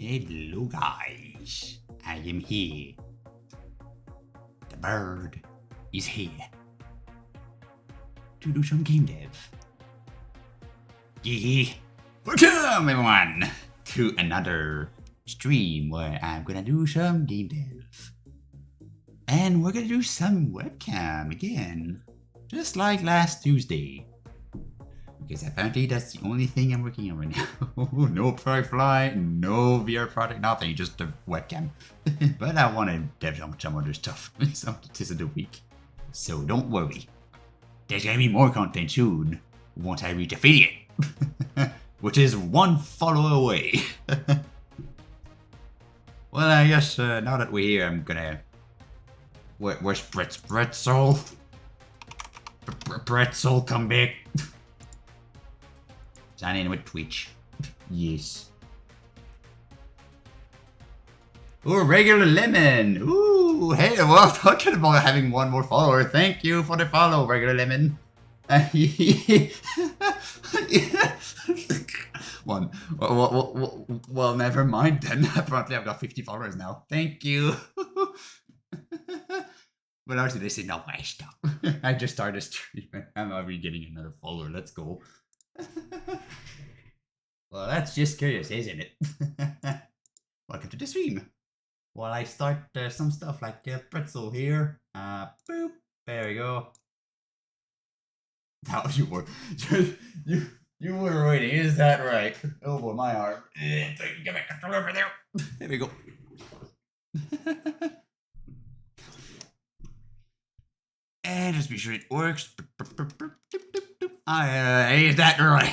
Hello guys, I am here. The bird is here to do some game dev. Yeah, welcome everyone to another stream where I'm gonna do some game dev. And we're gonna do some webcam again, just like last Tuesday. Because apparently that's the only thing I'm working on right now. No product fly, no VR product, nothing, just the webcam. But I want to dev some other stuff some this is the week. So don't worry. There's gonna be more content soon once I reach affiliate. Which is one follow away. Well, I guess now that we're here, I'm gonna... Where's Pretzel? Pretzel, come back. Sign in with Twitch. Yes. Ooh, regular lemon. Ooh, hey, well, talking about having one more follower. Thank you for the follow, regular lemon. One. Well, never mind then. Apparently, I've got 50 followers now. Thank you. But actually, this is not my stuff. I just started streaming. I'm already getting another follower. Let's go. Well, that's just curious, isn't it? Welcome to the stream. While I start some stuff like pretzel here. Boop. There we go. How you were? you were waiting. Is that right? Oh boy, my arm. Get my controller over there. There we go. And just be sure it works. Is that right?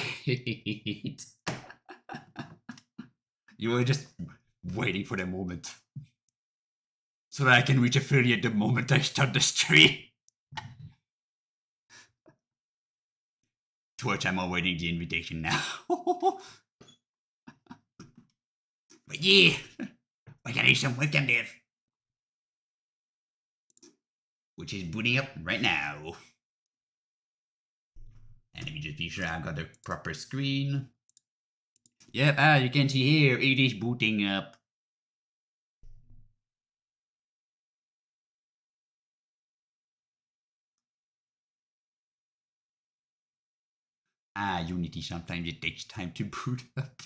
You were just waiting for the moment. So that I can reach affiliate the moment I start the stream. To which I'm awaiting the invitation now. But yeah, we're gonna do some webcam dev. Which is booting up right now. And let me just be sure I've got the proper screen. Yep, you can see here, it is booting up. Unity, sometimes it takes time to boot up.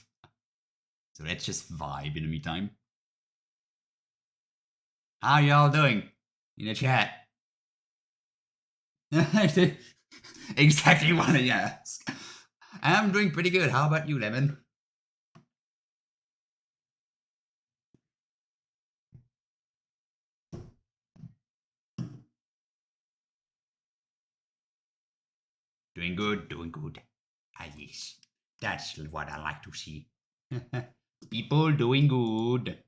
So let's just vibe in the meantime. How y'all doing in the chat? Exactly what I ask. I'm doing pretty good. How about you, Lemon? Doing good, doing good. Ah, yes. That's what I like to see. People doing good.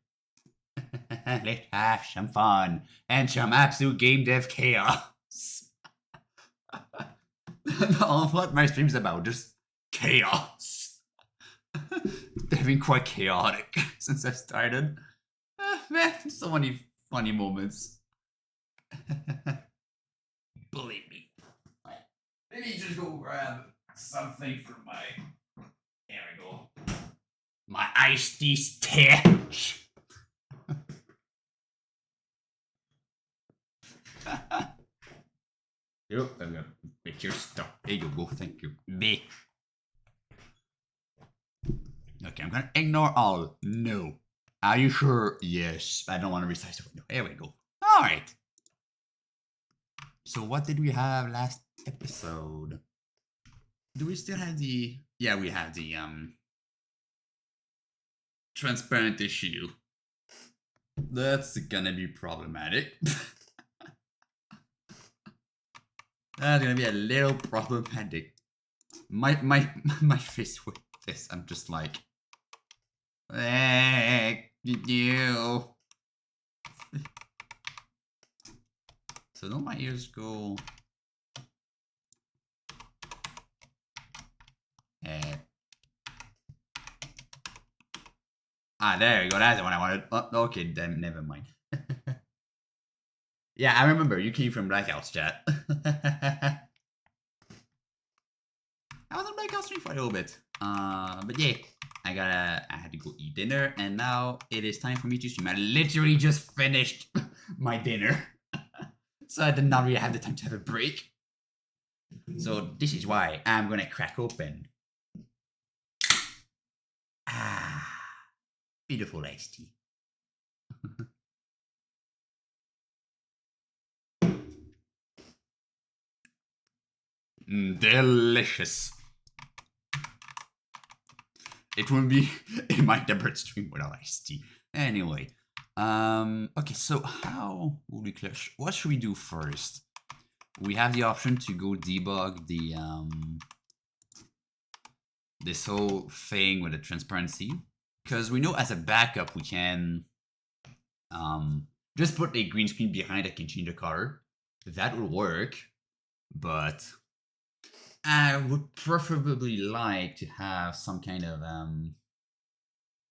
Let's have some fun and some absolute game dev chaos. All what my stream's about, just chaos. They've been quite chaotic since I've started. Man, so many funny moments. Believe me. Let me just go grab something for my... There we go. My iced tea stash. Yep, I'm gonna make your stuff. There you go, thank you. Me. Okay, I'm gonna ignore all. No. Are you sure? Yes. I don't want to resize the window. There we go. Alright. So what did we have last episode? Do we still have the... Yeah, we have the transparent issue. That's gonna be problematic. That's gonna be a little problematic. My face with this, I'm just like, you. So don't my ears go. There you go. That's the one I wanted. Oh, okay, then never mind. Yeah, I remember you came from Blackout's chat. I was on Blackout stream for a little bit. But yeah, I had to go eat dinner, and now it is time for me to stream. I literally just finished my dinner, so I did not really have the time to have a break. So this is why I'm gonna crack open. Beautiful iced tea. Delicious. It will be in my debut stream without iced tea. Anyway, okay, so how will we clash? What should we do first? We have the option to go debug the this whole thing with the transparency, because we know as a backup we can just put a green screen behind that can change the color. That will work, but I would preferably like to have some kind of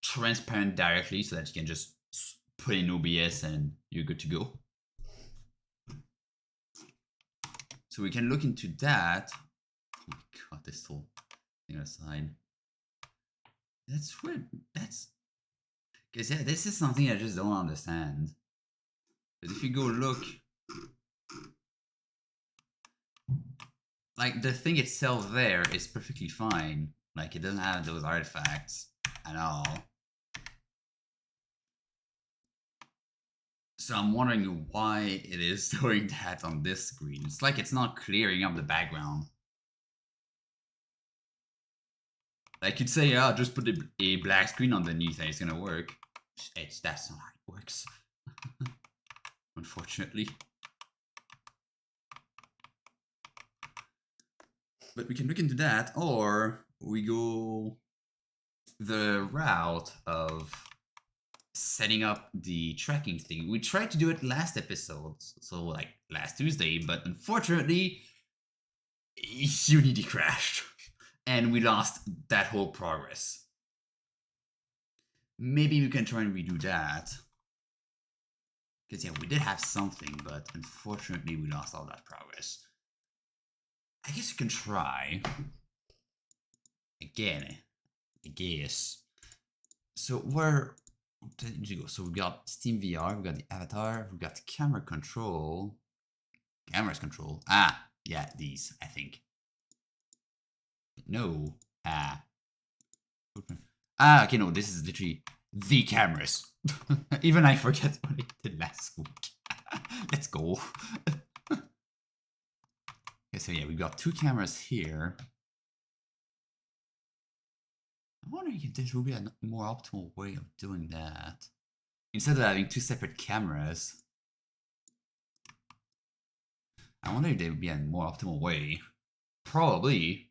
transparent directly, so that you can just put in OBS and you're good to go. So we can look into that. Oh my god, this whole thing aside. That's weird. That's because yeah, this is something I just don't understand. Because if you go look, like the thing itself there is perfectly fine. Like it doesn't have those artifacts at all. So I'm wondering why it is doing that on this screen. It's like it's not clearing up the background. Like you'd say, oh, just put a black screen underneath and it's gonna work. That's not how it works. Unfortunately. But we can look into that, or we go the route of setting up the tracking thing. We tried to do it last episode, so like last Tuesday, but unfortunately, Unity crashed, and we lost that whole progress. Maybe we can try and redo that. Because yeah, we did have something, but unfortunately we lost all that progress. I guess you can try. Again, I guess. So where did you go? So we got Steam VR, we got the avatar, we got camera control. Cameras control. Ah, yeah, these, I think. No. Okay, no, this is literally the cameras. Even I forget what I did last week. Let's go. Okay, so yeah, we've got two cameras here. I'm wondering if there will be a more optimal way of doing that. Instead of having two separate cameras. I wonder if there would be a more optimal way. Probably.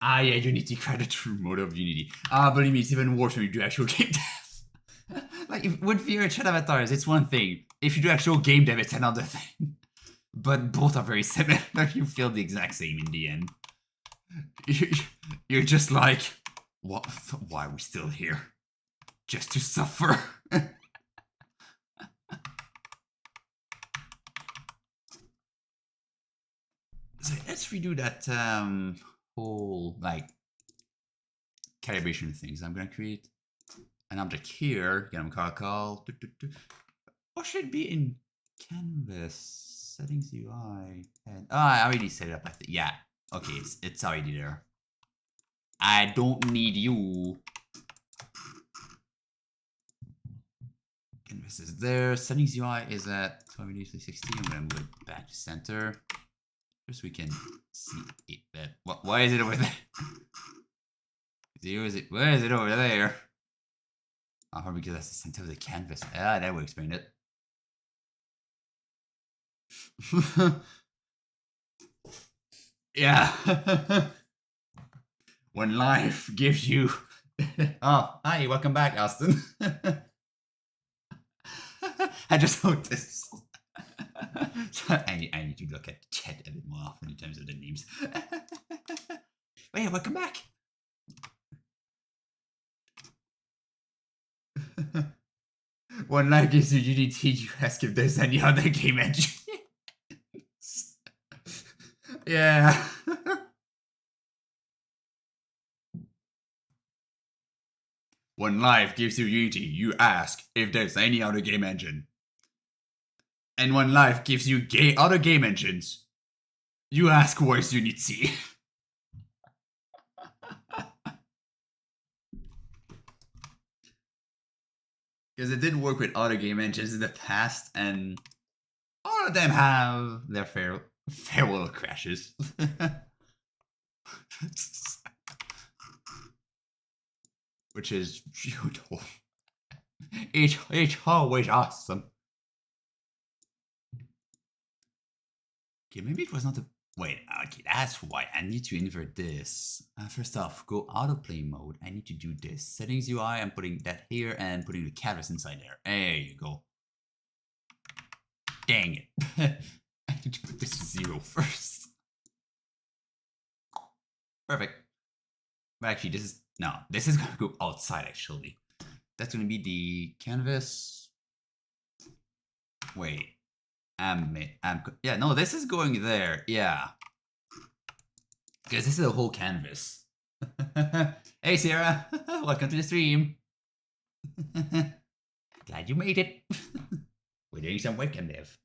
Ah, yeah, Unity credit true mode of Unity. Believe me, it's even worse when you do actual game dev. Like, with VR chat avatars, it's one thing. If you do actual game dev, it's another thing. But both are very similar. You feel the exact same in the end. You're just like, what? Why are we still here? Just to suffer. So let's redo that whole like calibration things. I'm gonna create an object here. Get them call. What should it be in canvas? Settings UI. And I already set it up. I think. Yeah. Okay, it's already there. I don't need you. Canvas is there. Settings UI is at 2060. I'm gonna move it back to center. Just so we can see it. That why is it over there? Where is it over there? Oh, probably because that's the center of the canvas. Ah, that will explain it. Yeah. When life gives you. Oh, hi, welcome back, Austin. I just noticed. I need to look at the chat a bit more often in terms of the names. Hey, welcome back. When life gives you Unity, you ask if there's any other game engine. Yeah. When life gives you Unity, you ask if there's any other game engine. And when life gives you other game engines, you ask where's Unity. Because it did work with other game engines in the past, and all of them have their farewell crashes. Which is beautiful. It's always awesome. Okay, maybe it was not a... Wait, okay, that's why. I need to invert this. First off, go autoplay mode. I need to do this. Settings UI, I'm putting that here and putting the canvas inside there. There you go. Dang it. I need to put this to 0 first. Perfect. But actually, this is... No, this is going to go outside, actually. That's going to be the canvas. Wait. Yeah, no, this is going there. Yeah. Because this is a whole canvas. Hey, Sarah. Welcome to the stream. Glad you made it. We're doing some webcam dev.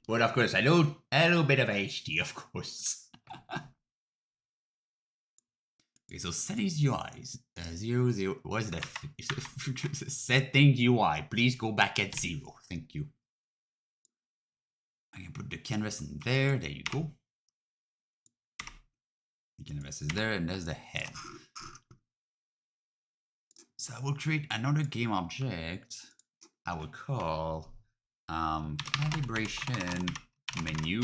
But of course, a little bit of HD, of course. Okay, so settings UI 0. What is that? Setting UI. Please go back at 0. Thank you. I can put the canvas in there. There you go. The canvas is there, and there's the head. So I will create another game object. I will call calibration menu.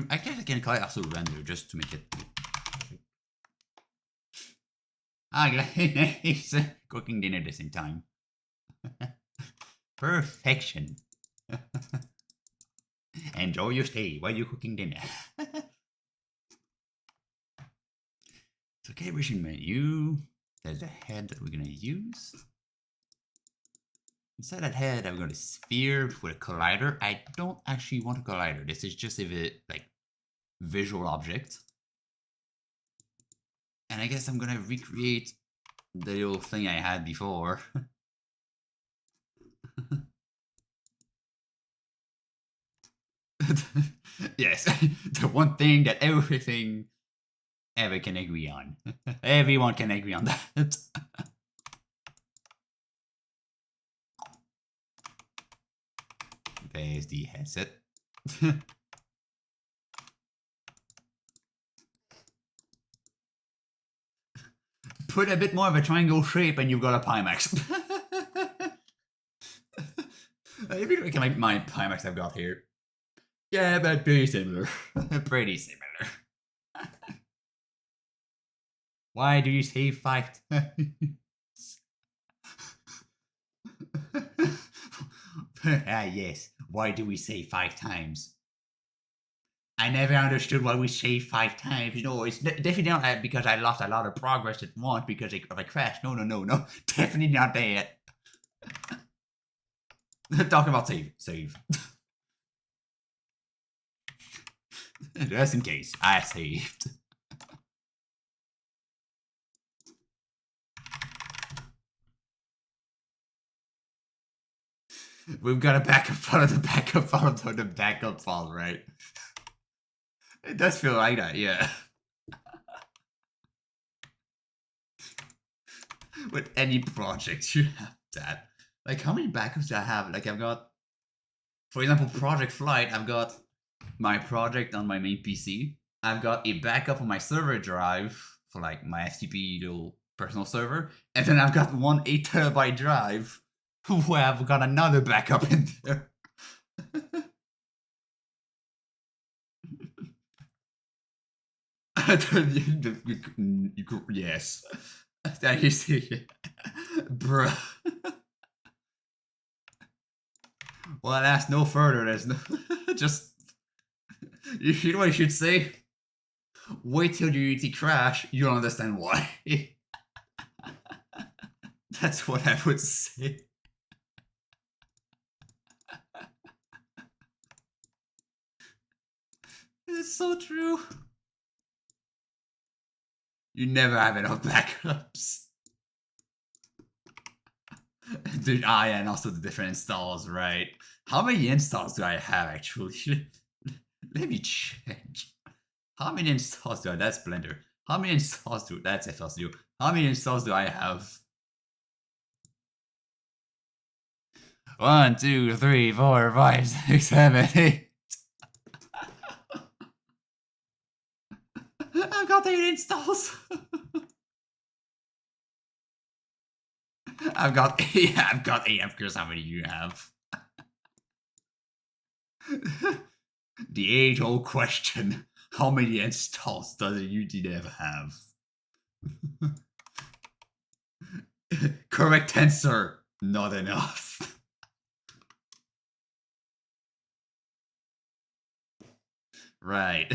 I guess I can call it also render just to make it. He's cooking dinner at the same time. Perfection. Enjoy your stay while you're cooking dinner. So calibration menu. There's the head that we're gonna use. Inside that head, I've got a sphere with a collider. I don't actually want a collider. This is just a visual object. And I guess I'm gonna recreate the little thing I had before. Yes, the one thing that everything ever can agree on. Everyone can agree on that. There's the headset. Put a bit more of a triangle shape and you've got a Pimax. If you look at my Pimax I've got here. Yeah, but pretty similar. Pretty similar. Why do you say 5 times? Yes. Why do we say 5 times? I never understood why we say 5 times. You know, it's definitely not because I lost a lot of progress at once because I crashed. No. Definitely not that. Talking about save. Just in case, I saved. We've got a backup file of the backup file of the backup file, right? It does feel like that, yeah. With any project, you have that. Like, how many backups do I have? Like, I've got, for example, Project Flight, I've got my project on my main PC. I've got a backup on my server drive for, like, my FTP little personal server. And then I've got one 8 TB drive where I've got another backup in there. Yes. You see, bruh. Well, I'll ask no further. There's no. Just. You know what you should say? Wait till the Unity crash, you'll understand why. That's what I would say. It's so true. You never have enough backups. Dude, yeah, and also the different installs, right? How many installs do I have actually? Let me check. How many installs do I? That's Blender. How many installs do that's FL Studio? How many installs do I have? 1, 2, 3, 4, 5, 6, 7, 8. I've got 8 installs. I've got 8. I've got 8. Of course, how many do you have? The age-old question: how many installs does a UTDev have? Correct answer: not enough. Right.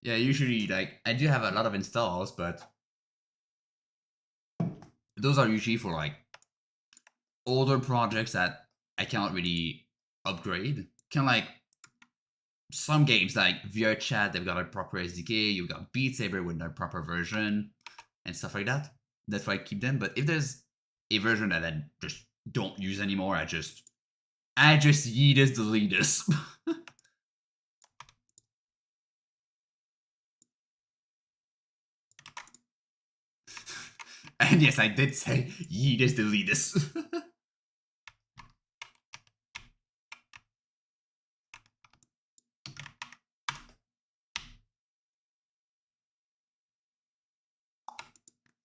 Yeah, usually, like, I do have a lot of installs, but those are usually for, like, older projects that I cannot really upgrade. Kind of like some games like VR Chat, they've got a proper SDK, you've got Beat Saber with their proper version, and stuff like that. That's why I keep them. But if there's a version that I just don't use anymore, I just yeetus delete this. And yes, I did say yeetus delete this.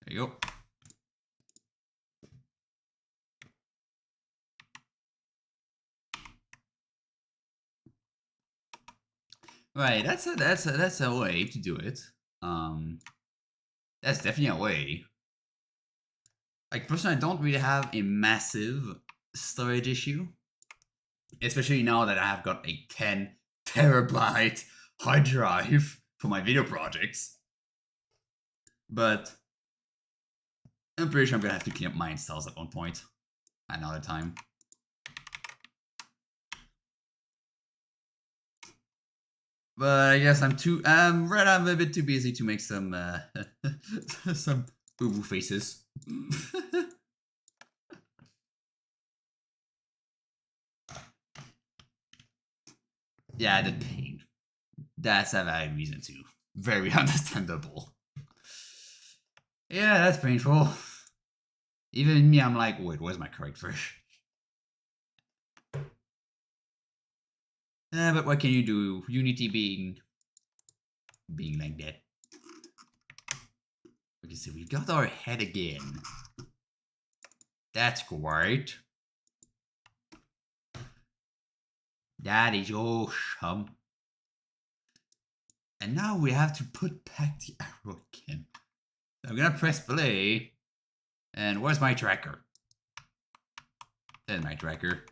There you go. Right, that's a way to do it. That's definitely a way. Like, personally, I don't really have a massive storage issue, especially now that I have got a 10 terabyte hard drive for my video projects. But I'm pretty sure I'm gonna have to clean up my installs at one point, another time. But I guess I'm a bit too busy to make some some boo-boo faces. Yeah, the pain. That's a valid reason too. Very understandable. Yeah, that's painful. Even me, I'm like, wait, where's my correct version? But what can you do? Unity being like that. Okay, so we got our head again. That's great. That is awesome. And now we have to put back the arrow again. So I'm gonna press play. And where's my tracker? There's my tracker.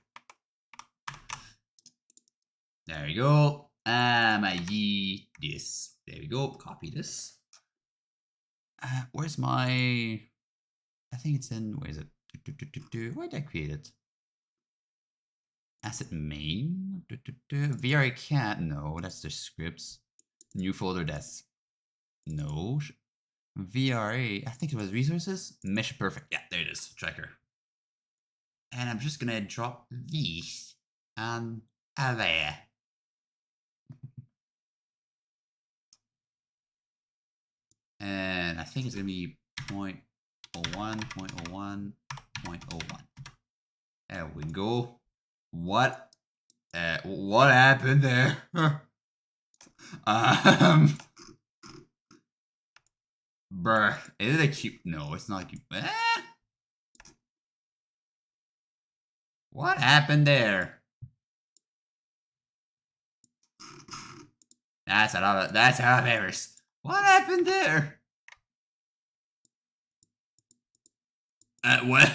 There we go. I yeet this. There we go. Copy this. Where's my... I think it's in... Where is it? Where did I create it? Asset main? VR cat? No, that's the scripts. New folder, that's... No. VRA, I think it was resources. Mesh perfect. Yeah, there it is. Tracker. And I'm just gonna drop these there. And I think it's gonna be 0.01, 0.01, 0.01. There we go. What happened there? Bruh, is it a cube? No, it's not a cube. What happened there? That's a lot of errors. What happened there? What?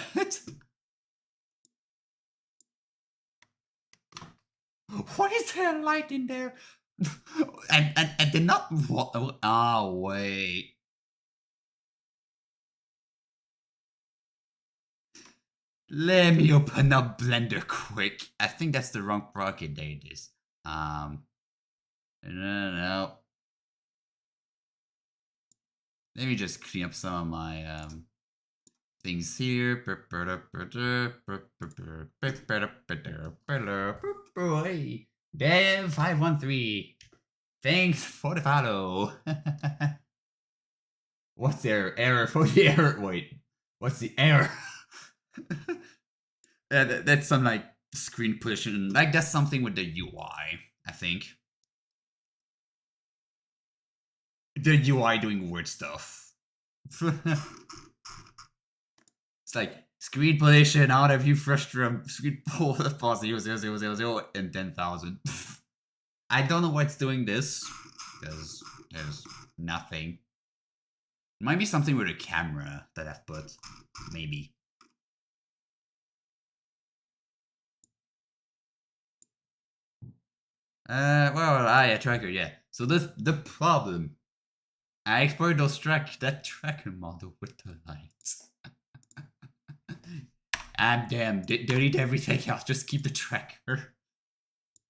What is there light in there? I did not. Oh wait. Let me open up Blender quick. I think that's the wrong project. There it is. No. Let me just clean up some of my things here. Hey, Dev513. Thanks for the follow. What's their error for the error? Wait, what's the error? That's some like screen position. Like that's something with the UI, I think. The UI doing weird stuff. It's like screen position out of you frustrum screen pause 0, and 10,000. I don't know what's doing this because there's nothing. It might be something with a camera that I've put, maybe. Yeah, tracker, yeah. So the problem. I exported that tracker model with the lights. I'm damn, delete everything else, just keep the tracker.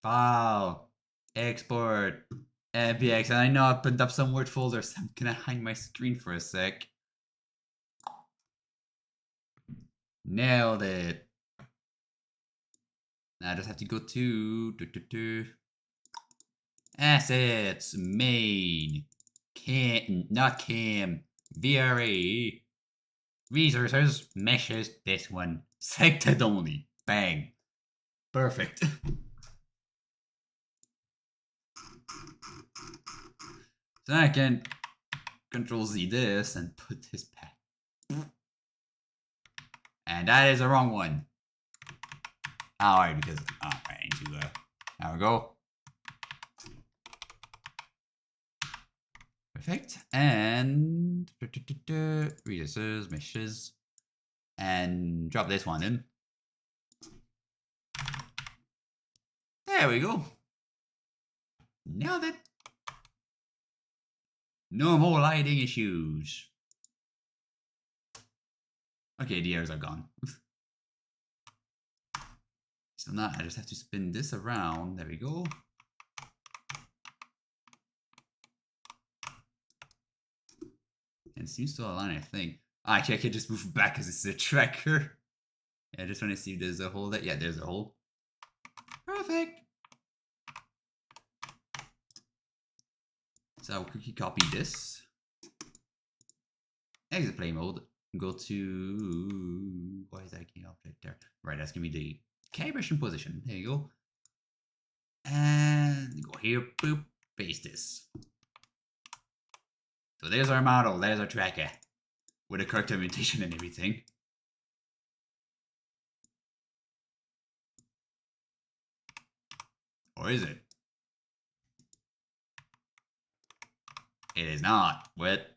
File, export, MPX, and I know I opened up some weird folders, so I'm gonna hide my screen for a sec. Nailed it. Now I just have to go to assets, main, not cam, VRA, resources, meshes, this one, selected only, bang, perfect. So I can Control Z this and put this back. And that is the wrong one. Alright, because I need to there we go. Perfect. And reduces, meshes. And drop this one in. There we go. Now that no more lighting issues. Okay, the errors are gone. So now I just have to spin this around. There we go. And it seems to align, I think. Actually, I can just move back because it's a tracker. Yeah, I just want to see if there's a hole there. Yeah, there's a hole. Perfect. So I'll quickly copy this. Exit play mode. Go to... Why is that key object there? Right, that's going to be the calibration position. There you go. And go here, boop, paste this. So there's our model, there's our tracker. With the correct orientation and everything. Or is it? It is not. What?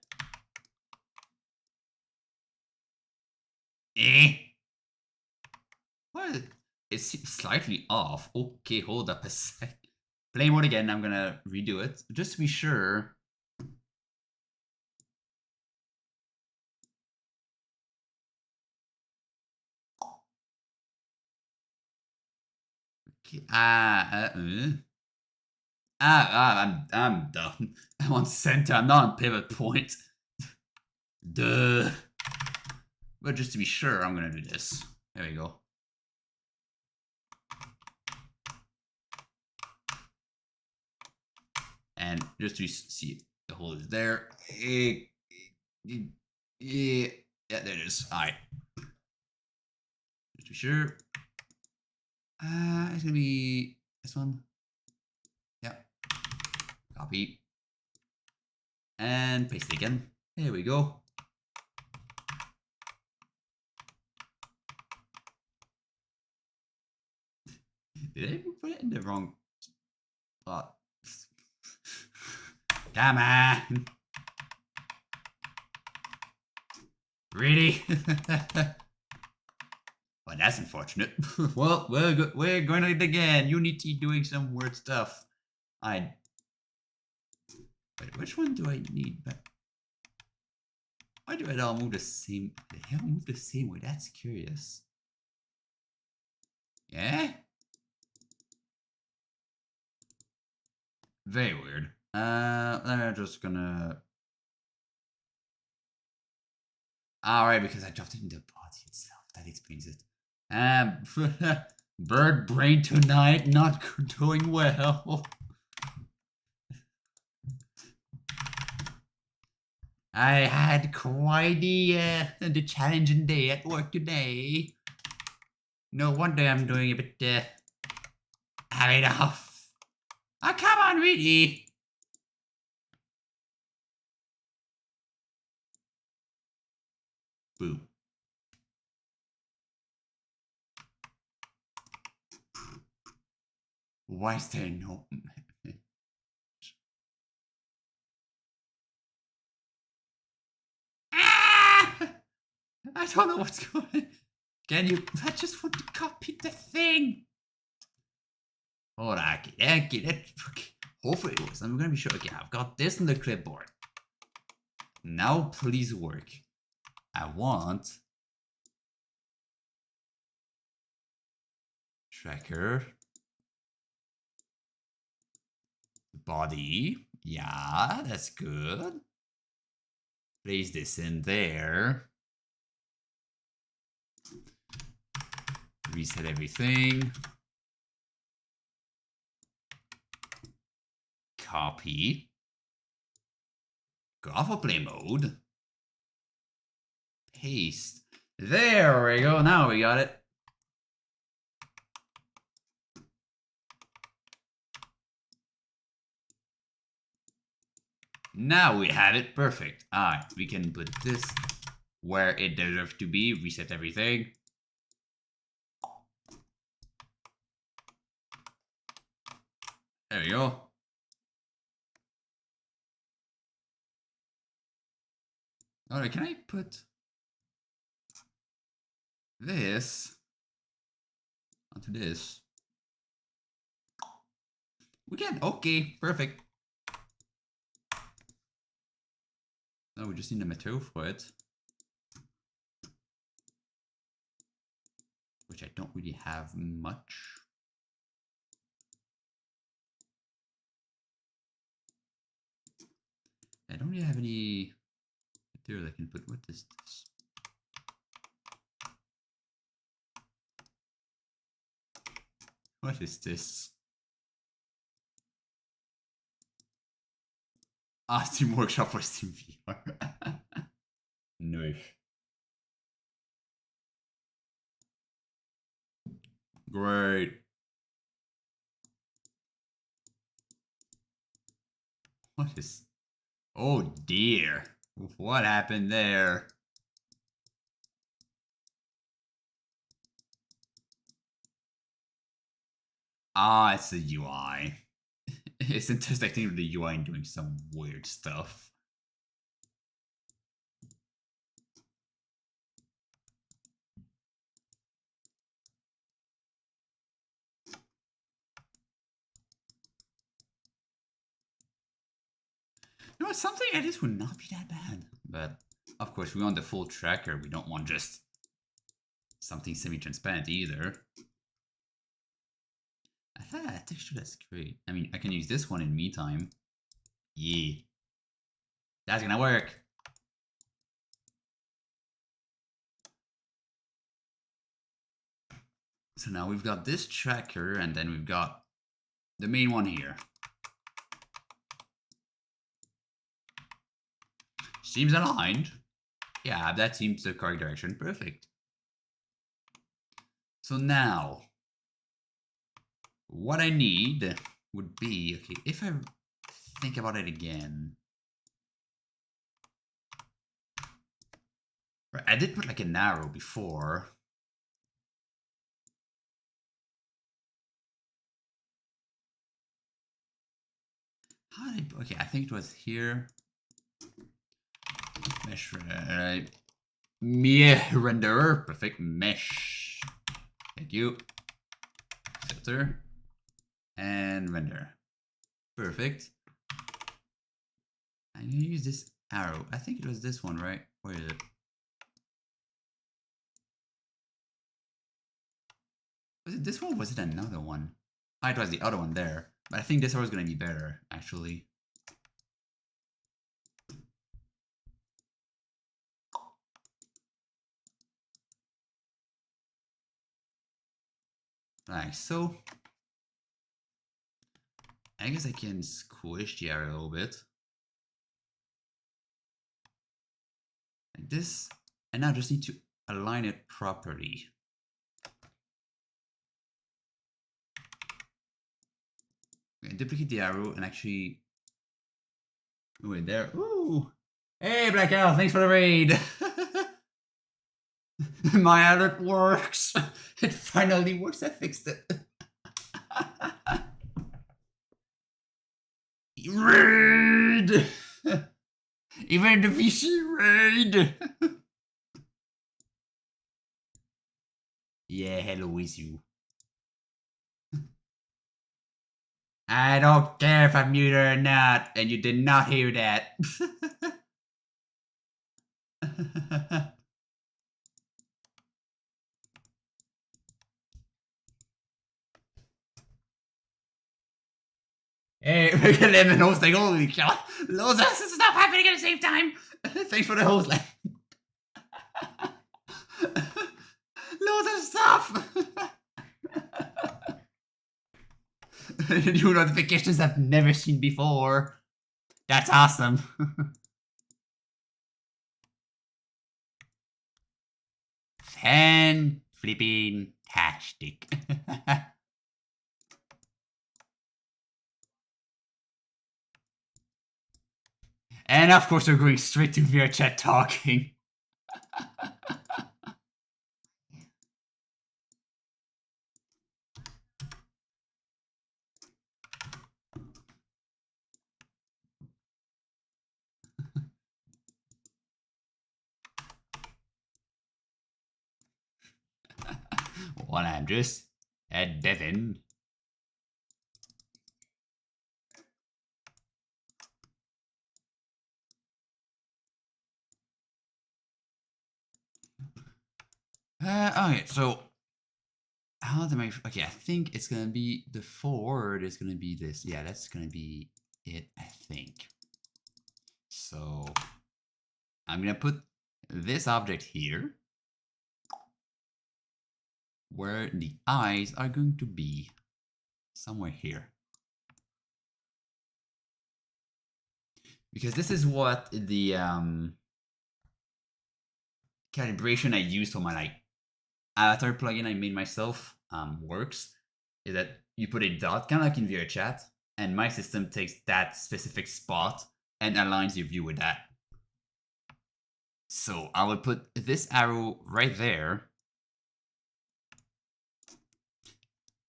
What? It's slightly off. Okay, hold up a sec. Play mode again, I'm gonna redo it. Just to be sure. Okay. I'm dumb. I'm on center, I'm not on pivot point. Duh. But just to be sure, I'm gonna do this. There we go. And just to see the hole is there. Yeah, there it is. Alright. Just to be sure. It's gonna be this one. Yep. Copy. And paste it again. There we go. Did I put it in the wrong spot? Come on. Really? Well, that's unfortunate. Well, we're going to it again. Unity doing some weird stuff. Wait, which one do I need? Why do I all move the same? They all move the same way. That's curious. Yeah? Very weird. I'm just gonna Alright, because I dropped it in the body itself. That explains it. Bird brain tonight, not doing well. I had quite the challenging day at work today. No wonder I'm doing a bit having off. Oh, come on, really? Boo. Why is there no... Ah! I don't know what's going on. Can you... I just want to copy the thing. Alright, okay. Hopefully it works. I'm gonna be sure. Okay, I've got this on the clipboard. Now please work. I want... tracker. Body. Yeah, that's good. Place this in there. Reset everything. Copy. Go off of play mode. Paste. There we go. Now we got it. Now we have it. Perfect. Alright, we can put this where it deserves to be. Reset everything. There we go. Alright, can I put this onto this? We can. Okay, perfect. Now we just need the material for it. Which I don't really have much. I don't really have any material I can put. What is this? What is this? Ah, Steam Workshop for Steam VR. Nice. Great. What is... Oh dear. What happened there? Ah, it's the UI. It's intersecting with the UI and doing some weird stuff. You know, something like this would not be that bad. But, of course, we want the full tracker. We don't want just something semi-transparent either. I thought that texture, that's great. I mean, I can use this one in the meantime. Yeah. That's gonna work. So now we've got this tracker, and then we've got the main one here. Seems aligned. Yeah, that seems the correct direction. Perfect. So now, what I need would be, okay, if I think about it again. Right, I did put like an arrow before. How did I, okay, I think it was here. Mesh, renderer, perfect, mesh. Thank you. Filter. And render. Perfect. I'm gonna use this arrow. I think it was this one, right? Where is it? Was it this one or was it another one? Oh, it was the other one there. But I think this arrow is gonna be better, actually. Like so. I guess I can squish the arrow a little bit. Like this. And now I just need to align it properly. Okay, duplicate the arrow and actually... Wait, there. Ooh! Hey, Black Elf, thanks for the raid! My alert works! It finally works, I fixed it. Raid! Even the VC raid! Yeah, hello with you. I don't care if I'm muted or not, and you did not hear that. Hey, we're gonna end the hosting. Holy cow! Loads of stuff happening at the same time. Thanks for the host. Loads of stuff. New notifications I've never seen before. That's awesome. Fan flipping tastic. And of course, we're going straight to VR chat talking. Well, I'm just at Devin. Okay, so how do I? Okay, I think it's gonna be the forward is gonna be this. Yeah, that's gonna be it. I think. So I'm gonna put this object here, where the eyes are going to be, somewhere here. Because this is what the calibration I use for my like avatar plugin I made myself works. Is that you put a dot, kind of like in VRChat, and my system takes that specific spot and aligns your view with that. So I would put this arrow right there.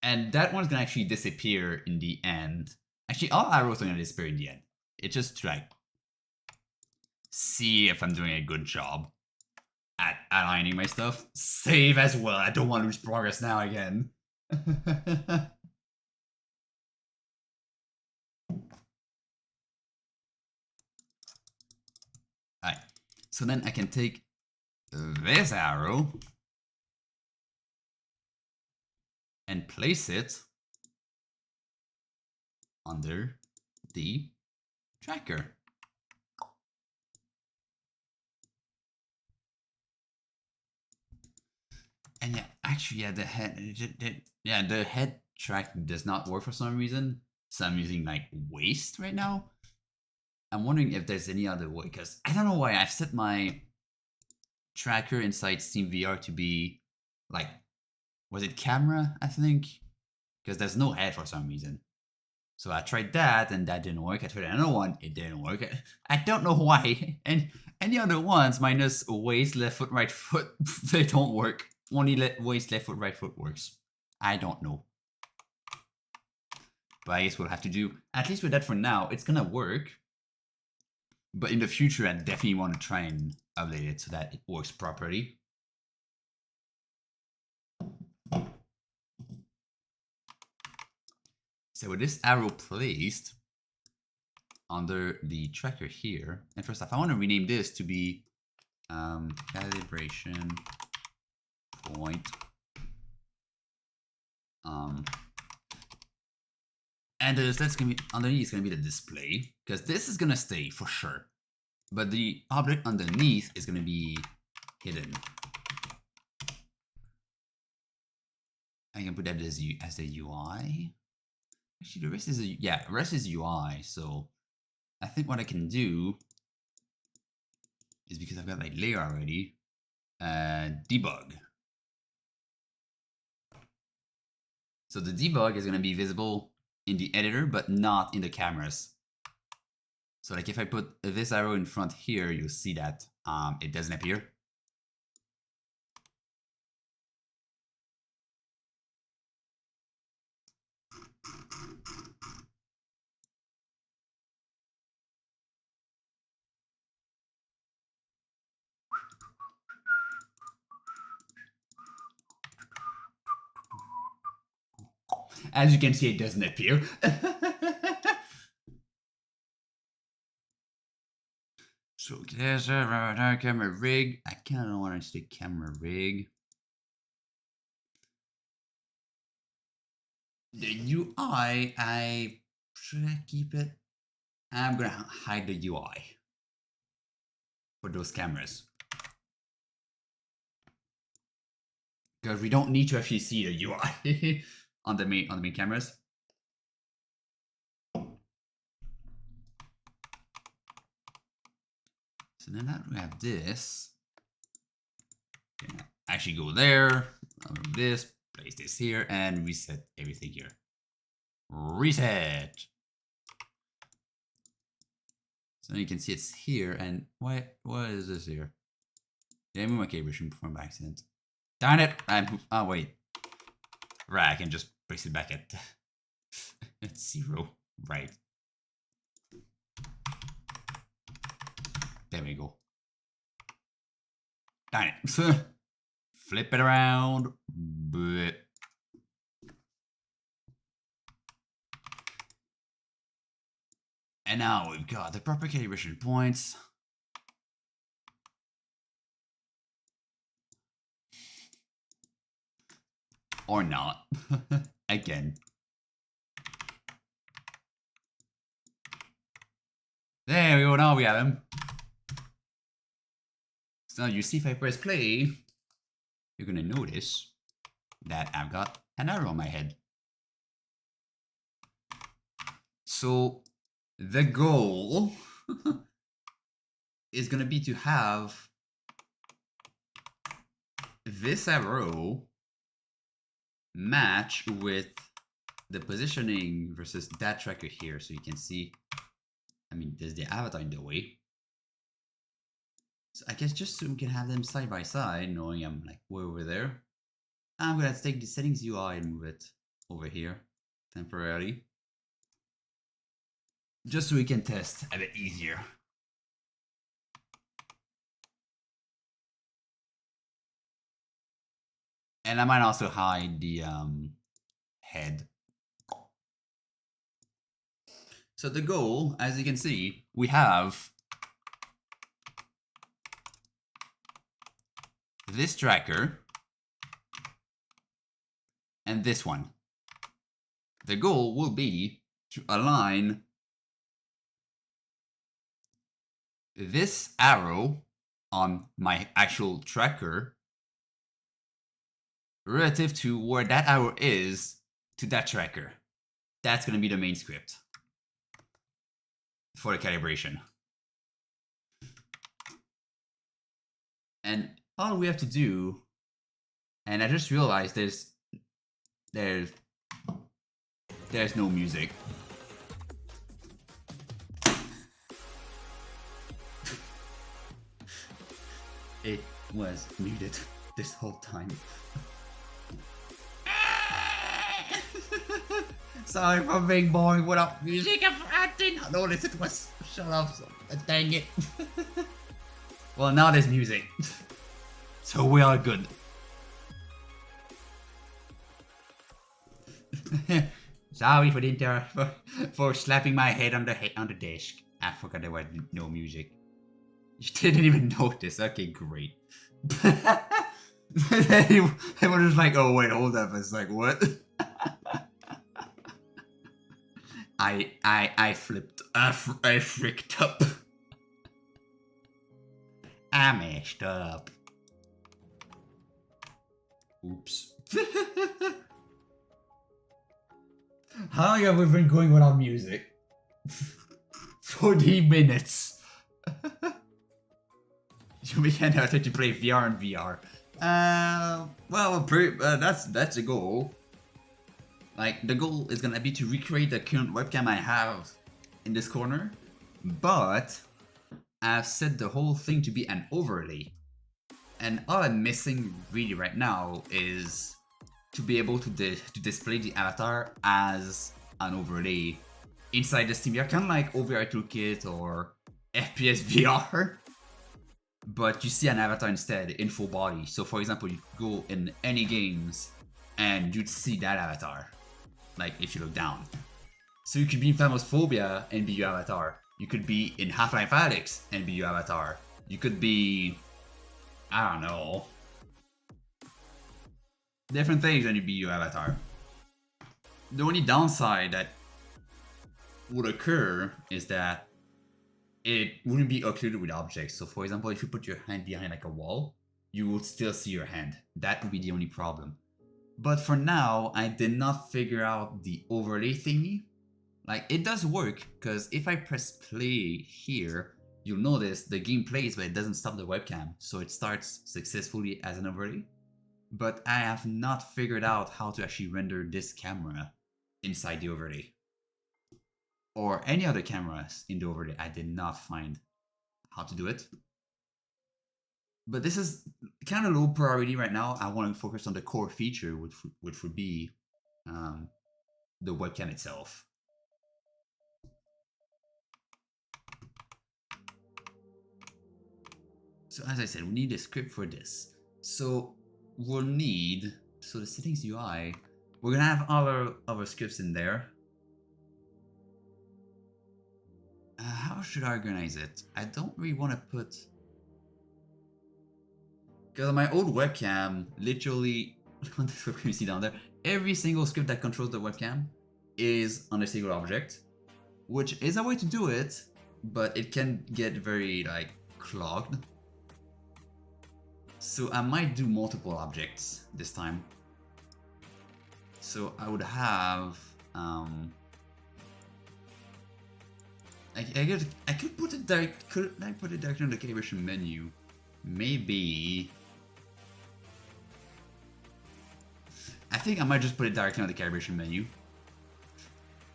And that one's gonna actually disappear in the end. Actually, all arrows are gonna disappear in the end. It's just to like see if I'm doing a good job at aligning my stuff. Save as well. I don't want to lose progress now again. Alright, so then I can take this arrow and place it under the tracker. And yeah, actually, yeah, the head track does not work for some reason. So I'm using like waist right now. I'm wondering if there's any other way, because I don't know why I've set my tracker inside SteamVR to be like, was it camera, I think? Because there's no head for some reason. So I tried that and that didn't work. I tried another one, it didn't work. I don't know why. And any other ones minus waist, left foot, right foot, they don't work. Only waist, left foot, right foot works. I don't know. But I guess we'll have to do, at least with that for now, it's gonna work. But in the future, I definitely want to try and update it so that it works properly. So with this arrow placed under the tracker here, and first off, I want to rename this to be calibration point. And that's gonna be underneath is gonna be the display, because this is gonna stay for sure. But the object underneath is gonna be hidden. I can put that as the UI. Actually, the rest is the rest is UI. So I think what I can do is, because I've got like layer already, debug. So the debug is going to be visible in the editor, but not in the cameras. So like if I put this arrow in front here, you'll see that it doesn't appear. As you can see, it doesn't appear. So there's a camera rig. I kind of want to say camera rig. The UI, should I keep it? I'm gonna hide the UI for those cameras, because we don't need to actually see the UI on the main cameras. So then that we have this. Actually go there, this, place this here, and reset everything here. Reset. So you can see it's here, and what is this here? Did I move my calibration before by accident? Darn it! Oh wait. Right, I can just place it back at 0. Right. There we go. Darn it. Flip it around. Bleh. And now we've got the proper calibration points. Or not. Again. There we go, now we have him. So you see, if I press play, you're gonna notice that I've got an arrow on my head. So the goal is gonna be to have this arrow match with the positioning versus that tracker here. So you can see, I mean, there's the avatar in the way. So I guess just so we can have them side by side, knowing I'm like way over there, I'm gonna take the settings UI and move it over here temporarily, just so we can test a bit easier. And I might also hide the head. So the goal, as you can see, we have this tracker and this one. The goal will be to align this arrow on my actual tracker relative to where that arrow is to that tracker. That's going to be the main script for the calibration. And all we have to do, and I just realized there's no music. It was muted this whole time. Sorry for being boring without music. I didn't notice it was. Shut up. Dang it. Well, now there's music. So we are good. Sorry for the for slapping my head on the desk. I forgot there was no music. You didn't even notice. Okay, great. Everyone was like, "Oh wait, hold up." It's like, what? I flipped. I fricked up. I messed up. Oops. How long have we been going without music? 40 minutes. We can't have to play VR and VR. Well, that's the goal. Like, the goal is gonna be to recreate the current webcam I have in this corner, but I've set the whole thing to be an overlay. And all I'm missing really right now is to be able to display the avatar as an overlay inside the SteamVR, kind of like OVR Toolkit or FPS VR. But you see an avatar instead in full body. So for example, you go in any games and you'd see that avatar, like if you look down. So you could be in Phasmophobia and be your avatar. You could be in Half-Life Alyx and be your avatar. You could be, I don't know, different things and you'd be your avatar. The only downside that would occur is that it wouldn't be occluded with objects. So for example, if you put your hand behind like a wall, you would still see your hand. That would be the only problem. But for now, I did not figure out the overlay thingy. Like, it does work, because if I press play here, you'll notice the game plays, but it doesn't stop the webcam. So it starts successfully as an overlay. But I have not figured out how to actually render this camera inside the overlay. Or any other cameras in the overlay. I did not find how to do it. But this is kind of low priority right now. I want to focus on the core feature, which would be the webcam itself. So as I said, we need a script for this. So we'll need, so the settings UI, we're gonna have other scripts in there. How should I organize it? I don't really want to put, because on my old webcam, literally, on this webcam you see down there, every single script that controls the webcam is on a single object, which is a way to do it, but it can get very like clogged. So I might do multiple objects this time. So I would have I could put it direct. Could I put it directly on the calibration menu? Maybe. I think I might just put it directly on the calibration menu.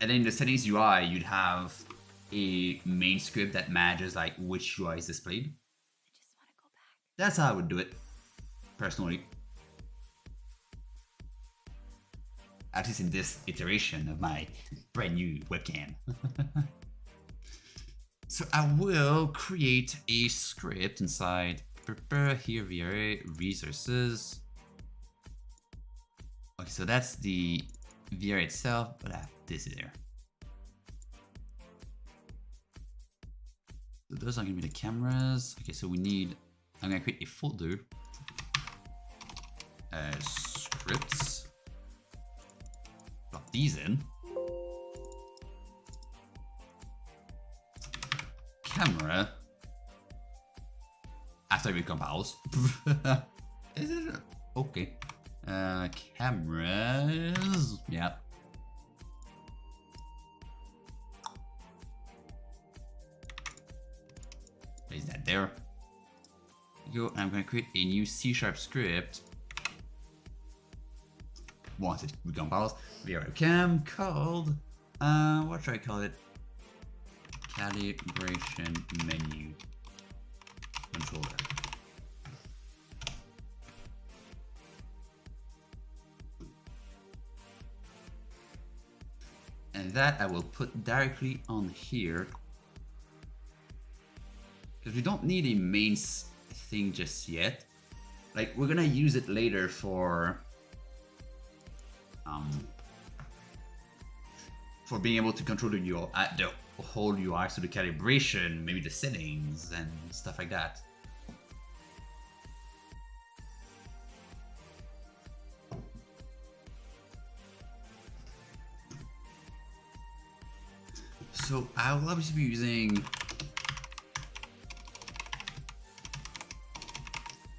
And then in the settings UI, you'd have a main script that manages like which UI is displayed. I just want to go back. That's how I would do it, personally. At least in this iteration of my brand new webcam. So I will create a script inside prepare here VRA resources. Okay, so that's the VRA itself, but I have this there. So those are gonna be the cameras. Okay, so we need, I'm gonna create a folder. Scripts. Plug these in. Camera. After it recompiles. Is it? Okay. Cameras. Yeah. Place that there. Go. I'm going to create a new C# script. Once it recompiles. Webcam called. What should I call it? Calibration menu controller. And that I will put directly on here, because we don't need a main thing just yet. Like, we're gonna use it later for being able to control the UI, the whole UI, so the calibration, maybe the settings and stuff like that. So I will obviously be using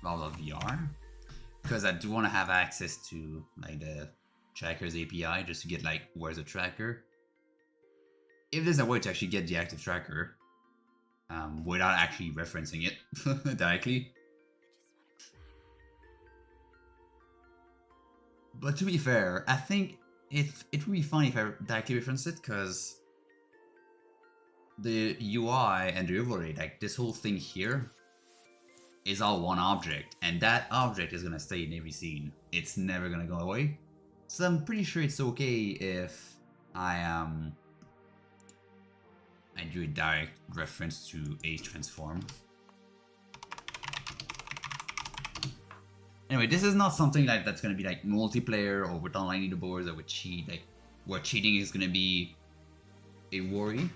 Valve VR because I do want to have access to like the trackers API just to get like where's the tracker. If there's a way to actually get the active tracker without actually referencing it directly. But to be fair, I think it would be fun if I directly reference it, because the UI and the overlay, like this whole thing here, is all one object, and that object is gonna stay in every scene. It's never gonna go away. So I'm pretty sure it's okay if I do a direct reference to a transform. Anyway, this is not something like that's gonna be like multiplayer or with online leaderboards or with cheat, like where cheating is gonna be a worry.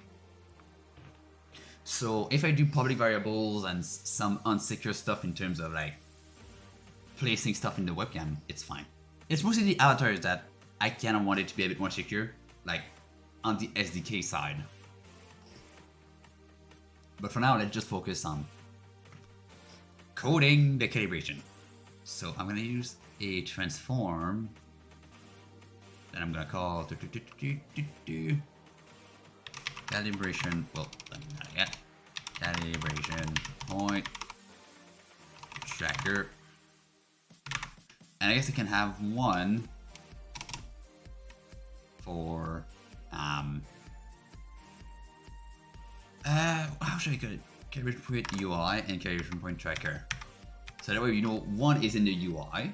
So if I do public variables and some unsecure stuff in terms of like placing stuff in the webcam, it's fine. It's mostly the avatars that I kind of want it to be a bit more secure, like on the SDK side. But for now, let's just focus on coding the calibration. So I'm gonna use a transform that I'm gonna call calibration. Well, calibration point tracker, and I guess I can have one for how should I get it? Calibration point UI and calibration point tracker. So that way you know one is in the UI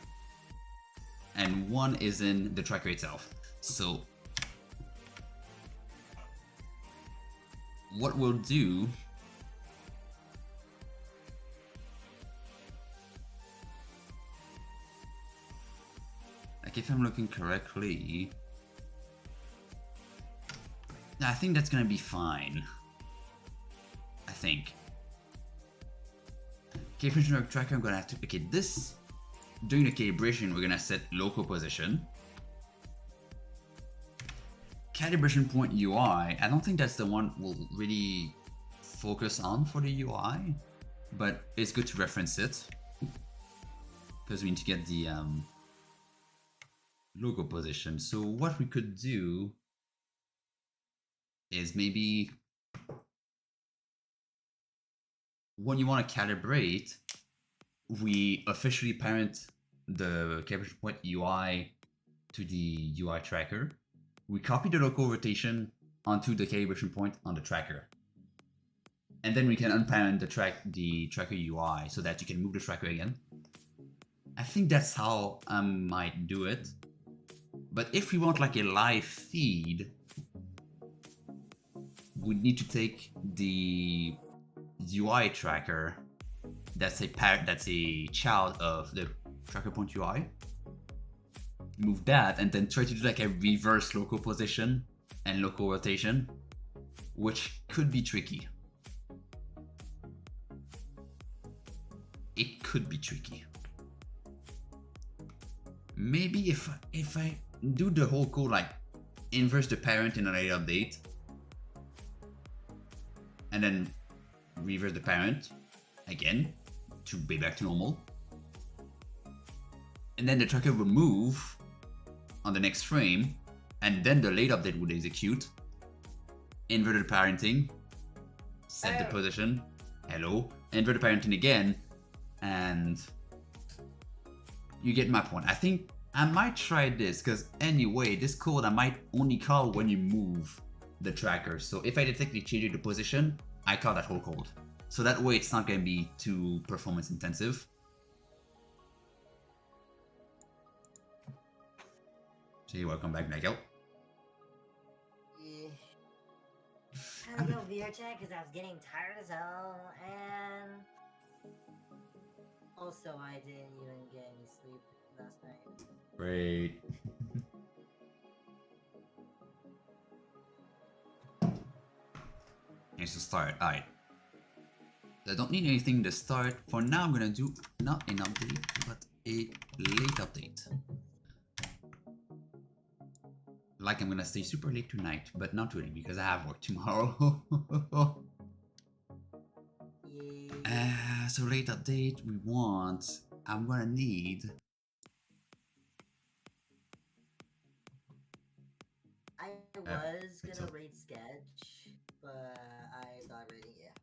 and one is in the tracker itself. So what we'll do like if I'm looking correctly, I think that's gonna be fine. I think. Calibration tracker, I'm gonna have to okay this. During the calibration, we're gonna set local position. Calibration point UI, I don't think that's the one we'll really focus on for the UI, but it's good to reference it because we need to get the logo position. So what we could do is maybe when you want to calibrate, we officially parent the calibration point UI to the UI tracker. We copy the local rotation onto the calibration point on the tracker. And then we can unparent the tracker UI so that you can move the tracker again. I think that's how I might do it. But if we want like a live feed, we need to take the UI tracker that's a child of the tracker point UI, move that, and then try to do like a reverse local position and local rotation, which could be tricky. It could be tricky. Maybe if I do the whole code like inverse the parent in a later update, and then reverse the parent again to be back to normal, and then the tracker will move on the next frame, and then the late update would execute, inverted parenting, set the position, hello, inverted parenting again, and you get my point. I think I might try this because anyway, this code I might only call when you move the tracker. So if I detect the change the position, I call that whole code. So that way it's not going to be too performance intensive. So welcome back, Michael. Yeah. I had to go VR chat because I was getting tired as hell, and also I didn't even get any sleep last night. Great. Needs to start. Alright. I don't need anything to start. For now, I'm gonna do not an update, but a late update. Like I'm gonna stay super late tonight, but not today because I have work tomorrow. Yeah. So late update, we want. I'm gonna need was wait, gonna so- rate sketch, but I thought rating, yeah.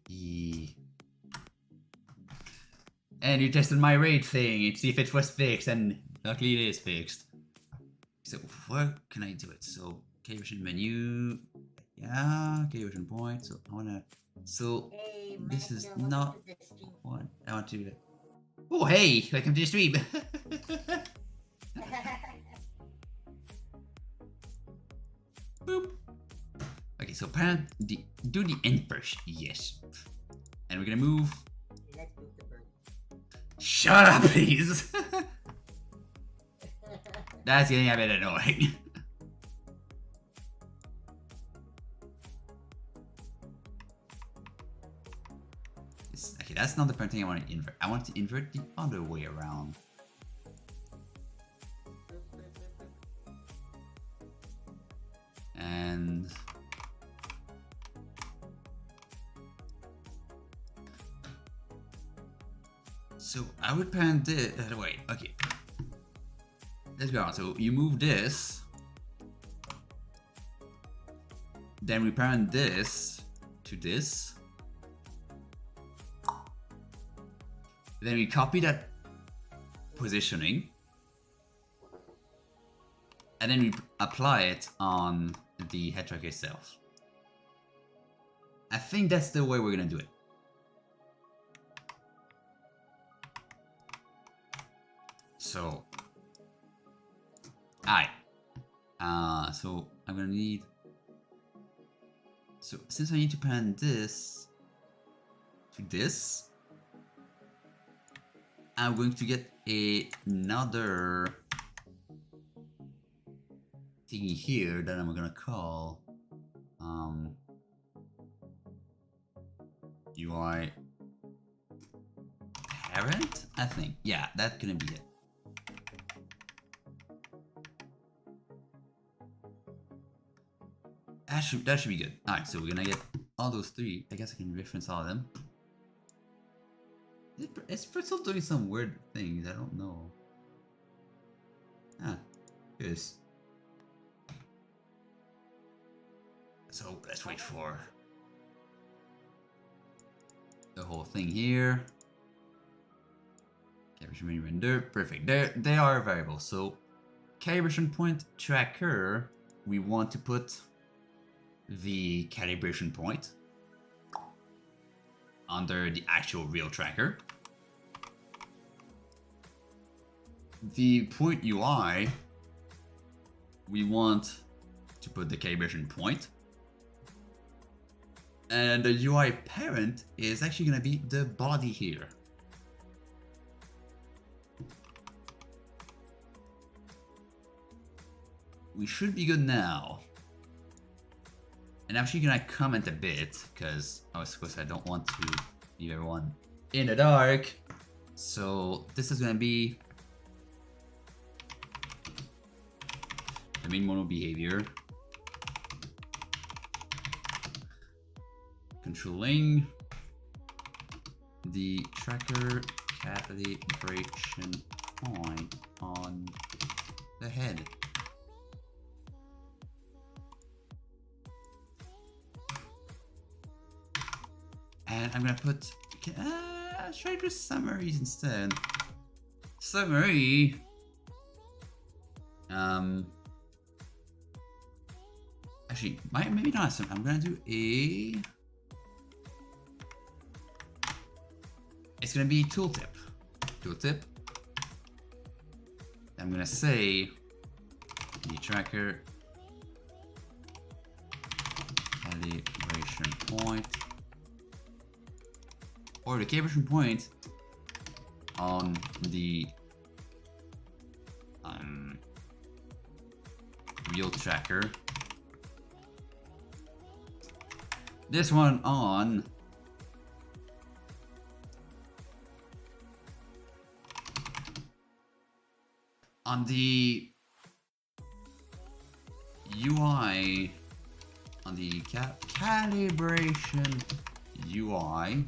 Yeah. And you tested my rate thing to see if it was fixed, and luckily it is fixed. So where can I do it? So K-version menu, yeah, K-version point. So I wanna. So Hey, this is Macho, welcome not to the stream. what I want to do. Oh hey, welcome to the stream. Boop. Okay, so parent do the end first, yes. And we're gonna move. Let's move the bird. Shut up, please. That's getting a bit annoying. Okay, that's not the part thing I want to invert. I want to invert the other way around. And so I would parent this. Wait, okay. Let's go on. So you move this, then we parent this to this. Then we copy that positioning, and then we apply it on the head tracker itself. I think that's the way we're gonna do it. So, alright. So I'm gonna need. So since I need to parent this to this, I'm going to get another thingy here that I'm gonna call UI parent, I think. Yeah, that's gonna be it. That should be good. Alright, so we're gonna get all those three. I guess I can reference all of them. It's still doing some weird things, I don't know. Ah, yes. So let's wait for the whole thing here. Calibration menu render, perfect. They are variables. So calibration point tracker, we want to put the calibration point under the actual real tracker. The point UI, we want to put the calibration point. And the UI parent is actually going to be the body here. We should be good now. And I'm actually going to comment a bit, because of course I don't want to leave everyone in the dark. So this is going to be the main mono behavior. Controlling the tracker calibration point on the head. And I'm gonna put, try to do summaries instead. Summary. Actually, maybe not. I'm gonna do a. It's gonna be tooltip. Tooltip. I'm gonna say the tracker calibration point, or the calibration point on the real tracker. This one on the UI, on the calibration UI.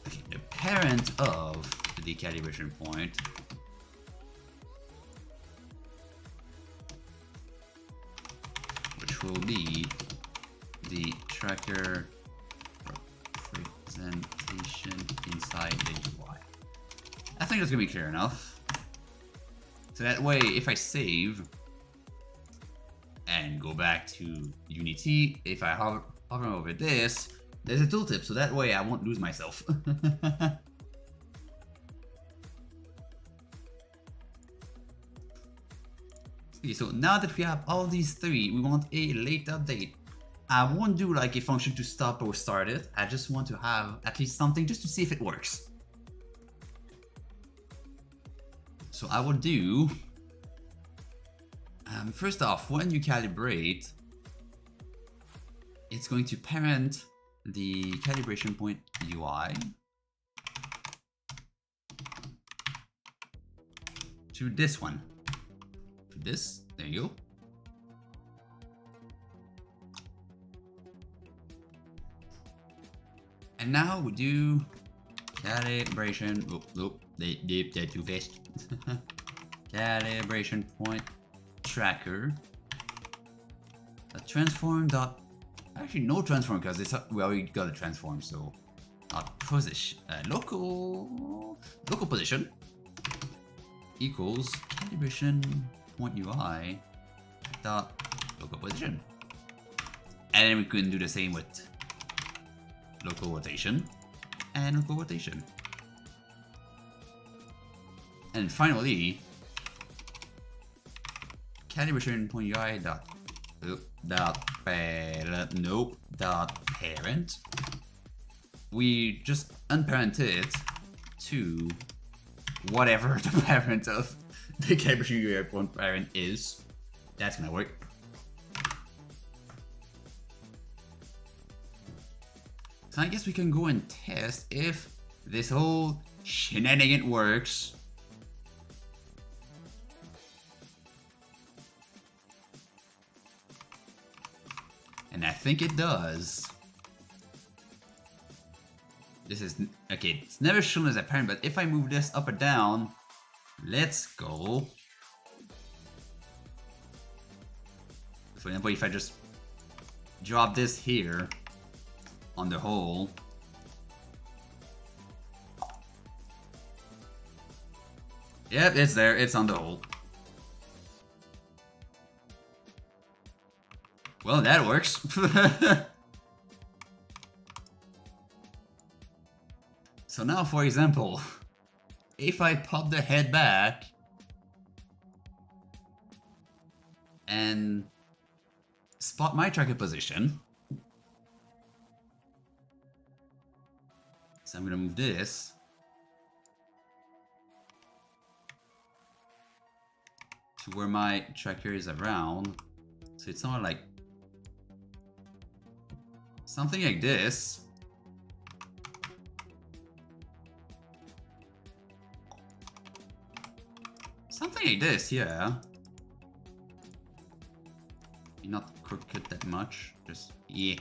Okay, the parent of the calibration point. Which will be the tracker representation inside the UI. I think that's gonna be clear enough. So that way, if I save and go back to Unity, if I hover over this, there's a tooltip, so that way I won't lose myself. Okay, so now that we have all these three, we want a late update. I won't do like a function to stop or start it. I just want to have at least something just to see if it works. So I will do, first off, when you calibrate, it's going to parent the calibration point UI to this one. To this, there you go. And now we do calibration. Oh, they're too fast. Calibration point tracker. A transform dot. Actually, no transform because we already got a transform. So, position local position equals calibration point UI dot local position, and then we can do the same with local rotation and local rotation. And finally, calibration point UI dot parent. We just unparent it to whatever the parent of the calibration UI point parent is. That's gonna work. So I guess we can go and test if this whole shenanigan works. And I think it does. This is, okay, it's never shown as a parent, but if I move this up or down, let's go. For example, if I just drop this here on the hole, yep, it's there, it's on the hole. Well, that works. So now, for example, if I pop the head back and spot my tracker position, so I'm gonna move this to where my tracker is around. So it's not like something like this. Something like this, yeah. Not crooked that much, just, yeah.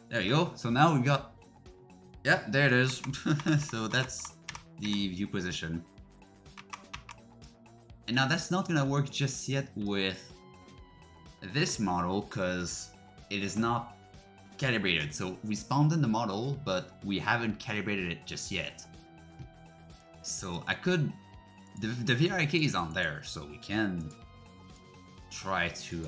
There you go. So now we got, yeah, there it is. So that's the view position. And now that's not gonna work just yet with this model because it is not calibrated. So we spawned in the model, but we haven't calibrated it just yet. So I could, the VRIK is on there, so we can try to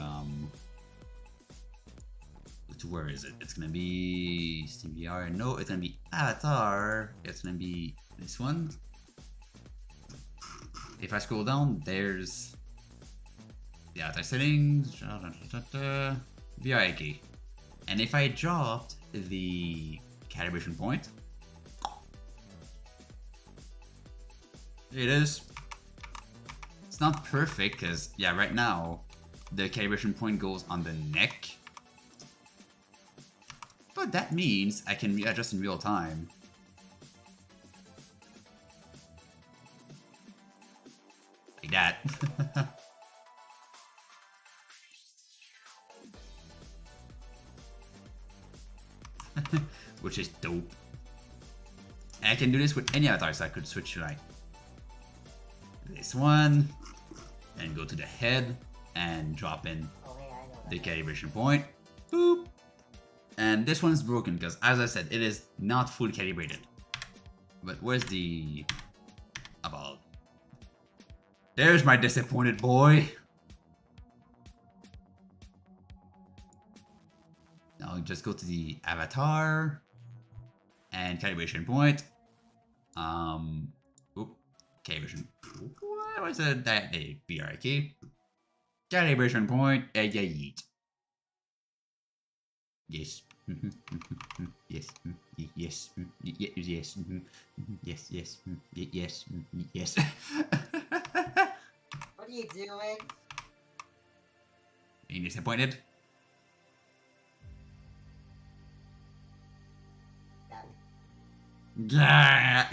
where is it? It's gonna be Steam VR. No, it's gonna be Avatar. It's gonna be this one. If I scroll down, there's the Avatar settings, VRIK. And if I dropped the calibration point, it is. It's not perfect because, yeah, right now the calibration point goes on the neck. But that means I can readjust in real time. Like that. Which is dope. And I can do this with any avatar, so I could switch to like this one, and go to the head and drop in Oh, hey, I know the that. calibration point. Boop. And this one is broken because, as I said, it is not fully calibrated. But where's the eyeball? There's my disappointed boy. Now just go to the avatar and calibration point. Oop, calibration. What was it? That the BRK. Calibration point. Yeet. Yes. Yes. Yes. Yes. Yes. Yes. Yes. Yes. Yes. What are you doing? Being disappointed. Done. Yeah.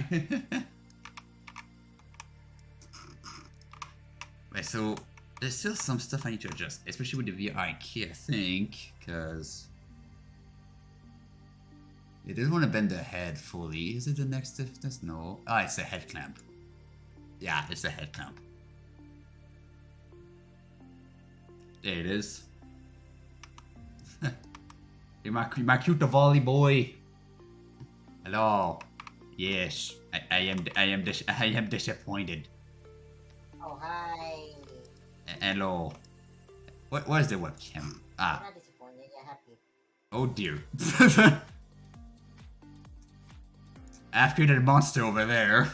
Wait, so there's still some stuff I need to adjust, especially with the VRK, I think, because it doesn't want to bend the head fully. Is it the next stiffness? No. Ah, it's the head clamp. Yeah, it's the head clamp. There it is. You're my cute volley boy. Hello. Yes, I am disappointed. Oh, hi. Hello. What is the webcam? I'm not disappointed, you're happy. Oh dear. I've created a monster over there.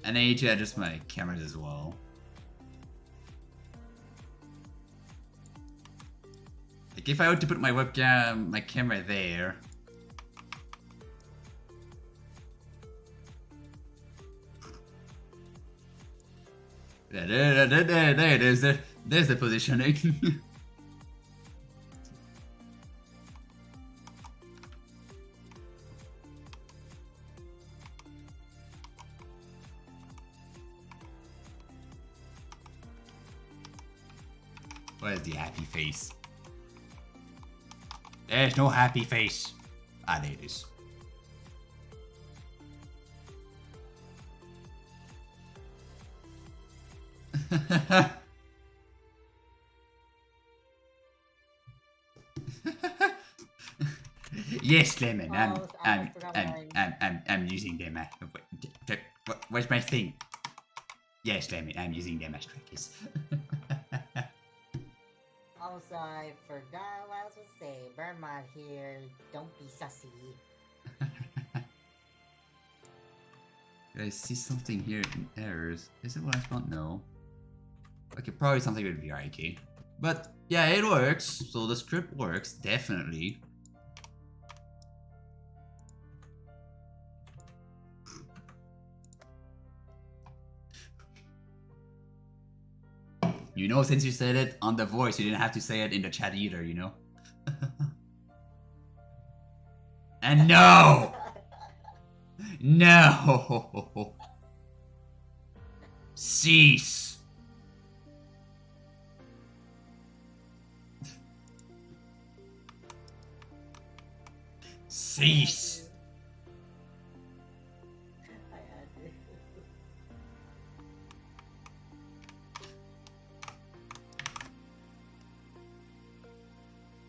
And I need to adjust my cameras as well. Like if I were to put my webcam, my camera there. There it is. There's the positioning. Where's the happy face? There's no happy face. Ah, there it is. Yes, Lemon. I'm using them. Where's my thing? Yes, Lemon. I'm using them as trackers. Also, I forgot what I was supposed to say. Burnmont here. Don't be sussy. I see something here in errors. Is it what I thought? No. Okay, probably something with VRK. But yeah, it works. So the script works, definitely. You know, since you said it on the voice, you didn't have to say it in the chat either, you know? And no! No! Cease! Cease!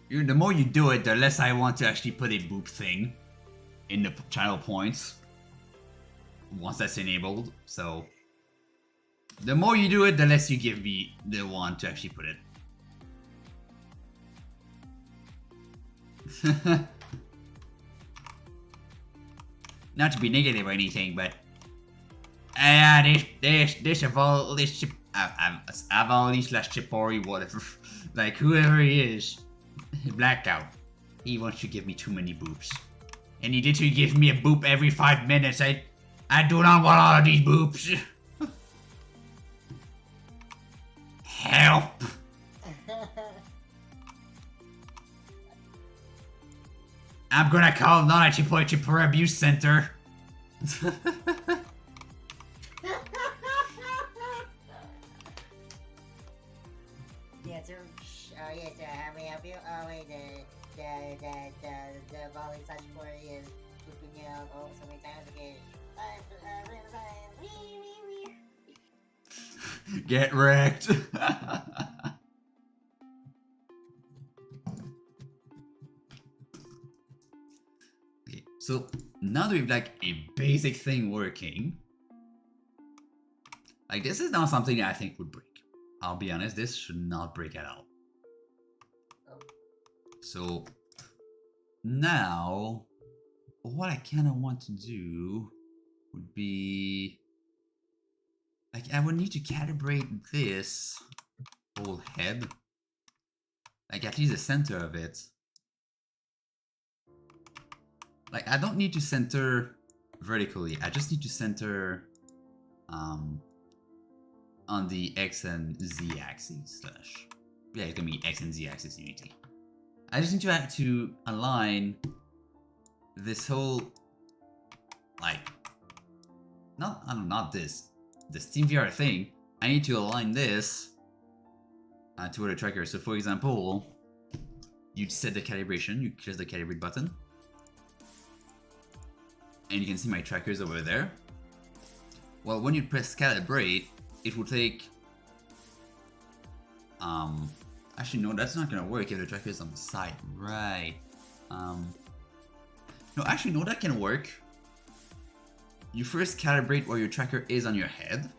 The more you do it, the less I want to actually put a boop thing in the channel points once that's enabled. So the more you do it, the less you give me the want to actually put it. Not to be negative or anything, but this of all this Chipori, whatever, like whoever he is. Blackout. He wants to give me too many boops. And he literally gives me a boop every 5 minutes. I do not want all of these boops. Help. I'm gonna call non-Chipori Abuse Center. Yes, sir, how may I help you? Oh, wait, the volley such for is you know, oh, so many times again. Get wrecked. Okay, so now that we've like a basic thing working, like this is not something that I think would break. I'll be honest, this should not break at all. Oh. So now, what I kind of want to do would be like I would need to calibrate this whole head, like at least the center of it. Like I don't need to center vertically, I just need to center on the X and Z axis slash, yeah, it's gonna be X and Z axis unity. I just need to have to align this whole, like, not this SteamVR thing. I need to align this to the tracker. So for example, you set the calibration, you press the calibrate button, and you can see my trackers over there. Well, when you press calibrate, it will take, actually no, that's not gonna work if the tracker is on the side, right? No, actually no, that can work. You first calibrate where your tracker is on your head,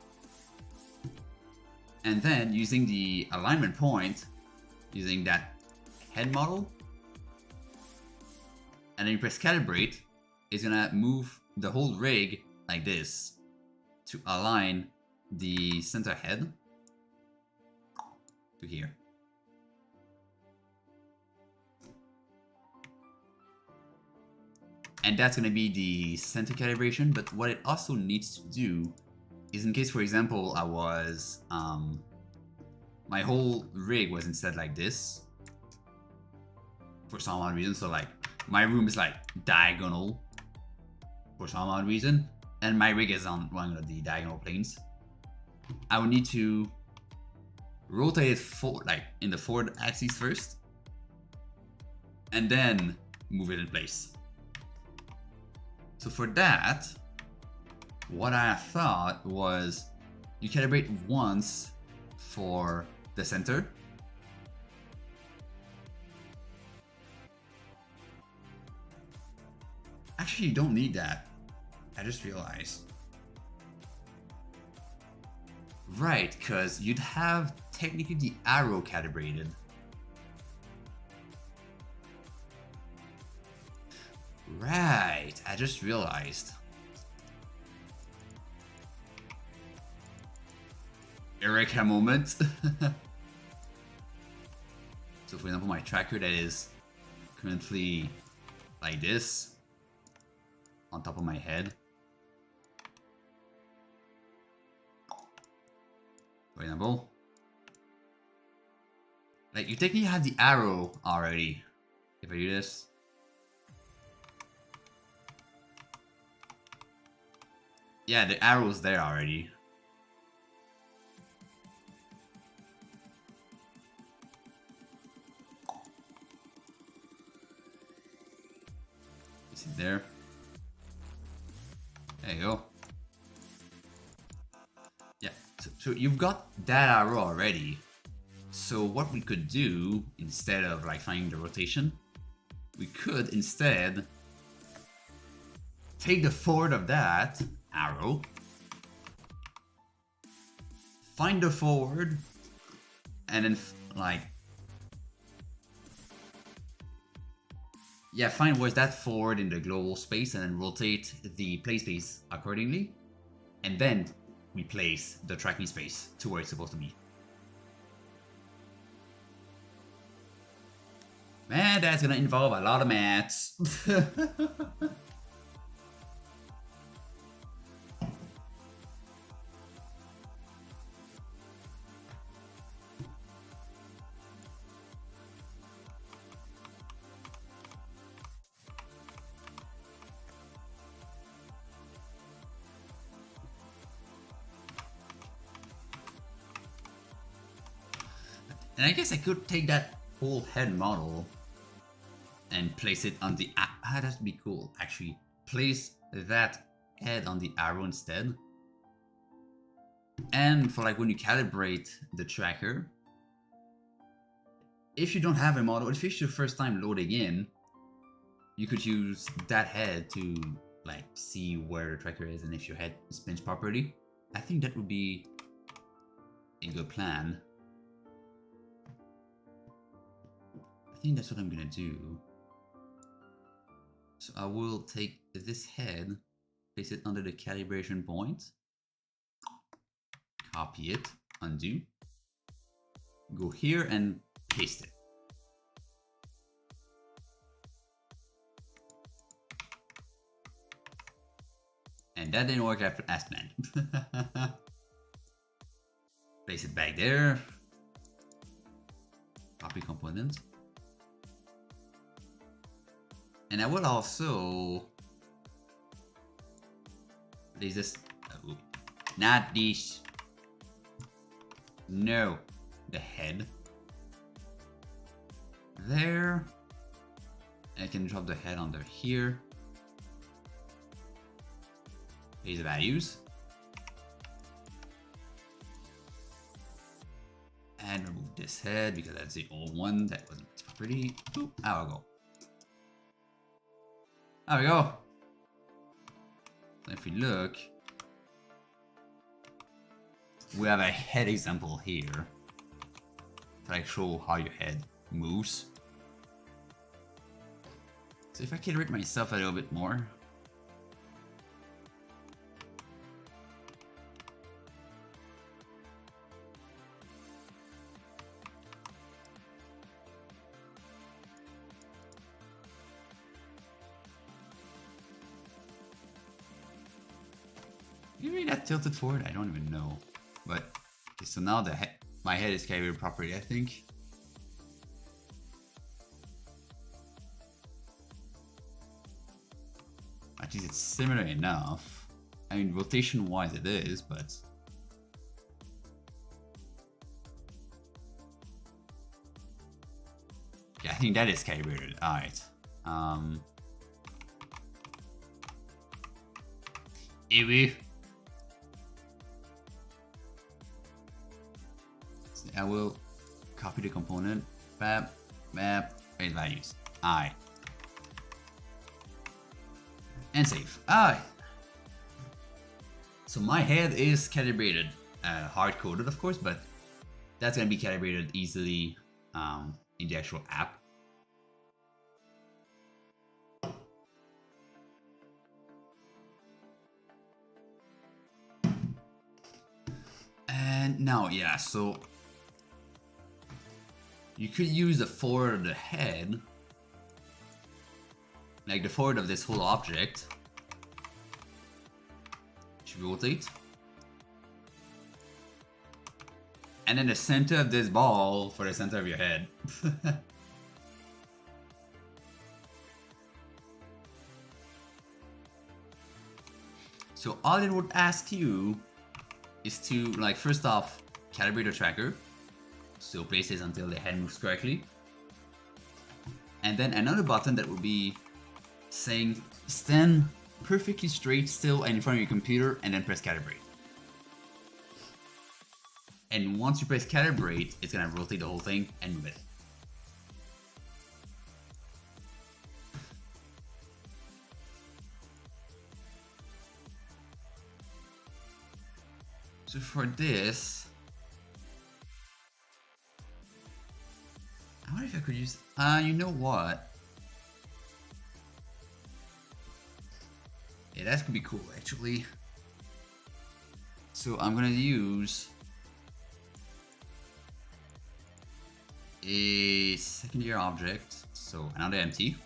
and then using the alignment point, using that head model, and then you press calibrate, it's gonna move the whole rig like this to align the center head to here. And that's going to be the center calibration, but what it also needs to do is, in case, for example, I was, my whole rig was instead like this, for some odd reason, so like, my room is like diagonal, for some odd reason, and my rig is on one of the diagonal planes, I would need to rotate it forward, like in the forward axis first, and then move it in place. So for that, what I thought was you calibrate once for the center, actually you don't need that, I just realized. Right, because you'd have technically the arrow calibrated. Right, I just realized. Eureka moment. So for example, my tracker that is currently like this, on top of my head. For example. Like you technically have the arrow already. If I do this. Yeah, the arrow's there already. Is it there? There you go. Yeah, so you've got that arrow already. So what we could do, instead of like finding the rotation, we could instead take the forward of that arrow, find the forward, and then like, yeah, find where's that forward in the global space and then rotate the play space accordingly, and then we place the tracking space to where it's supposed to be. Man, that's gonna involve a lot of maths. And I guess I could take that whole head model and place it on the that'd be cool. Actually, place that head on the arrow instead. And for like when you calibrate the tracker, if you don't have a model, if it's your first time loading in, you could use that head to like see where the tracker is and if your head spins properly. I think that would be a good plan. I think that's what I'm gonna do. So I will take this head, place it under the calibration point, copy it, undo, go here and paste it. And that didn't work as planned. Place it back there. Copy component. And I will also place this. Not this. No. The head. There. I can drop the head under here. Paste the values. And remove this head because that's the old one that wasn't pretty. Boop, out we go. There we go. So if we look, we have a head example here to like show how your head moves. So if I calibrate myself a little bit more. Maybe that tilted forward? I don't even know. But okay, so now my head is calibrated properly, I think. At least it's similar enough. I mean, rotation wise it is, but yeah, I think that is calibrated. Alright. Anyway. I will copy the component, map, raise values. Alright. And save. Alright. So my head is calibrated, hard coded of course, but that's gonna be calibrated easily in the actual app. And now, yeah, so you could use the forward of the head, like the forward of this whole object, to rotate. And then the center of this ball for the center of your head. So all it would ask you is to, like, first off, calibrate the tracker. So place it until the head moves correctly. And then another button that will be saying stand perfectly straight still and in front of your computer and then press calibrate. And once you press calibrate, it's gonna rotate the whole thing and move it. So for this, I wonder if I could use, you know what? Yeah, that could be cool actually. So I'm gonna use a secondary object, so another empty,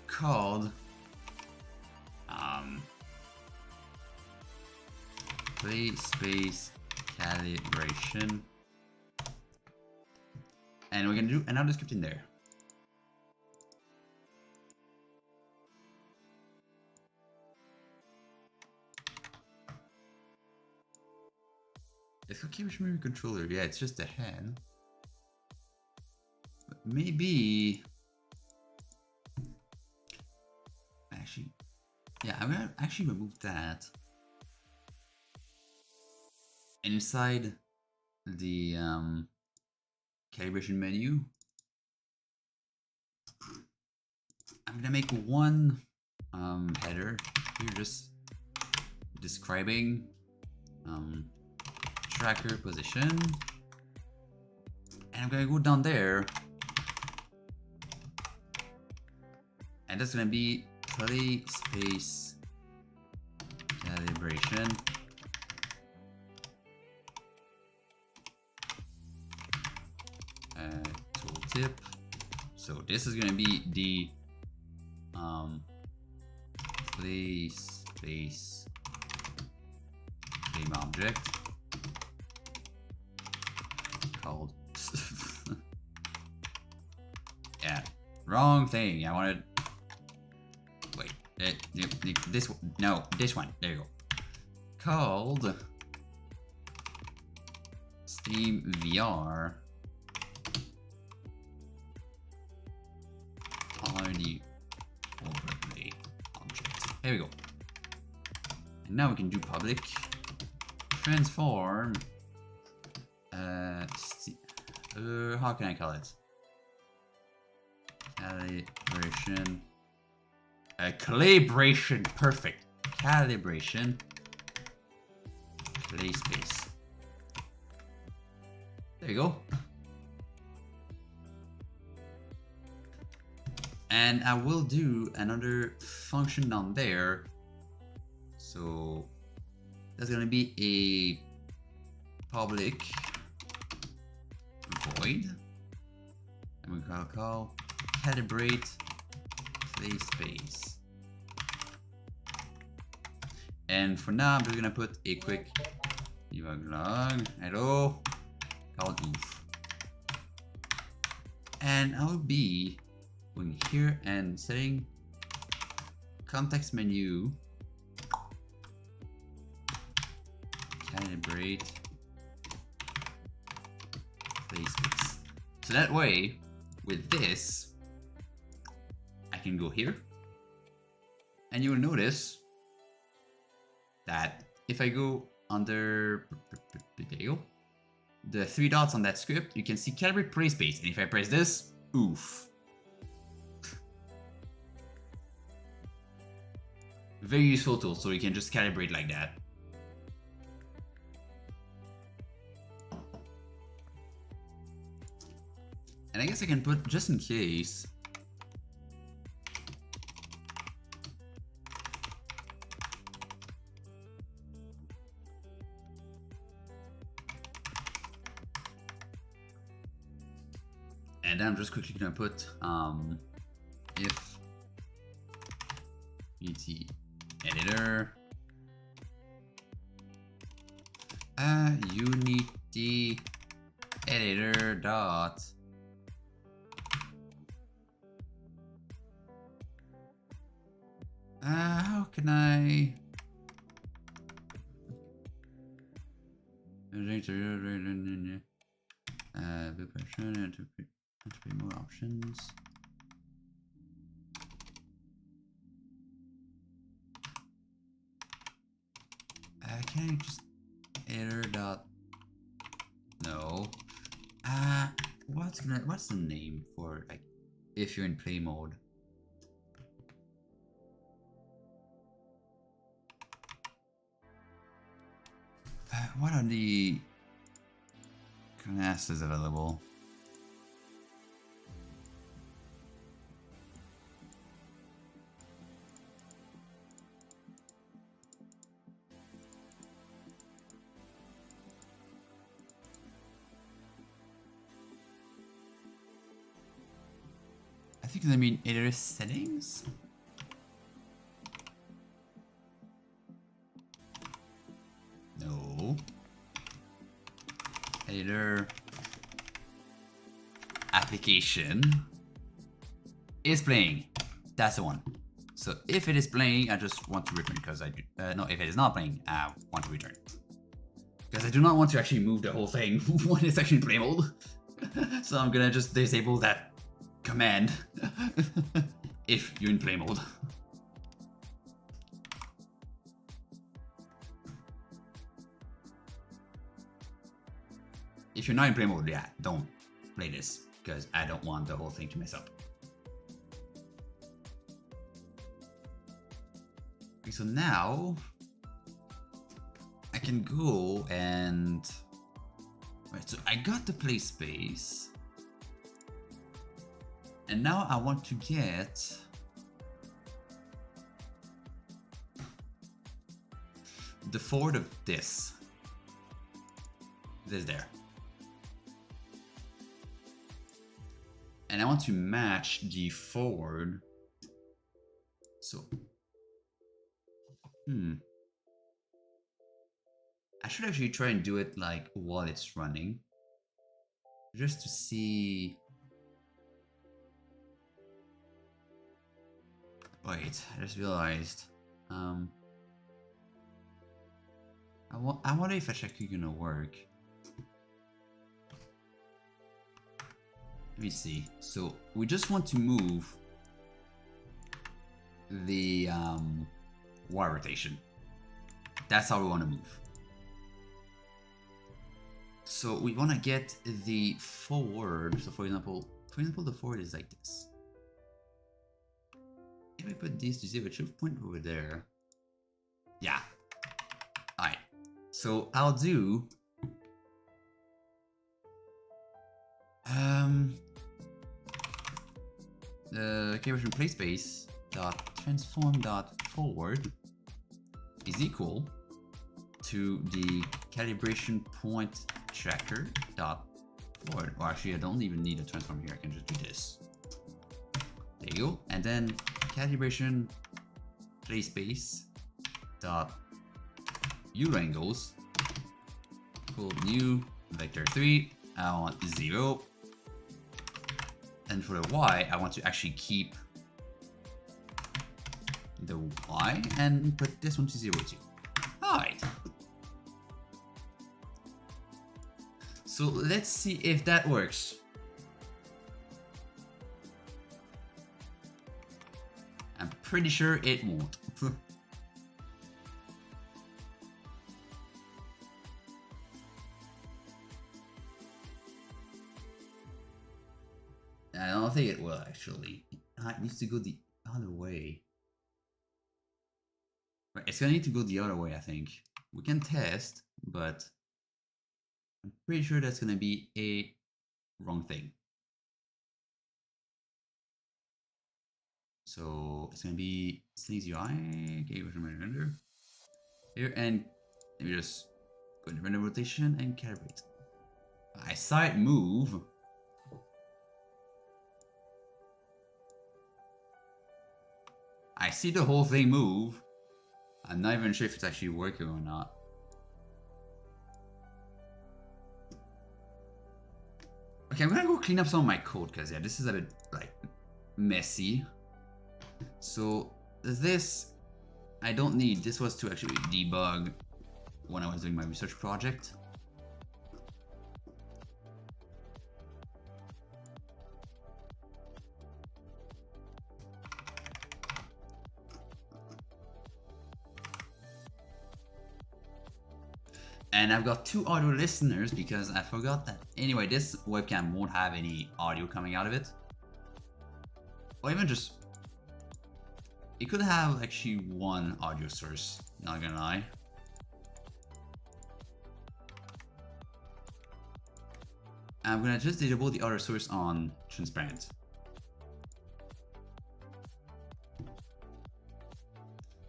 called play space calibration, and we're gonna do another script in there. It's okay with memory controller. Yeah, it's just a head. But maybe I'm gonna actually remove that. And inside the calibration menu, I'm gonna make one header here, just describing tracker position, and I'm gonna go down there, and that's gonna be play space calibration. Tooltip. So this is gonna be the play space game object called yeah, wrong thing. I wanted wait this one. No, this one. There you go. Called Steam VR already overlay object. There we go. And now we can do public transform. How can I call it? Calibration. Calibration. Perfect. Calibration. Play space. There you go. And I will do another function down there. So that's gonna be a public void. And we're gonna call calibrate play space. And for now, I'm just gonna put a quick debug log. Hello, called oof. And I'll be going here and setting context menu, calibrate play space. So that way, with this, I can go here, and you will notice that if I go under the three dots on that script, you can see calibrate play space, and if I press this, oof. Very useful tool, so you can just calibrate like that. And I guess I can put, just in case, and then I'm just quickly gonna put if et editor unity editor dot how can I more options. Can I just editor dot no what's the name for, like, if you're in play mode? What are the classes available? I think I mean editor settings. No. Editor application is playing. That's the one. So if it is playing, I just want to return, because I do. No, if it is not playing, I want to return, because I do not want to actually move the whole thing when it's actually in play mode. So I'm gonna just disable that command if you're in play mode. If you're not in play mode, yeah, don't play this, because I don't want the whole thing to mess up. Okay, so now I can go and... Right, so I got the play space. And now I want to get... the forward of this. This there. And I want to match the forward. So... I should actually try and do it like while it's running. Just to see... Wait, I just realized. I wonder if it's actually gonna work. Let me see. So we just want to move the wire rotation. That's how we want to move. So we want to get the forward. So for example, the forward is like this. If I put this to 0, it should point over there. Yeah. Alright. So I'll do the calibration play space dot transform dot forward is equal to the calibration point tracker dot forward. Or actually, I don't even need a transform here. I can just do this. There you go. And then calibration play space dot U angles equal new vector 3. I want 0. And for the Y, I want to actually keep the Y and put this one to 0 too. Alright. So let's see if that works. I'm pretty sure it won't. I don't think it will actually. It needs to go the other way. Right, it's gonna need to go the other way, I think. We can test, but I'm pretty sure that's gonna be a wrong thing. So it's gonna be Sneeze UI, okay, with my render. Here, and let me just go into render rotation and calibrate. I saw it move. I see the whole thing move. I'm not even sure if it's actually working or not. Okay, I'm gonna go clean up some of my code because yeah, this is a bit like messy. So this I don't need. This was to actually debug when I was doing my research project. And I've got 2 audio listeners because I forgot that. Anyway, this webcam won't have any audio coming out of it. Or even just... It could have actually 1 audio source, not gonna lie. I'm gonna just disable the other source on transparent.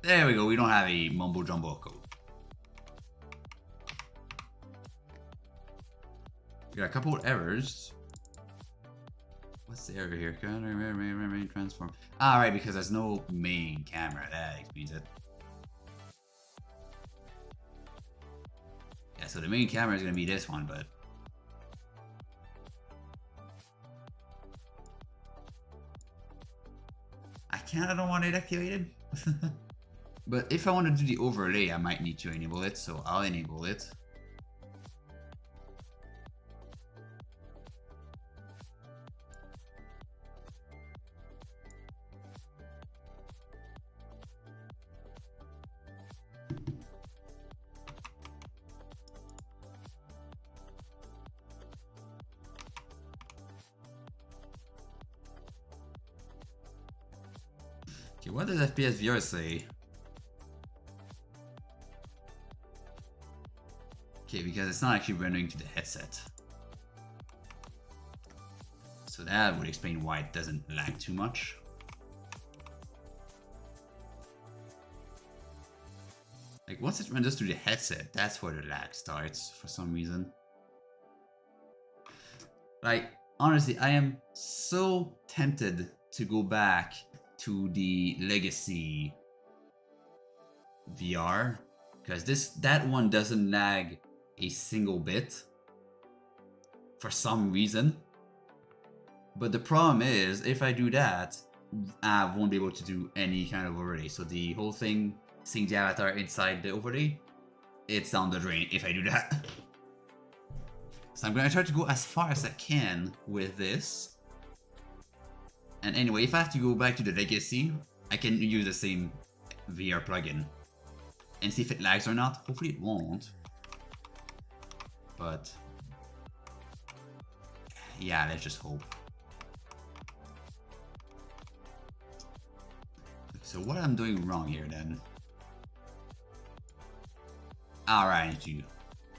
There we go, we don't have a mumbo jumbo code. We got a couple of errors. What's the error here? Main transform. Ah, right, because there's no main camera. That explains it. Yeah, so the main camera is going to be this one, but... I don't want it activated. But if I want to do the overlay, I might need to enable it, so I'll enable it. Okay, what does FPS VR say? Okay, because it's not actually rendering to the headset. So that would explain why it doesn't lag too much. Like once it renders to the headset, that's where the lag starts for some reason. Like, honestly, I am so tempted to go back to the Legacy VR because that one doesn't lag a single bit for some reason. But the problem is, if I do that, I won't be able to do any kind of overlay. So the whole thing, seeing the avatar inside the overlay, it's down the drain if I do that. So I'm gonna try to go as far as I can with this. And anyway, if I have to go back to the Legacy, I can use the same VR plugin and see if it lags or not. Hopefully it won't. But yeah, let's just hope. So what I'm doing wrong here then? Alright, I need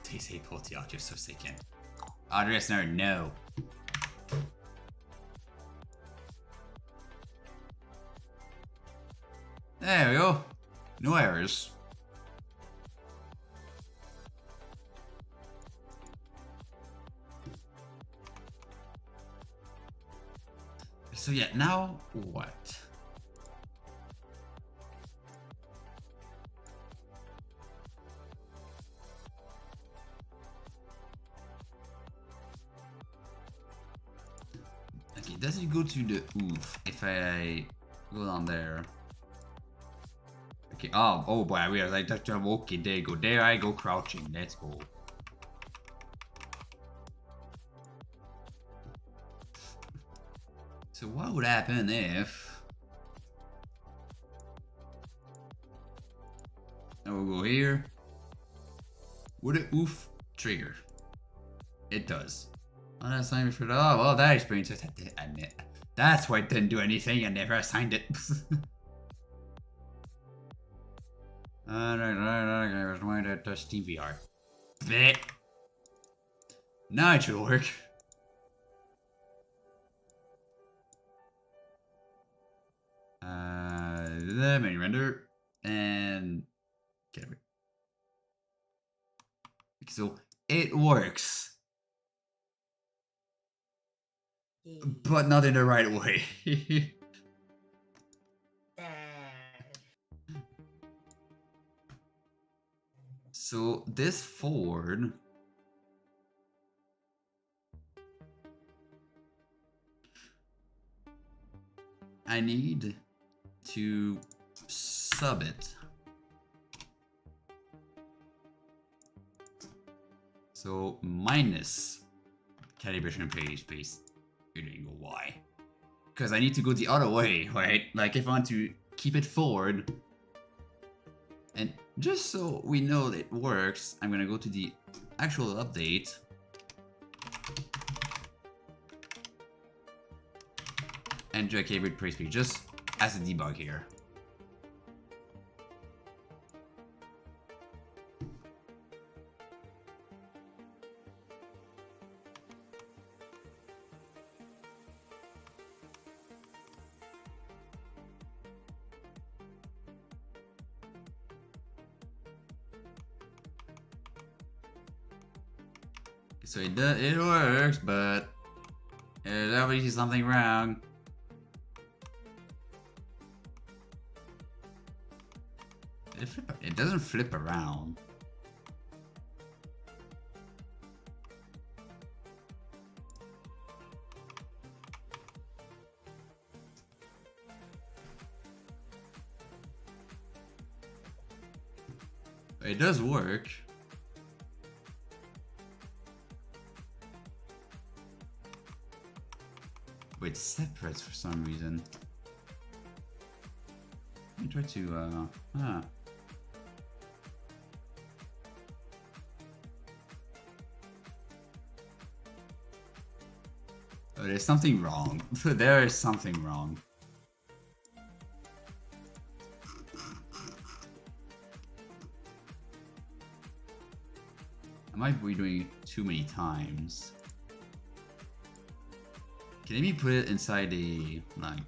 to disable the audio so they can address nerd, no. There we go. No errors. So yeah, now what? Okay, does it go to the oof if I go down there? Okay, oh boy, I realized that okay, there you go. There I go crouching. Let's go. So what would happen if I will go here? Would it oof trigger? It does. Oh, that's not for that. Oh, well, that explains it. That's why it didn't do anything. I never assigned it. Alright, Steam VR. Blech. Now it should work. The menu render and get it. So it works. But not in the right way. So this Ford I need to sub it. So minus calibration and play space. You didn't go Y. Because I need to go the other way, right? Like if I want to keep it forward. And just so we know that it works, I'm gonna go to the actual update. And drag calibrate play speed just as a debug here. So it works, but there's obviously something wrong. It doesn't flip around. It does work. But it separates for some reason. Let me try to, Oh, there's something wrong. There is something wrong. I might be doing it too many times. Can maybe put it inside a, like...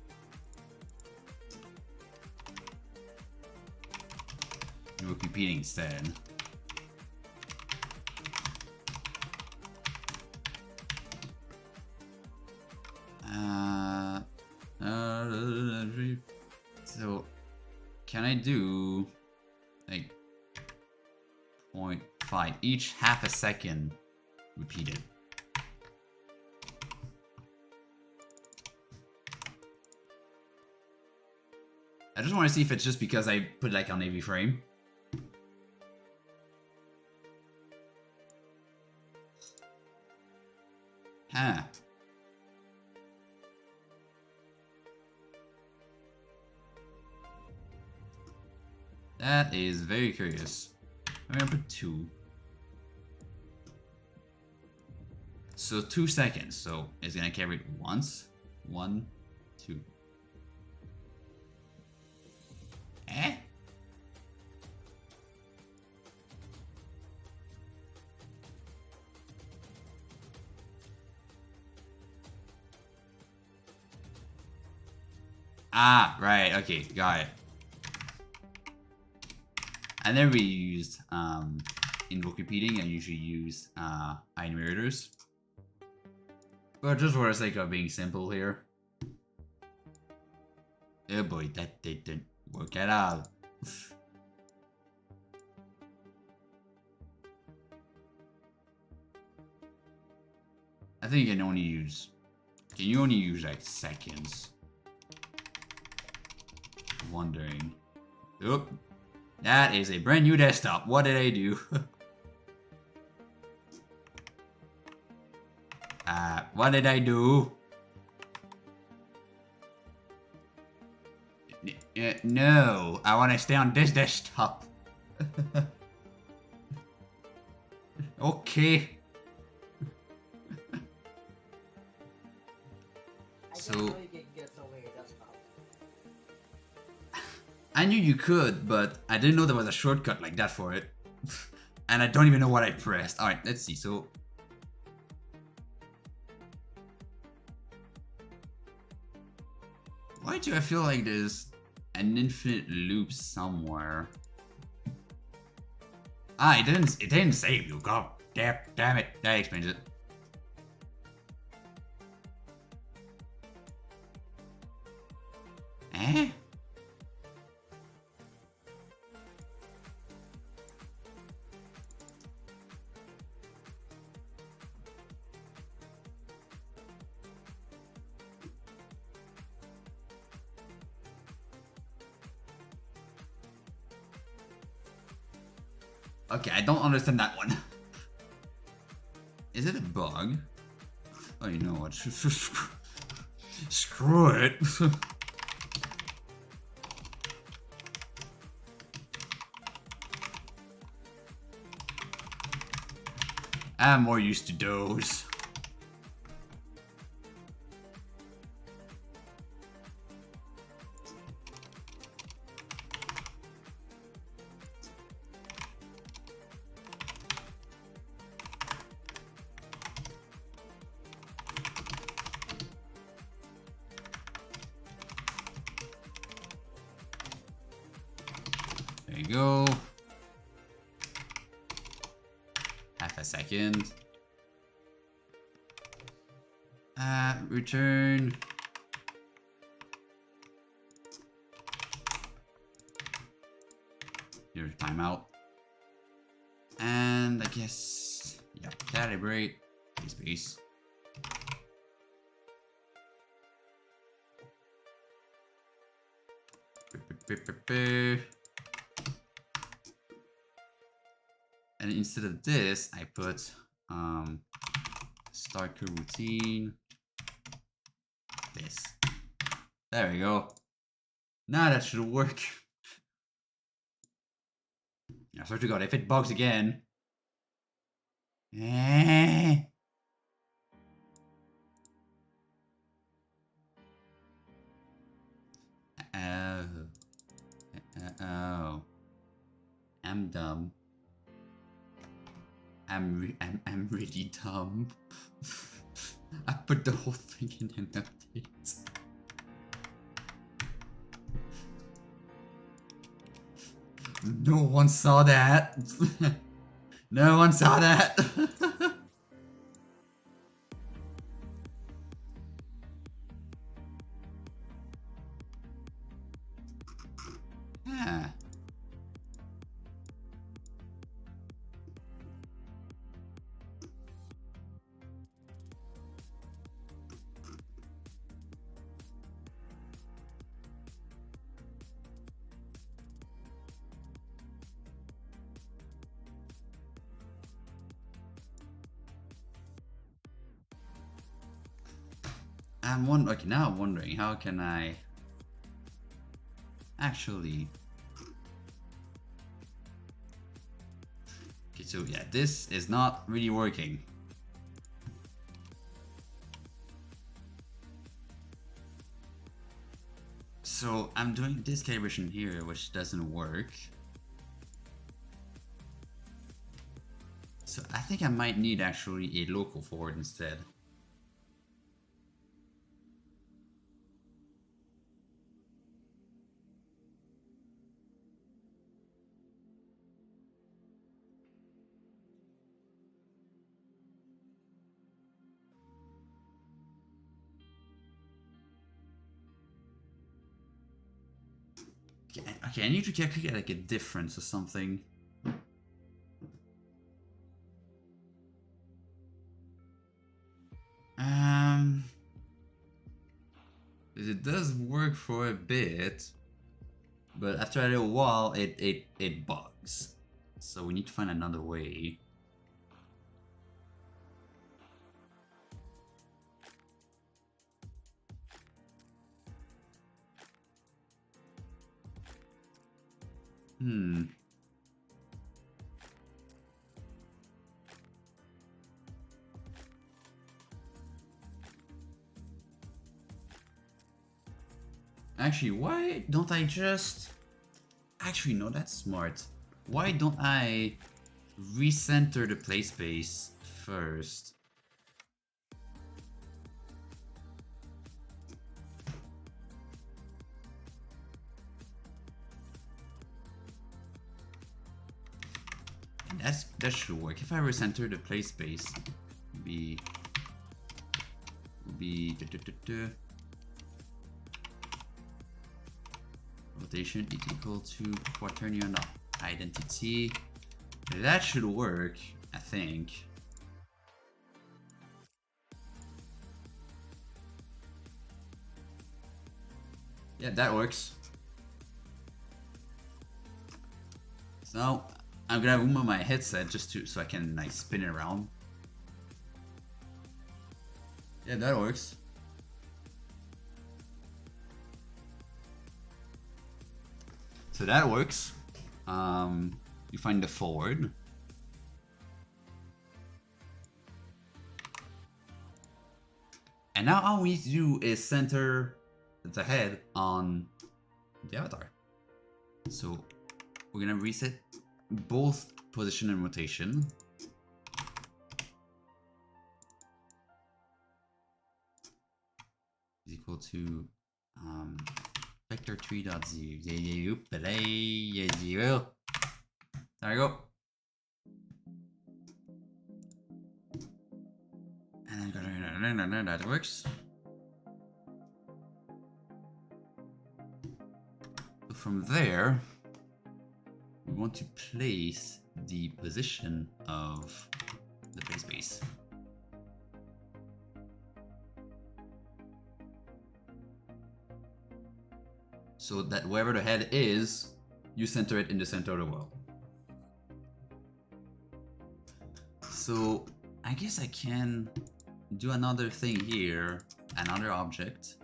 We're repeating instead. So, can I do like 0.5 each half a second repeated? I just want to see if it's just because I put like on AV frame. Huh. That is very curious. I'm gonna put 2. So 2 seconds. So it's gonna carry it once. 1, 2. Eh? Ah, right. Okay, got it. I never used invoke repeating. I usually use enumerators. But just for the sake of being simple here. Oh boy, that didn't work at all. I think you can only use... Can you only use like seconds? Wondering. Oop. That is a brand new desktop. What did I do? What did I do? No, I want to stay on this desktop. Okay. So I didn't know you could get so many desktop. I knew you could, but I didn't know there was a shortcut like that for it. And I don't even know what I pressed. Alright, let's see. So why do I feel like there's an infinite loop somewhere? Ah, it didn't save you. God damn it. That explains it. Eh? Okay, I don't understand that one. Is it a bug? Oh, you know what? Screw it. I'm more used to those. There you go. Half a second. Return. Here's timeout. And I guess, yeah, calibrate. Space. And instead of this, I put start routine. This. There we go. Now that should work. I swear to God, if it bugs again. Oh. I'm dumb. I'm really dumb. I put the whole thing in an update. No one saw that. No one saw that. Yeah. Okay, now I'm wondering how can I actually. Okay, so yeah, this is not really working. So I'm doing this calibration here, which doesn't work. So I think I might need actually a local forward instead. Okay, I need to get like a difference or something. It does work for a bit, but after a little while, it bugs. So we need to find another way. Actually, why don't I just... Actually, no, that's smart. Why don't I recenter the play space first? And that should work. If I recenter the play space, be rotation is equal to quaternion of identity. That should work, I think. Yeah, that works. So I'm gonna remove my headset just so I can like spin it around. Yeah, that works. So that works. You find the forward. And now all we need to do is center the head on the avatar. So we're gonna reset both position and rotation. Is equal to vector 3.0. There we go. And then that works. So from there, we want to place the position of the play space. So that wherever the head is, you center it in the center of the world. So I guess I can do another thing here, another object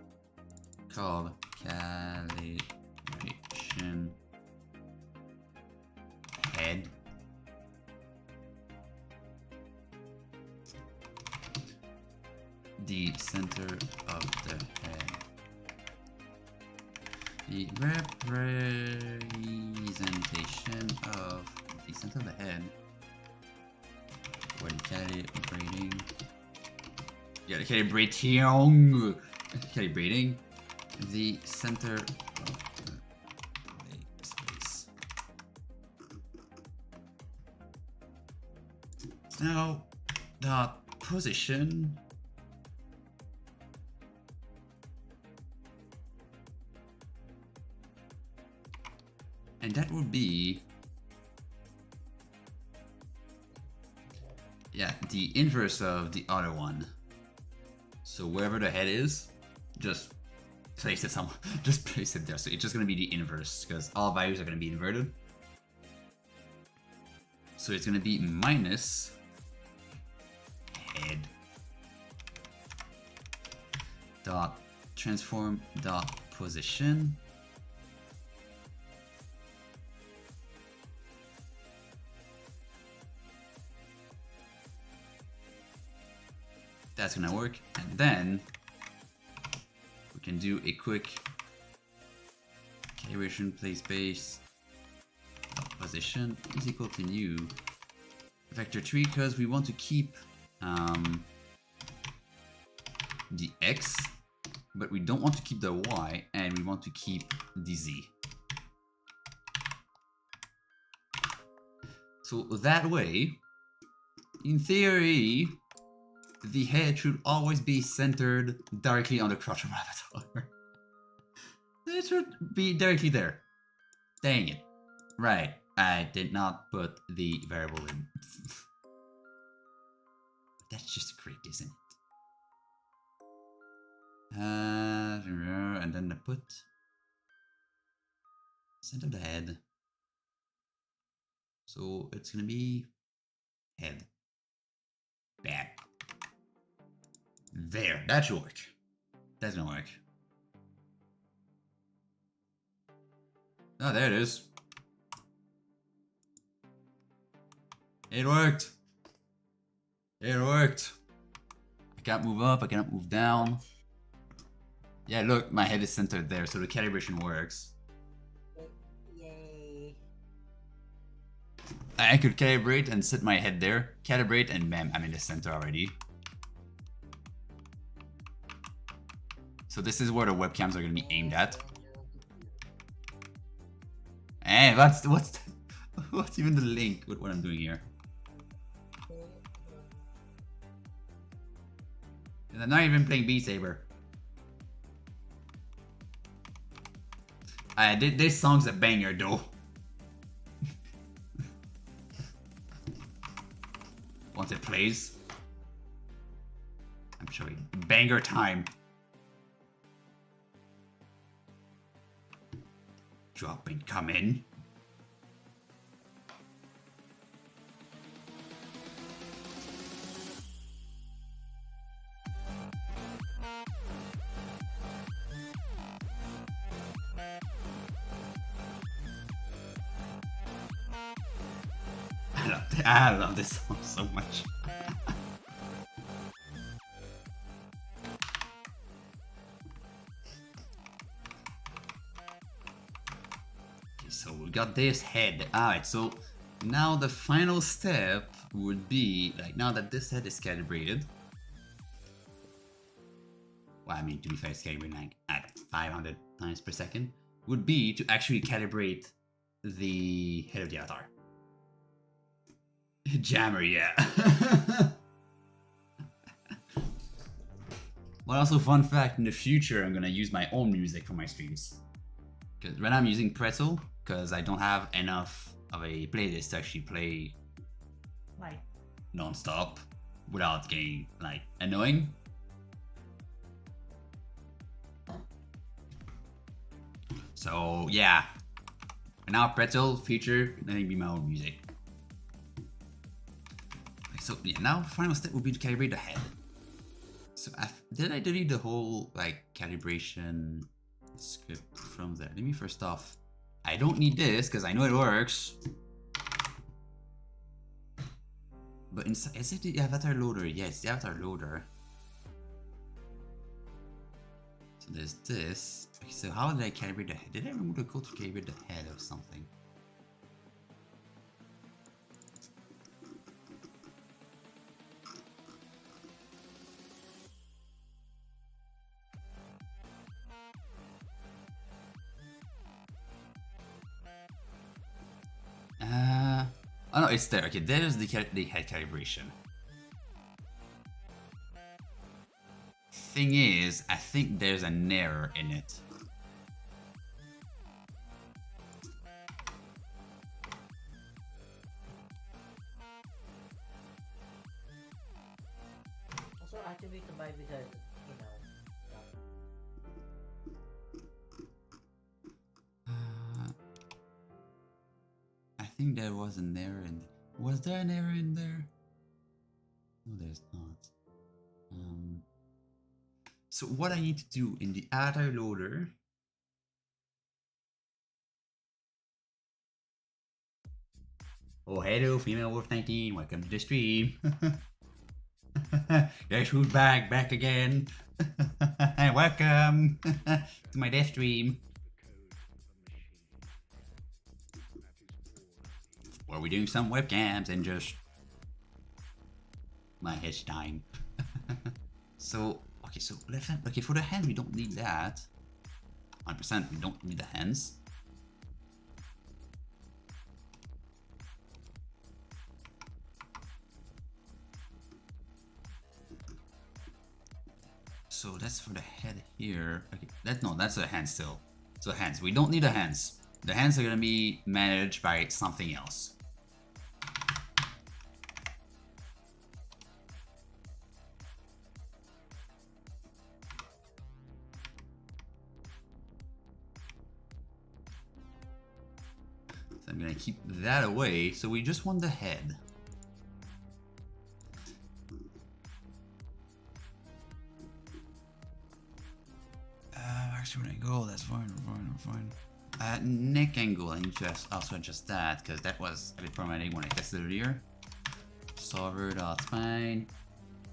called calibration head. The center of the head. The representation of the center of the head for the calibrating. Yeah, the calibrating. Calibrating the center of the play space. Now, the position. And that would be, yeah, the inverse of the other one. So wherever the head is, just place it somewhere. Just place it there. So it's just going to be the inverse because all values are going to be inverted. So it's going to be minus head dot transform dot position. That's gonna work, and then we can do a quick calibration play space position is equal to new vector 3 because we want to keep the x, but we don't want to keep the y, and we want to keep the z. So that way, in theory, the head should always be centered directly on the crotch of Avatar. It should be directly there. Dang it. Right, I did not put the variable in. That's just great, isn't it? And then I put center of the head. So it's gonna be head. Bad. There, that should work. That's gonna work. Oh, there it is. It worked. It worked. I can't move up, I cannot move down. Yeah, look, my head is centered there, so the calibration works. Yay. I could calibrate and set my head there, calibrate, and bam, I'm in the center already. So this is where the webcams are going to be aimed at. Hey, what's even the link with what I'm doing here? And I'm not even playing Beat Saber. This song's a banger though. Once it plays, I'm showing banger time. Drop and come in. I love this song so much. So we got this head. Alright, so now the final step would be, like, now that this head is calibrated. Well, I mean, to be fair, it's calibrated like at 500 times per second. Would be to actually calibrate the head of the avatar. Jammer, yeah. But also, fun fact, in the future, I'm gonna use my own music for my streams. Because right now I'm using Pretzel, because I don't have enough of a playlist to actually play like non-stop without getting like annoying. So yeah, and now Pretzel future, let me be my own music. So yeah, now final step would be to calibrate the head. So did I delete the whole like calibration script from there? Let me first off, I don't need this because I know it works. But inside, is it the avatar loader? Yeah, it's the avatar loader. So there's this. Okay, so how did I calibrate the head? Did I remove the code to calibrate the head or something? Oh no, it's there. Okay, there's the head calibration. Thing is, I think there's an error in it. Also, activate the buy because, you know. I think there was an error in. Was there an error in there? No, there's not. So what I need to do in the auto loader. Oh, hello, female wolf 19. Welcome to the stream. Guess who's back again. Welcome to my death stream. Where we're doing some webcams and just my head's dying. So okay, so left hand. Okay, for the hand we don't need that. 100% we don't need the hands. So that's for the head here. Okay, that's a hand still. So hands, we don't need the hands. The hands are gonna be managed by something else. So I'm gonna keep that away. So we just want the head. Actually, when I go, that's fine. Neck angle, I need to also adjust that because that was a bit problematic when I tested it earlier. Solver, that's fine.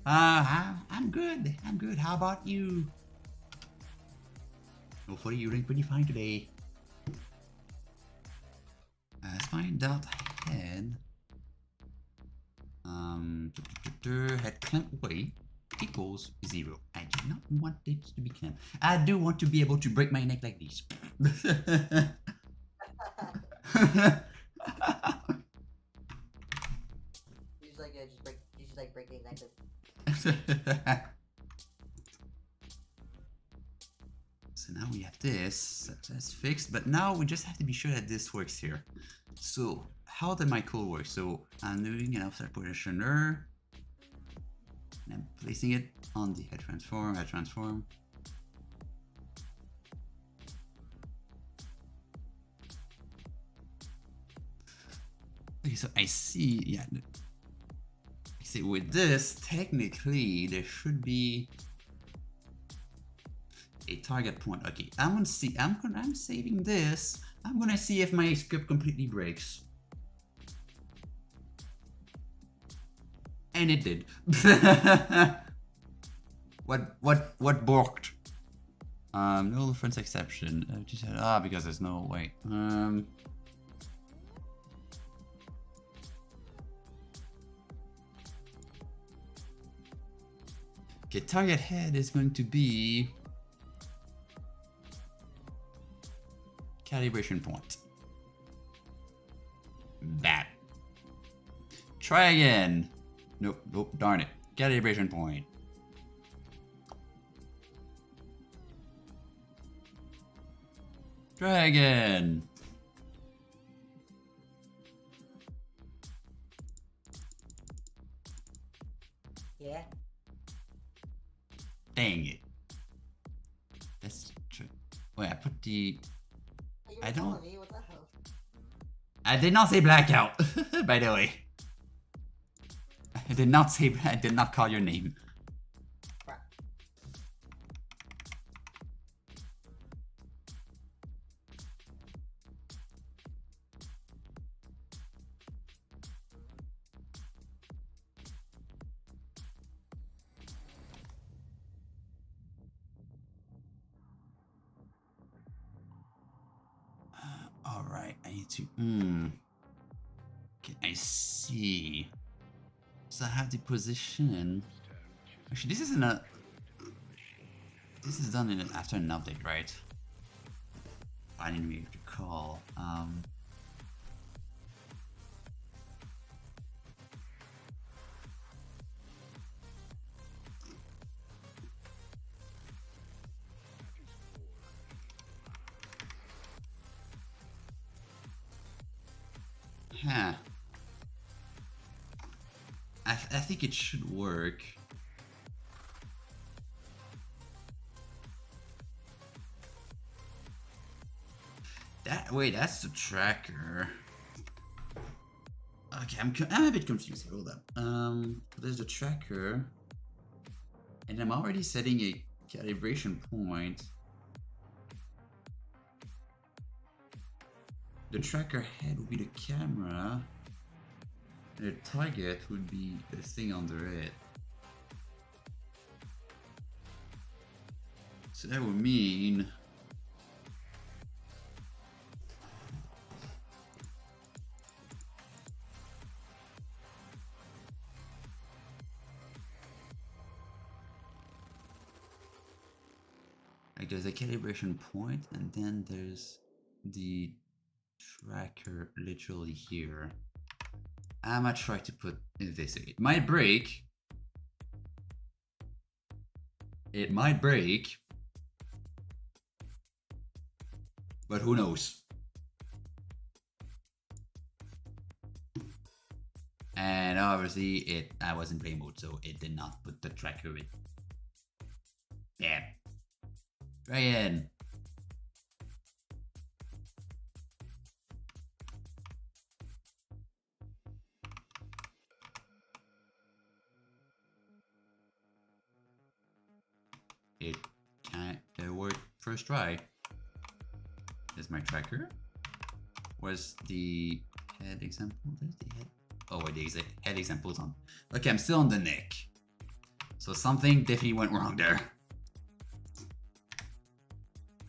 I'm good. How about you? Hopefully you're doing pretty fine today. Spine dot head. Head clamp weight equals 0. I do not want it to be clamped. I do want to be able to break my neck like this. Just like breaking necklace. So now we have this, that's fixed, but now we just have to be sure that this works here. So how the Michael work? So I'm doing an outside positioner, and I'm placing it on the head transform. Okay, so I see, yeah. I see with this, technically there should be a target point. Okay, I'm gonna see. I'm saving this. I'm gonna see if my script completely breaks, and it did. What borked? No difference exception. Just said because there's no way. Okay, target head is going to be calibration point. That. Try again. Nope, darn it. Calibration point. Try again. Yeah. Dang it. That's true. Wait, I put the. I don't. What the hell? I did not say blackout. By the way, I did not say. I did not call your name. All right, I need to. Okay, I see. So I have the position. Actually, this isn't a. This is done after an update, right? I didn't really recall. Huh. I think it should work. Wait, that's the tracker. Okay, I'm a bit confused here. Hold up. There's the tracker, and I'm already setting a calibration point. The tracker head would be the camera, and the target would be the thing under it. So that would mean like there's a calibration point, and then there's the tracker literally here. I'm gonna try to put this. It might break. It might break. But who knows? And obviously I was in play mode, so it did not put the tracker in. Yeah. Try in. It can't work first try. There's my tracker. Where's the head example? There's the head. Oh wait, the head example is on. Okay, I'm still on the neck. So something definitely went wrong there.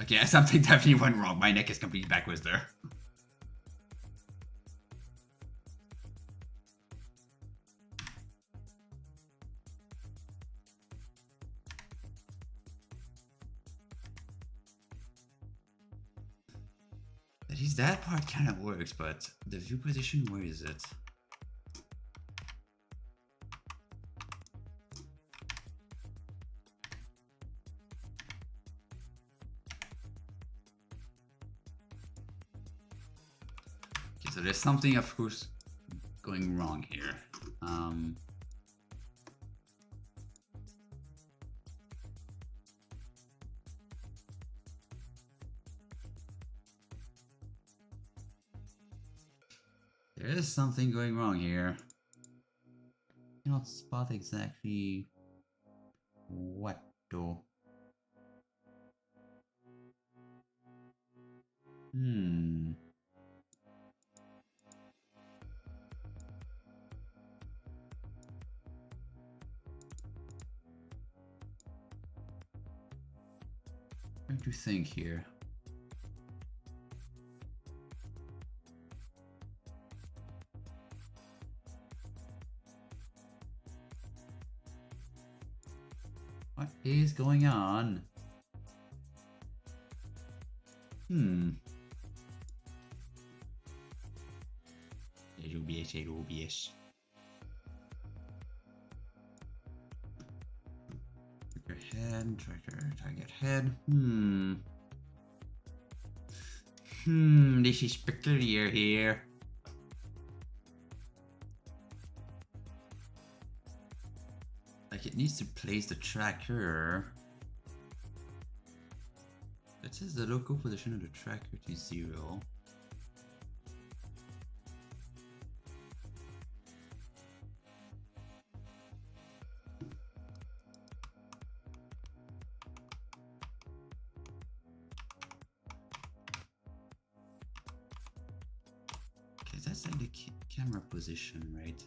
Okay, something definitely went wrong. My neck is completely backwards there. At least that part kind of works, but the view position, where is it? Okay, so there's something, of course, going wrong here. There is something going wrong here. I cannot spot exactly what though. Trying to think here. What is going on? LBS. Tracker head, target head. This is peculiar here. Like it needs to place the tracker. It says the local position of the tracker to 0. Okay, that's like the camera position, right?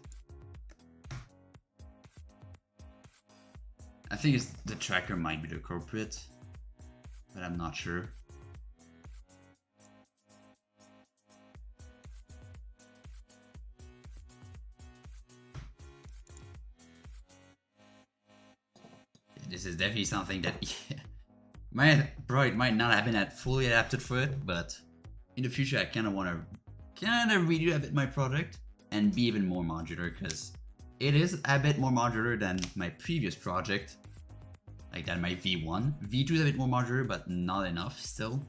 I think the tracker might be the culprit, but I'm not sure. This is definitely something that might not have been fully adapted for it, but in the future I kind of want to redo a bit my product and be even more modular, because it is a bit more modular than my previous project, like than my V1. V2 is a bit more modular, but not enough still.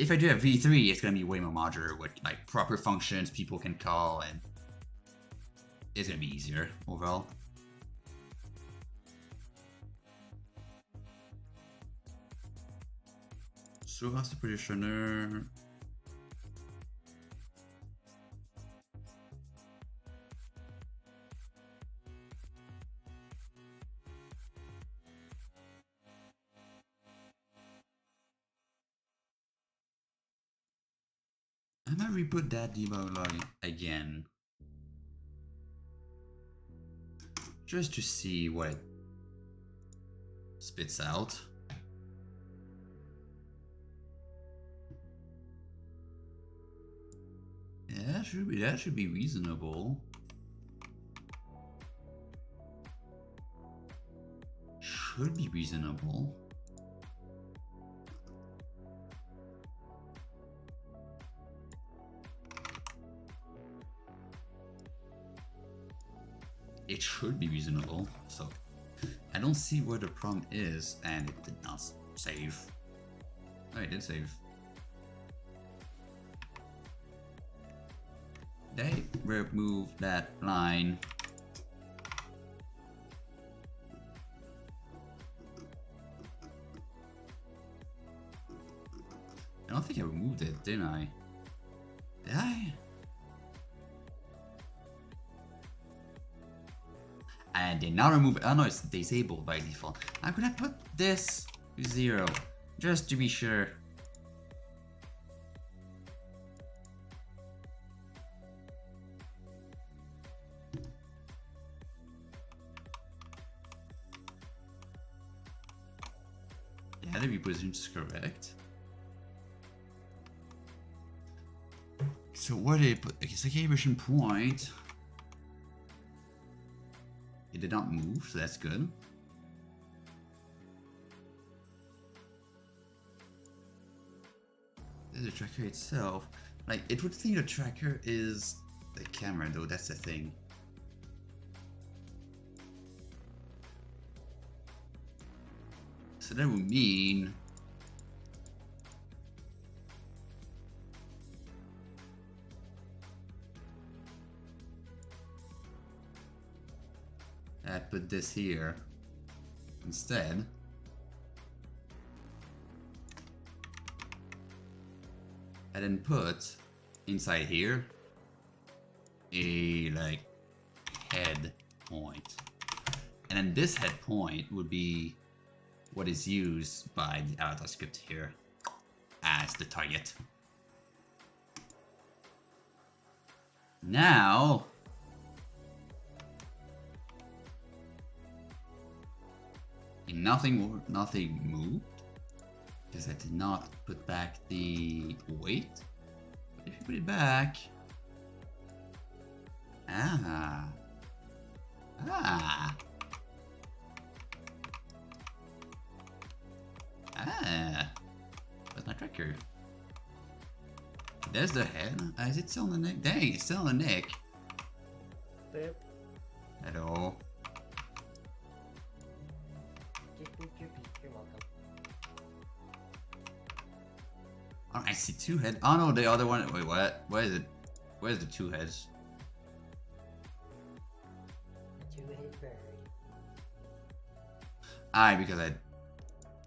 if I do have V3, it's gonna be way more modular with like proper functions people can call, and it's gonna be easier overall. So how's the positioner? I might reboot that debug log again, just to see what it spits out. Yeah, that should be reasonable. Should be reasonable. It should be reasonable, so I don't see where the problem is, and it did not save. Oh, it did save. They remove that line. I don't think I removed it, didn't I? Did I? I did not remove it. Oh no, it's disabled by default. I'm gonna put this to 0, just to be sure. Yeah, the reposition is correct. So where did it put? Okay, so calibration point. It did not move, so that's good. There's the tracker itself. Like, it would think the tracker is the camera, though. That's the thing. So that would mean I put this here instead. I then put inside here a like head point, and then this head point would be what is used by the avatar script here as the target. Now nothing moved because I did not put back the weight. But if you put it back, where's my tracker? There's the head. Is it still on the neck? Dang, it's still on the neck. Boop. Hello. Just boop your feet. You're welcome. Oh, I see 2 heads. Oh no, the other one. Wait, what? Where is it? Where's the 2 heads? A 2-headed bird. Because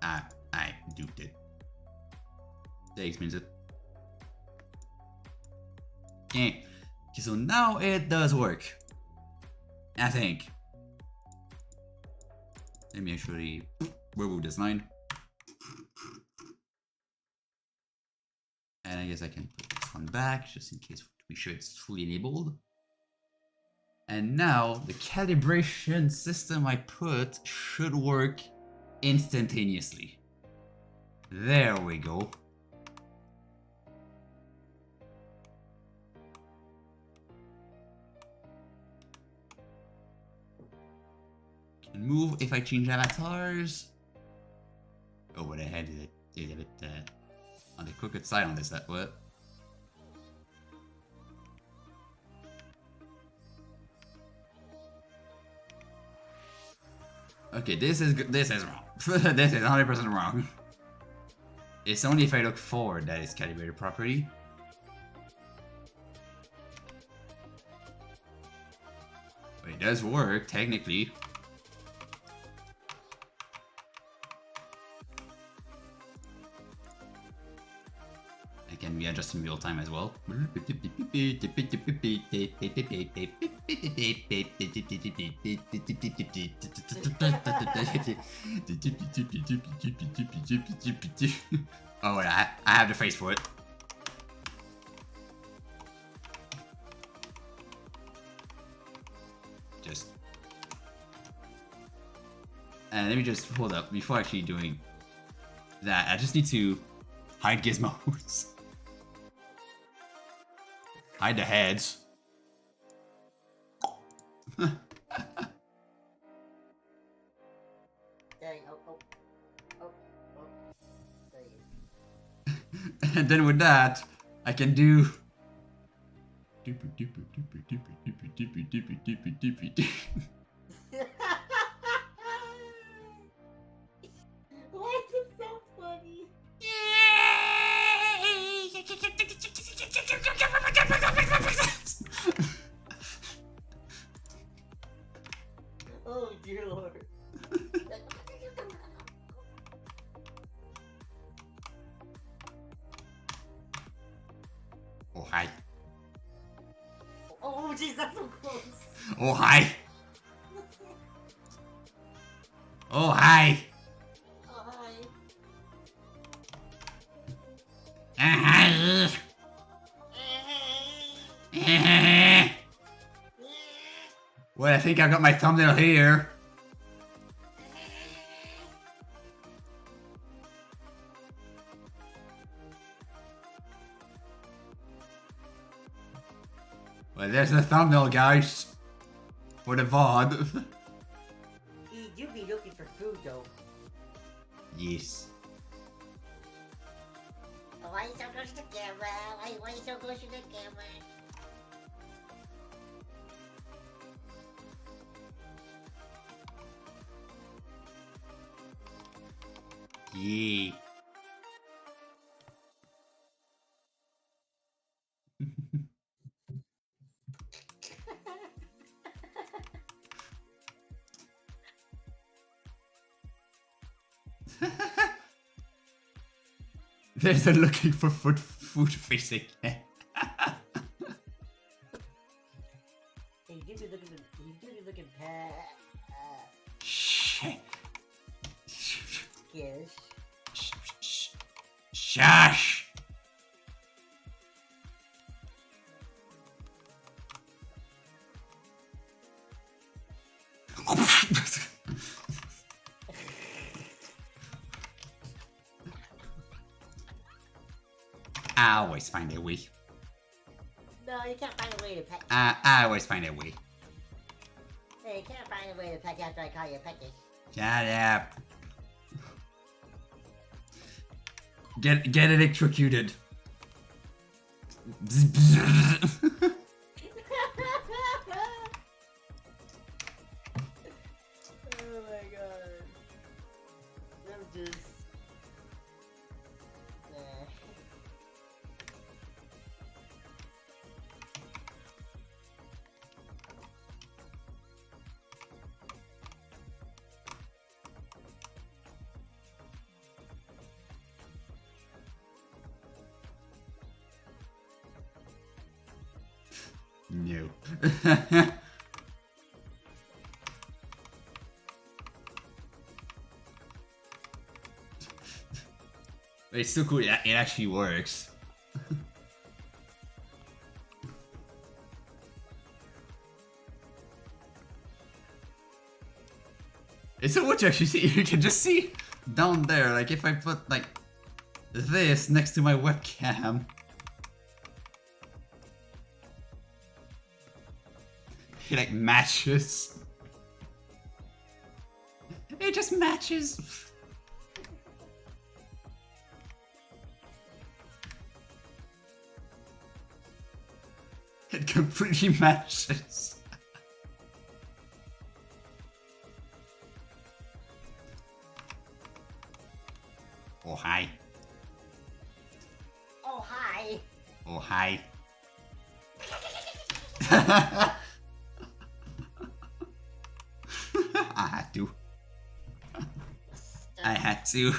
I duped it. That explains it. Okay, so now it does work. I think. Let me actually remove this line. And I guess I can put this one back just in case to be sure it's fully enabled. And now the calibration system I put should work instantaneously. There we go. Can move if I change avatars. Oh, what the heck is it? Is it on the crooked side on this? That what? Okay, this is wrong. This is 100% wrong. It's only if I look forward that it's calibrated properly. But it does work, technically. It can be adjusted in real time as well. Oh, wait, I have the face for it. Just... And let me just hold up before actually doing that. I just need to hide gizmos. Hide the heads. Dang, oh. There you And then with that, I can do. Why is it so funny? Oh dear lord. Oh, hi. Oh jeez, that's so close. Oh, hi. Oh, hi. Oh hi. Hi. Well, I think I've got my thumbnail here. Well, there's the thumbnail, guys. For the VOD. You do be looking for food though. Yes. Oh, why are you so close to the camera? Why are you so close to the camera? Yeah. There's a looking for food face again. Hey, you do be looking Shit. yes. Shush. I always find a way. No, you can't find a way to pet. I always find a way. Hey, you can't find a way to pet after I call you peckish. Shut up. Get electrocuted. Oh my god. I'm just... No. It's so cool. It actually works. It's so much actually. See, you can just see down there. Like if I put like this next to my webcam. It like matches. It just matches. It completely matches. Oh, hi. Oh, hi. I had to. I had to.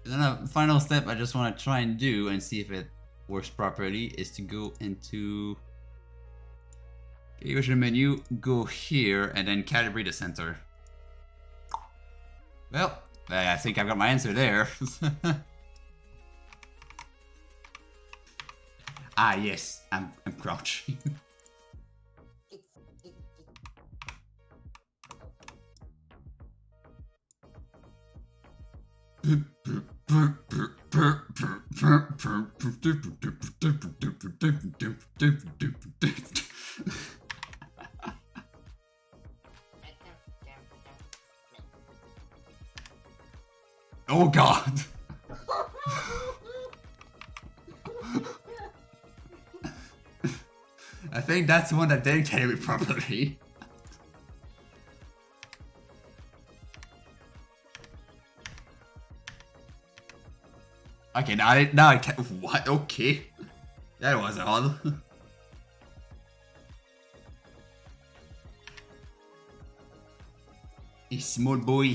Then a final step I just want to try and do and see if it works properly is to go into configuration menu, go here, and then calibrate the center. Well, I think I've got my answer there. Ah, yes, I'm crouching. Oh god! I think that's the one that didn't calibrate properly. Okay, now I can. What? Okay, that was odd. A small boy.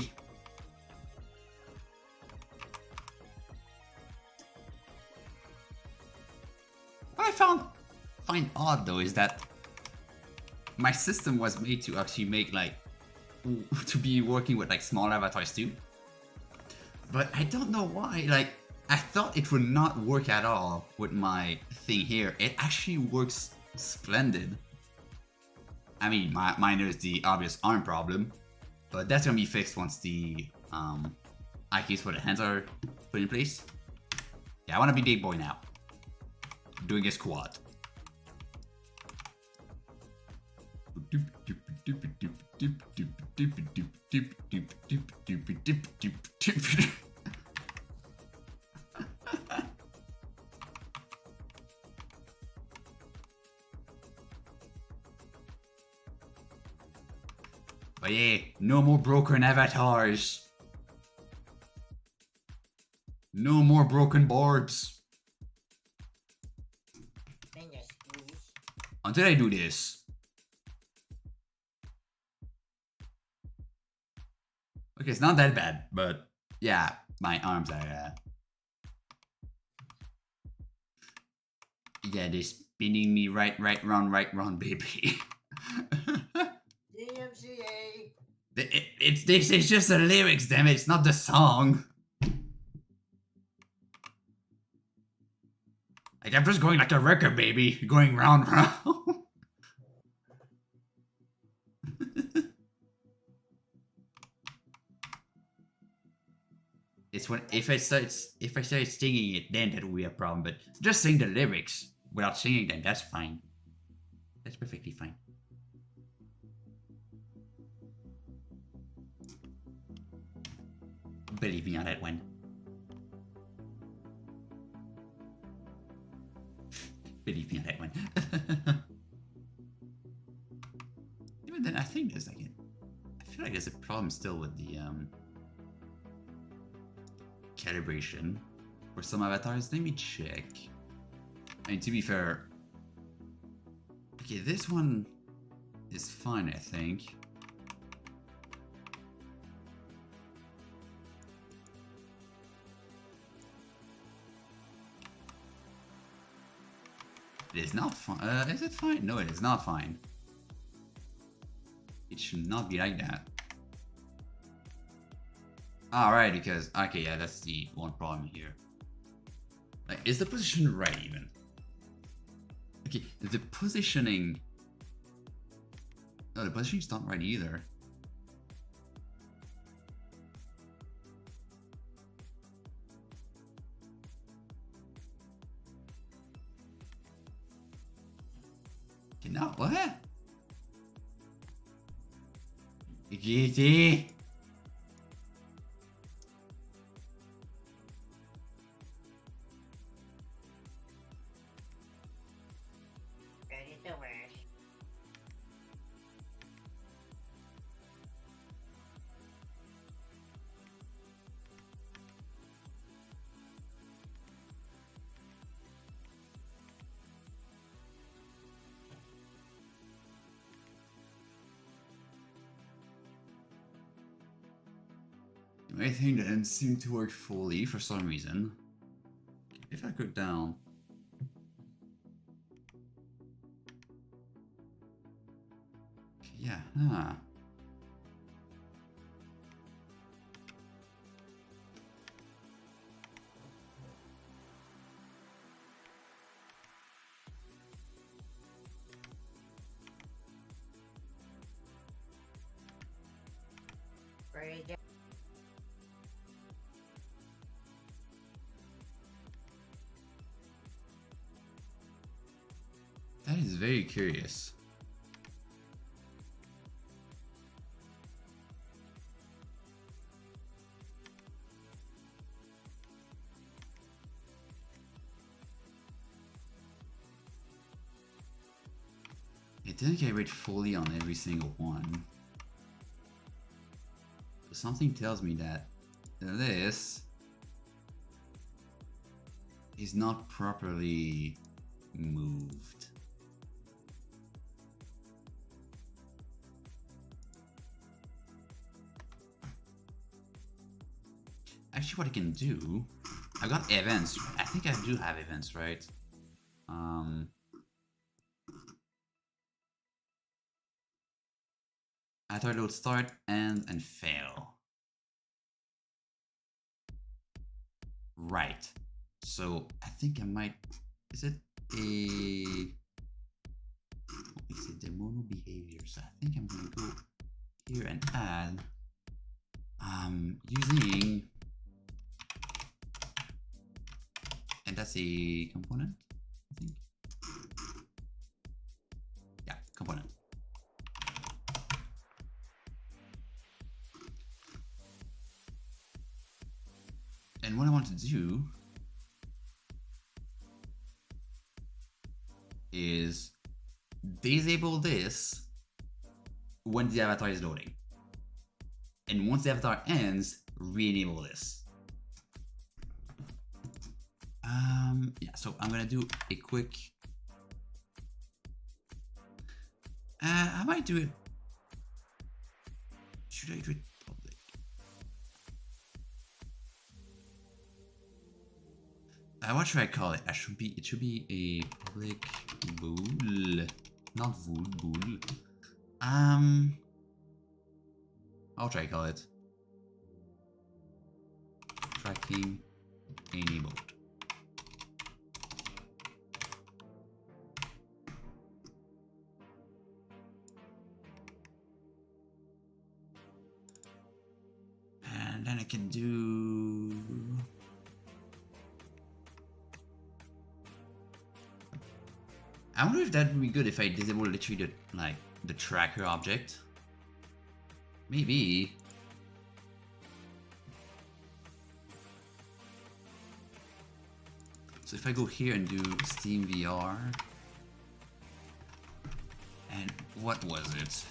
What I find odd though is that my system was made to actually make like to be working with like small avatars too. But I don't know why. Like I thought it would not work at all with my thing here. It actually works splendid. I mean, mine is the obvious arm problem, but that's gonna be fixed once the IQs for the hands are put in place. Yeah, I want to be big boy now. Doing a squat. But yeah, no more broken avatars. No more broken boards. Until I do this. Okay, it's not that bad, but yeah, my arms are yeah, they're spinning me right round, baby. DMCA. It's just the lyrics, damn it, it's not the song. Like, I'm just going like a record, baby, going round. It's when if I start singing it, then that will be a problem. But just sing the lyrics without singing them, that's fine. That's perfectly fine. Believe me on that one. Believe me on that one. Even then, I think there's like I feel like there's a problem still with the calibration for some avatars. Let me check. I mean, to be fair, okay, this one is fine, I think. It is not fine. Is it fine? No, it is not fine. It should not be like that. Alright, because okay, yeah, that's the one problem here. Like, is the position right even? Okay, the positioning. No, the positioning's not right either. Okay, now what? Easy. Ready to work. My thing didn't seem to work fully for some reason. If I go down. Yeah, huh. Pretty That is very curious. It didn't calibrate fully on every single one. But something tells me that this is not properly moved. Actually, what I can do, I got events. I think I do have events, right? I thought it would start, end, and fail. Right. So I think I might. Is it a? Is it the mono behavior? So I think I'm gonna go here and add. Using. And that's a component, I think. Yeah, component. And what I want to do is disable this when the avatar is loading. And once the avatar ends, re-enable this. Yeah, so I'm gonna do a quick. I might do it. Should I do it public? What should I call it? It should be a public bool, not bool. I'll try to call it tracking enabled. And then I can do. I wonder if that would be good if I disable literally the tracker object. Maybe. So if I go here and do Steam VR, and what was it?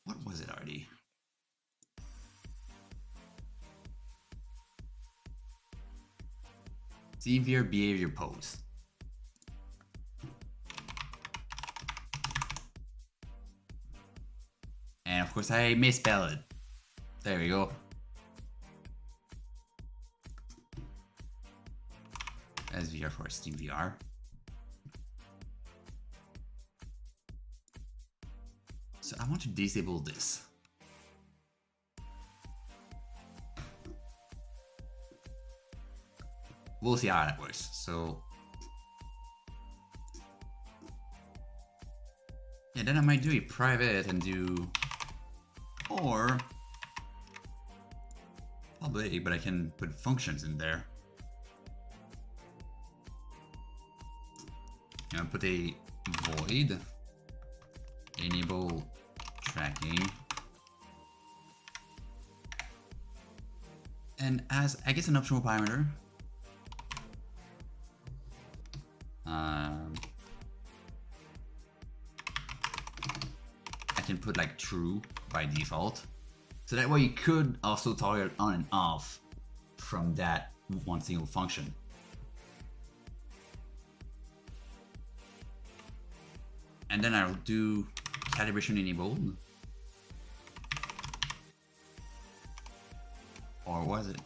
What was it already? Steam VR behavior pose. And of course I misspelled it. There we go. That's VR for Steam VR. So I want to disable this. We'll see how that works. So yeah, then I might do a private and do, or public, but I can put functions in there. I'm gonna put a void enable tracking, and as I guess an optional parameter, I can put like true by default, so that way you could also toggle on and off from that one single function. And then I'll do calibration enabled. Or was it?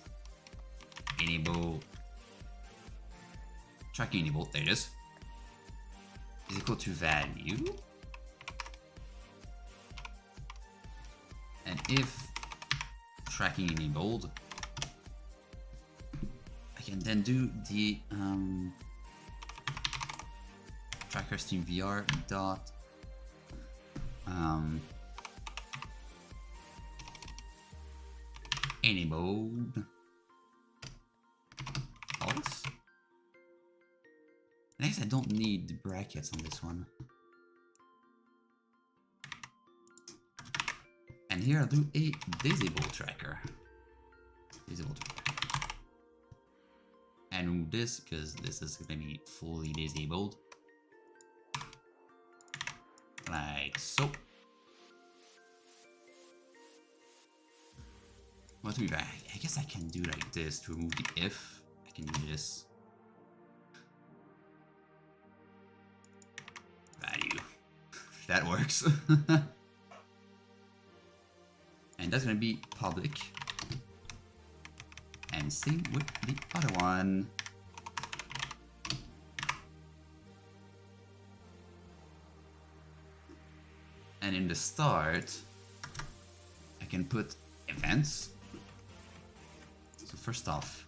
Enable. Tracking enabled, there it is. Is equal to value. And if tracking enabled, I can then do the tracker steam VR dot enabled false. I guess I don't need the brackets on this one. And here I'll do a disable tracker. Disable tracker. And this, because this is going to be fully disabled. Like so. What do we back? I guess I can do like this to remove the if. I can do this. Value. That works. And that's gonna be public. And same with the other one. And in the start, I can put events. So first off,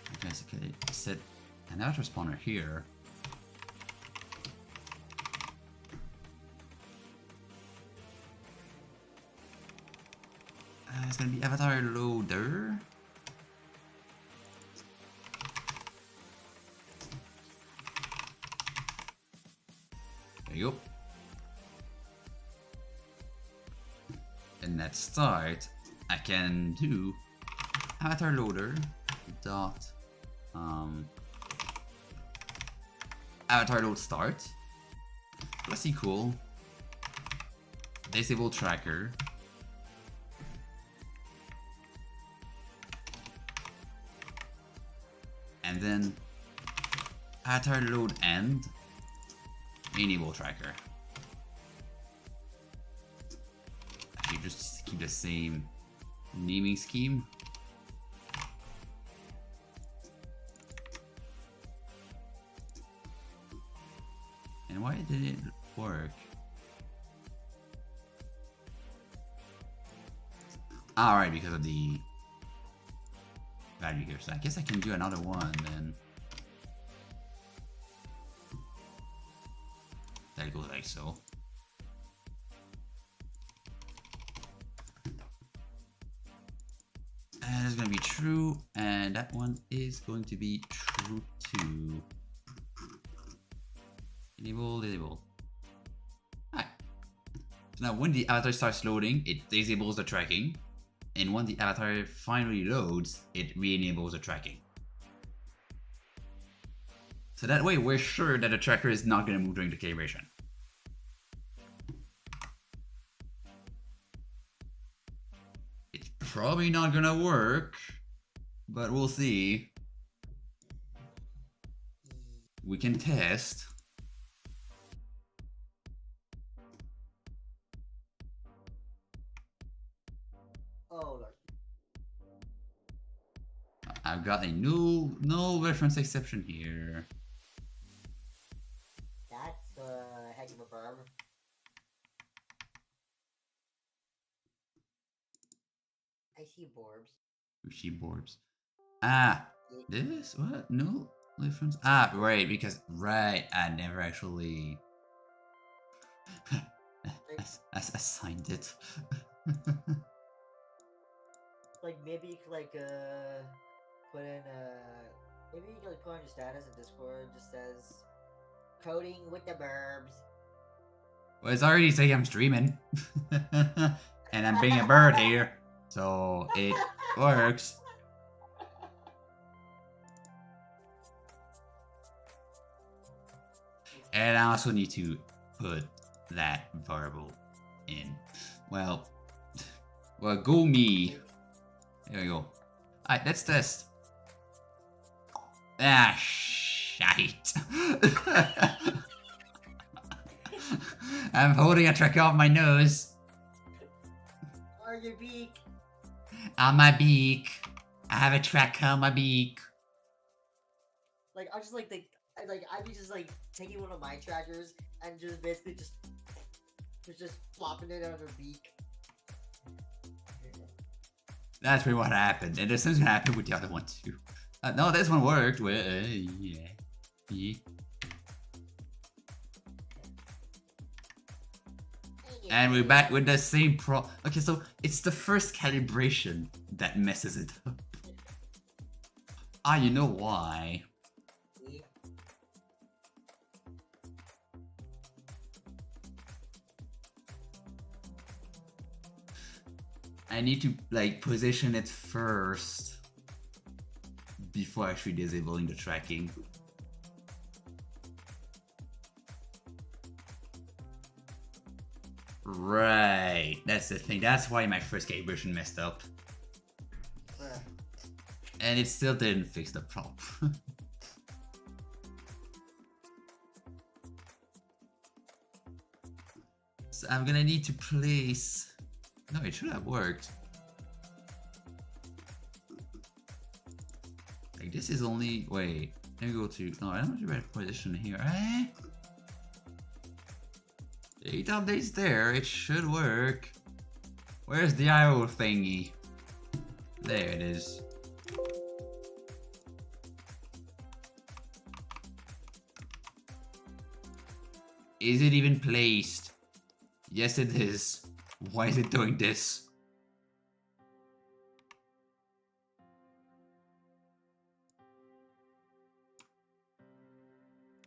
I guess I could set an outer spawner here. It's gonna be avatar loader. There you go. And at start, I can do avatar loader dot avatar load start plus equal disable tracker and then avatar load end enable tracker. Actually, just keep the same naming scheme. And why did it work? Alright, because of the value here. So I guess I can do another one then. That goes like so. And it's gonna be true, and that one is going to be true too. Enable, disable. Alright. So now when the avatar starts loading, it disables the tracking. And when the avatar finally loads, it re-enables the tracking. So that way we're sure that the tracker is not going to move during the calibration. It's probably not going to work, but we'll see. We can test. Oh, Lord. I've got a no reference exception here. That's a heck of a burb. I see Borbs. She borbs. Ah, this? What? No reference? Ah, right, because, right, I never actually assigned it. Like maybe you could like put in maybe you could like put on your status in Discord just says coding with the burbs. Well, it's already saying I'm streaming. And I'm being a bird here. So it works. And I also need to put that variable in. Well, go me. There we go. Alright, let's test. Ah, shite. I'm holding a tracker off my nose. Or your beak. On my beak. I have a tracker on my beak. Like, I'm just like, I'd be just like taking one of my trackers and just basically just flopping it on her beak. That's really what happened. And the same gonna happen with the other one too. No, this one worked. Well, yeah. Yeah. And we're back with the same Okay, so it's the first calibration that messes it up. Ah, you know why? See? I need to like position it first before actually disabling the tracking. Right, that's the thing. That's why my first calibration messed up. And it still didn't fix the problem. So I'm gonna need to place... No, it should have worked. Like this is only... Wait, let me go to... No, I don't have the right position here. Eh? 8 updates there, it should work. Where's the arrow thingy? There it is. Is it even placed? Yes, it is. Why is it doing this?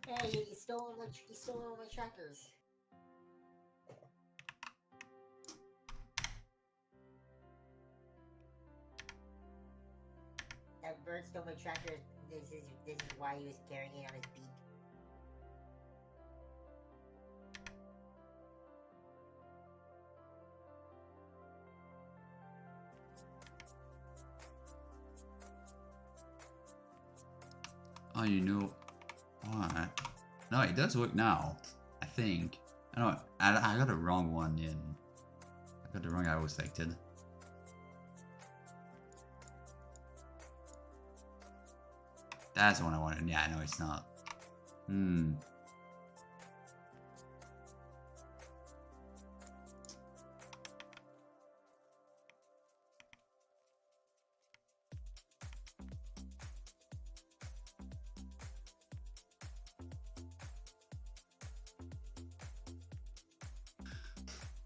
Hey, you stole all my trackers. That bird stole my trackers. This is why he was carrying it on his beak. Oh, you know what? No, it does work now. I think. I know. I got the wrong one in. I got the wrong arrow selected. That's the one I wanted. Yeah, no, it's not. Hmm.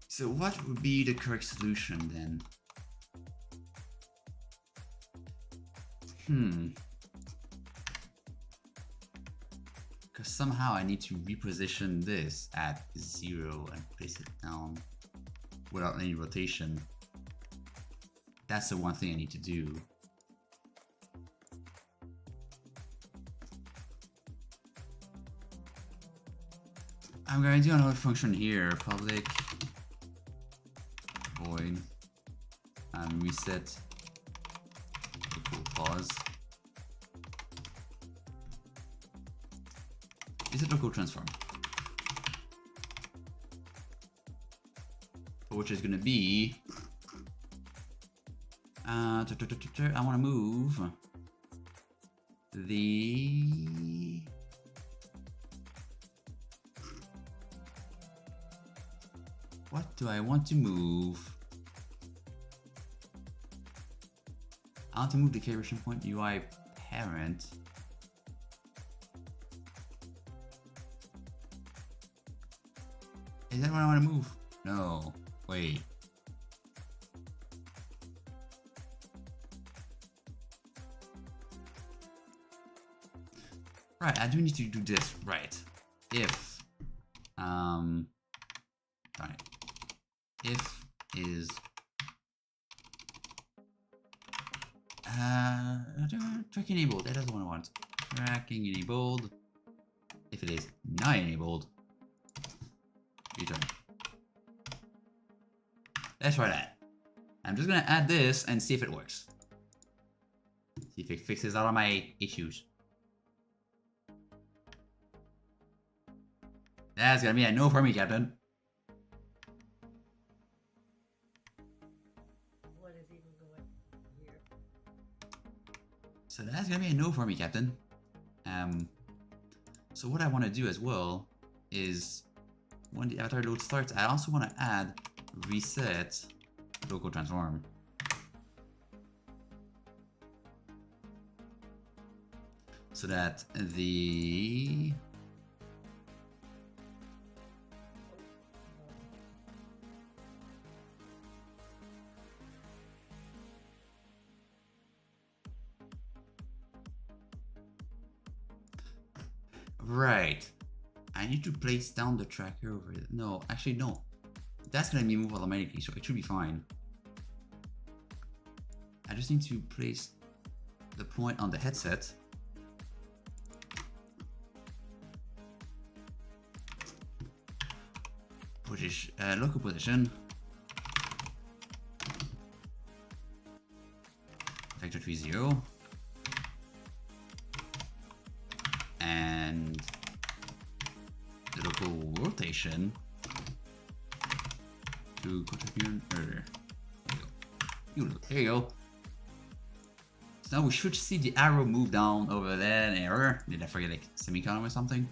So what would be the correct solution then? Because somehow I need to reposition this at 0 and place it down without any rotation. That's the one thing I need to do. I'm going to do another function here, public void and reset equal pause. Is it local transform? Which is gonna be I want to move the what do I want to move? I want to move the calibration point UI parent. Is that what I want to move? No. Wait. Right, I do need to do this. Right. If right. If is tracking enabled. That doesn't what I want. Tracking enabled. If it is not enabled, return. Let's try that. I'm just gonna add this and see if it works. See if it fixes all of my issues. That's gonna be a no for me, Captain. What is even going here? So that's gonna be a no for me, Captain. So what I want to do as well is when the avatar load starts, I also want to add reset local transform. So that the right. I need to place down the tracker over it. No, actually no. That's gonna be moved automatically, so it should be fine. I just need to place the point on the headset. Position, local position. Vector 30. And the local rotation to contribute. There you go. There you go. So now we should see the arrow move down over there. An error. Did I forget like semicolon or something?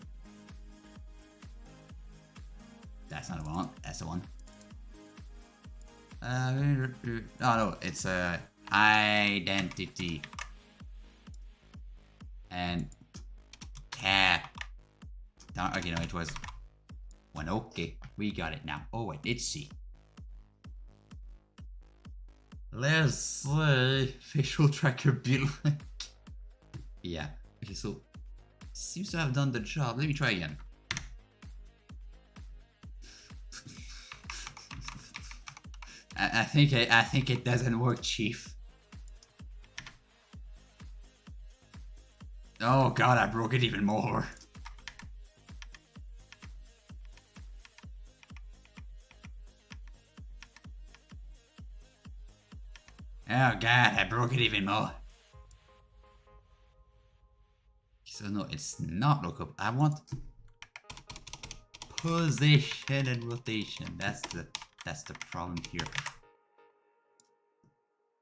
That's not the one. That's the one. Oh no, it's identity and tab. Okay, no, it was one. Okay, we got it now. Oh wait, let's see. Let's say facial tracker build. Yeah. Okay, so seems to have done the job. Let me try again. I think it doesn't work, Chief. Oh god, I broke it even more. Oh god, I broke it even more. So no, it's not lookup. I want position and rotation. That's the problem here.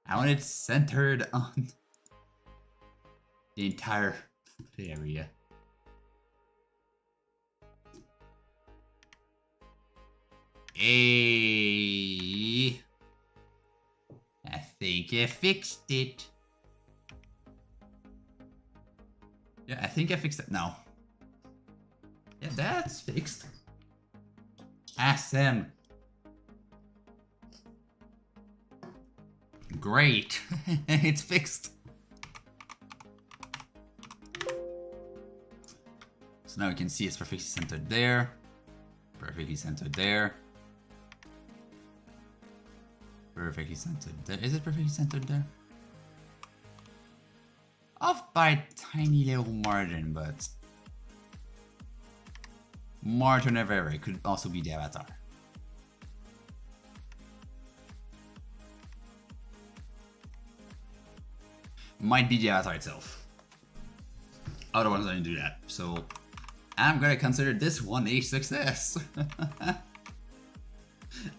I want it centered on the entire area. Hey, I think I fixed it. Yeah, I think I fixed it now. Yeah, that's fixed. Awesome. Great. It's fixed. So now we can see it's perfectly centered there. Perfectly centered there. Perfectly centered there. Is it perfectly centered there? Off by a tiny little margin, but margin of error. It could also be the avatar. Might be the avatar itself. Other ones don't do that, so I'm gonna consider this one a success.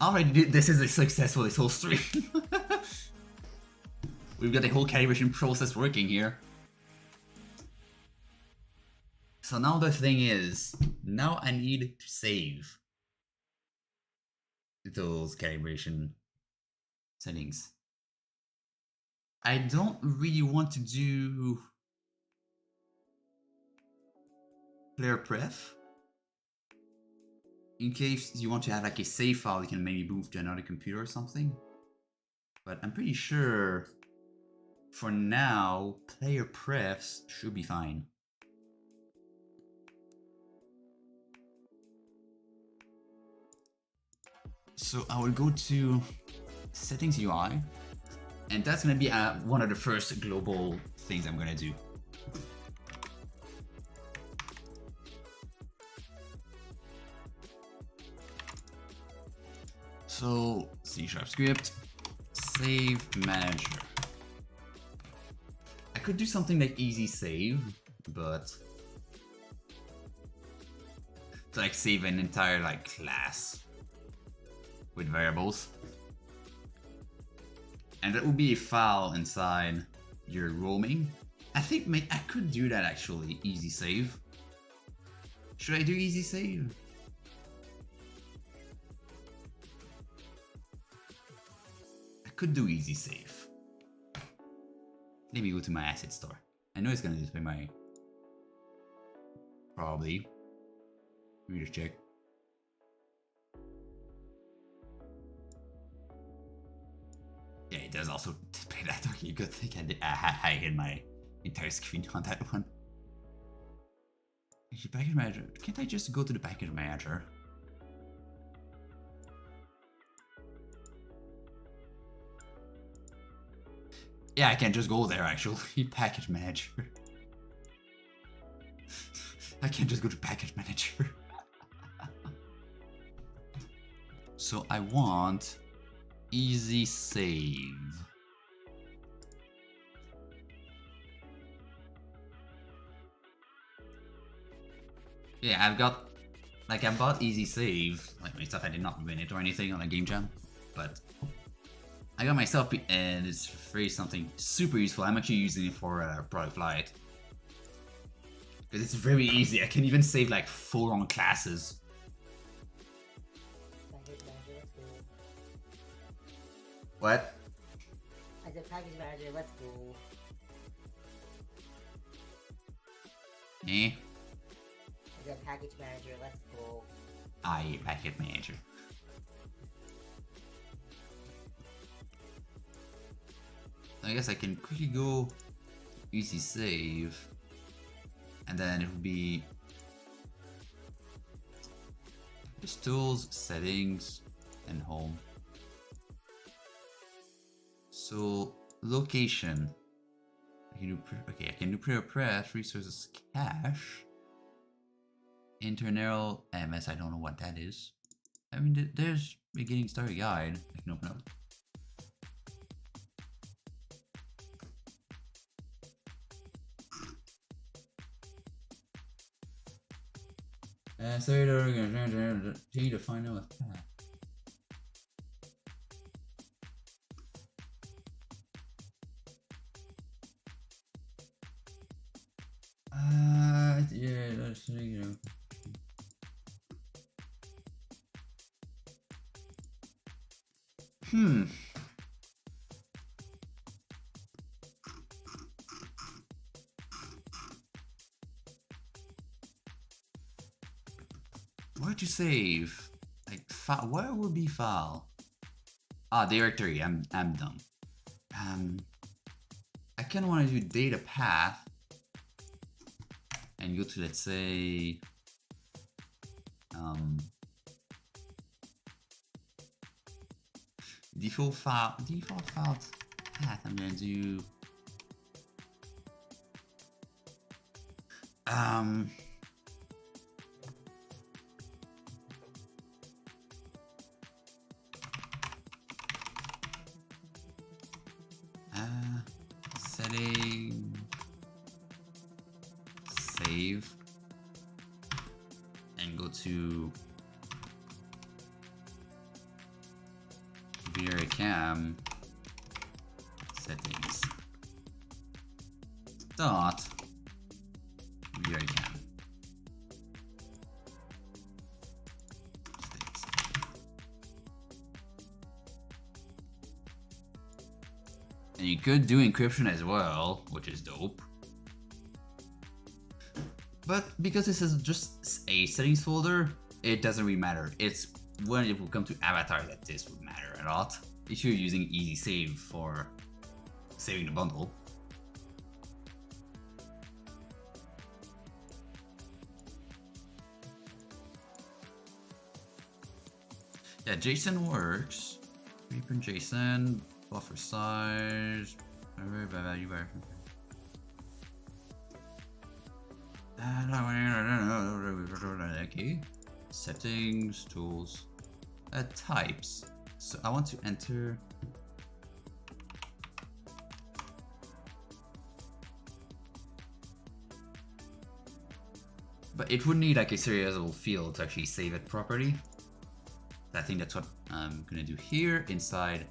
Already, this is a success for this whole stream. We've got the whole calibration process working here. So now the thing is, now I need to save those calibration settings. I don't really want to do player pref. In case you want to have like a save file you can maybe move to another computer or something. But I'm pretty sure for now, player prefs should be fine. So I will go to settings UI, and that's gonna be one of the first global things I'm gonna do. So C# script, save manager. I could do something like easy save, but to like save an entire like class with variables. And that would be a file inside your roaming. I think I could do that actually, easy save. Should I do easy save? I could do easy save. Let me go to my asset store. I know it's gonna display my... Probably. Let me just check. Yeah, it does also display that. Okay, good thing I hit my entire screen on that one. Actually, package manager. Can't I just go to the package manager? Yeah, I can just go there actually. Package manager. I can't just go to package manager. So I want easy save. Yeah, I've got like I bought easy save, like my stuff. I did not win it or anything on a game jam, but I got myself, and it's very something super useful. I'm actually using it for product flight because it's very easy. I can even save like full-on classes. What? I said package manager, let's go. Eh? I said package manager, let's go. I package manager. I guess I can quickly go easy save, and then it will be just tools, settings, and home. So location. I can do I can do press resources cache. Internal MS. I don't know what that is. I mean, there's a getting started guide. I can open up. Sorry, we're gonna continue to find out what's that. Yeah, that's, you know. Where'd you save? Like, file. Where would be file? Ah, directory. I'm dumb. I kind of want to do data path and go to, let's say, default file path. I'm gonna do setting save and go to Webcam settings dot Webcam. And you could do encryption as well, which is dope. But because this is just a settings folder, it doesn't really matter. It's when it will come to avatar that this would matter a lot. If you're using easy save for saving the bundle. Yeah, JSON works. Reprint JSON, buffer size, value. Okay. Settings, tools, types. So I want to enter But it would need like a serializable field to actually save it properly. I think that's what I'm gonna do here inside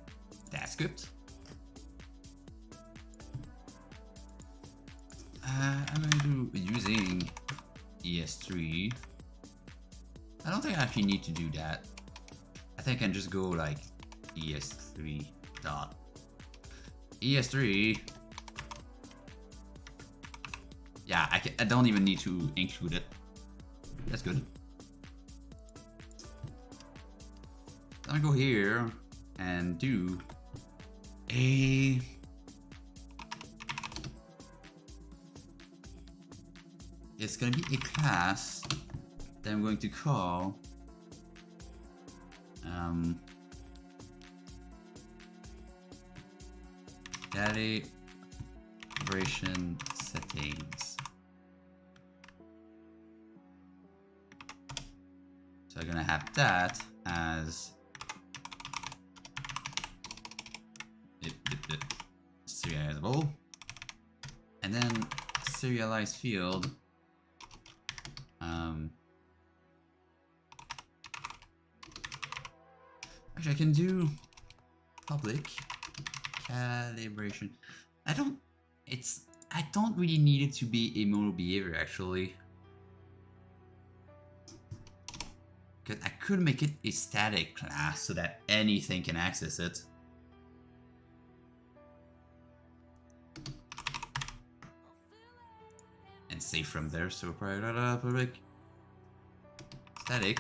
that script. I'm gonna do using ES3. I don't think I actually need to do that. I think I can just go like ES3 dot ES3. Yeah, I don't even need to include it. That's good. I'm gonna go here and do a it's gonna be a class that I'm going to call calibration settings. So I'm gonna have that as serializable, and then serialized field. Actually, I can do public calibration. I don't really need it to be a mono behavior actually. Because I could make it a static class so that anything can access it. And save from there, so private public static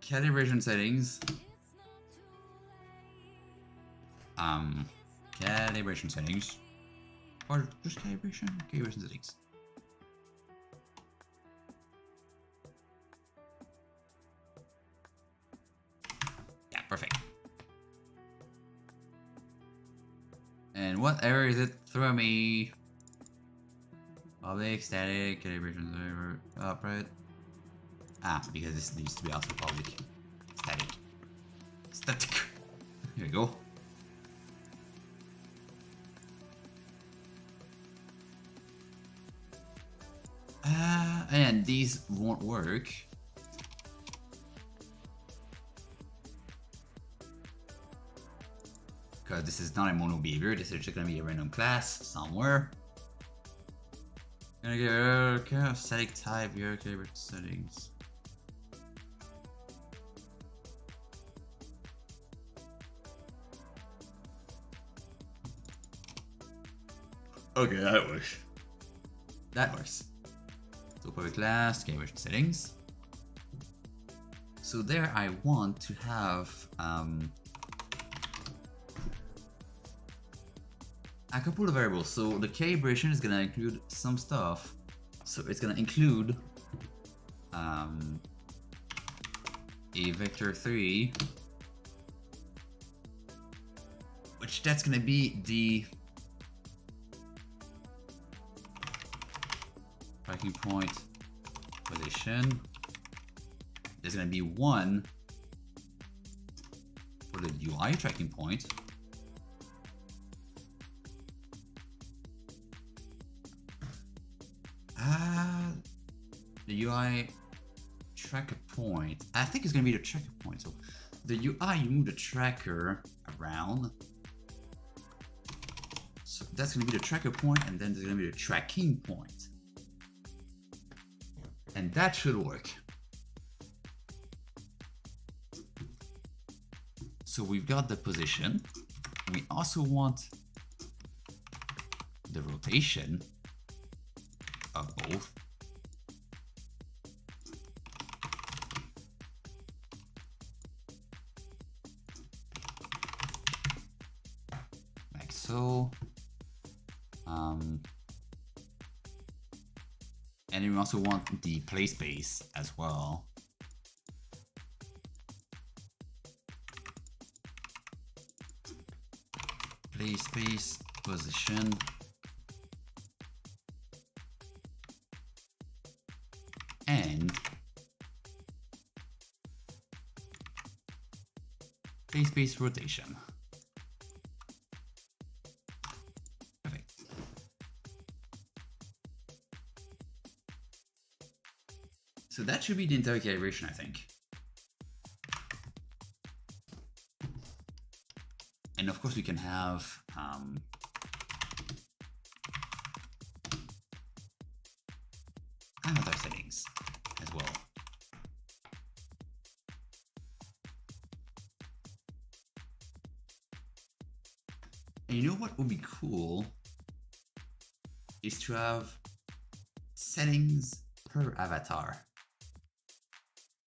calibration settings. Calibration settings. Or just calibration settings. Yeah, perfect. And what error is it? Throw me. Public, static, calibration server, upright. Ah, because this needs to be also public. Static. Static. Here we go. And these won't work. Because this is not a mono behavior, this is just gonna be a random class somewhere. Gonna get static type, your calibration settings. Okay, that works. That works. So public class, calibration settings. So there I want to have a couple of variables. So the calibration is gonna include some stuff. So it's gonna include a vector3, which that's gonna be the tracking point position. There's gonna be one for the UI tracking point. The UI tracker point. I think it's gonna be the tracker point. So the UI, you move the tracker around. So that's gonna be the tracker point, and then there's gonna be the tracking point. And that should work. So we've got the position. We also want the rotation of both. Like so. And we also want the play space as well. Play space, position. And play space rotation. Perfect. that should be the entire calibration, I think. And of course we can have avatar settings as well. And you know what would be cool is to have settings per avatar.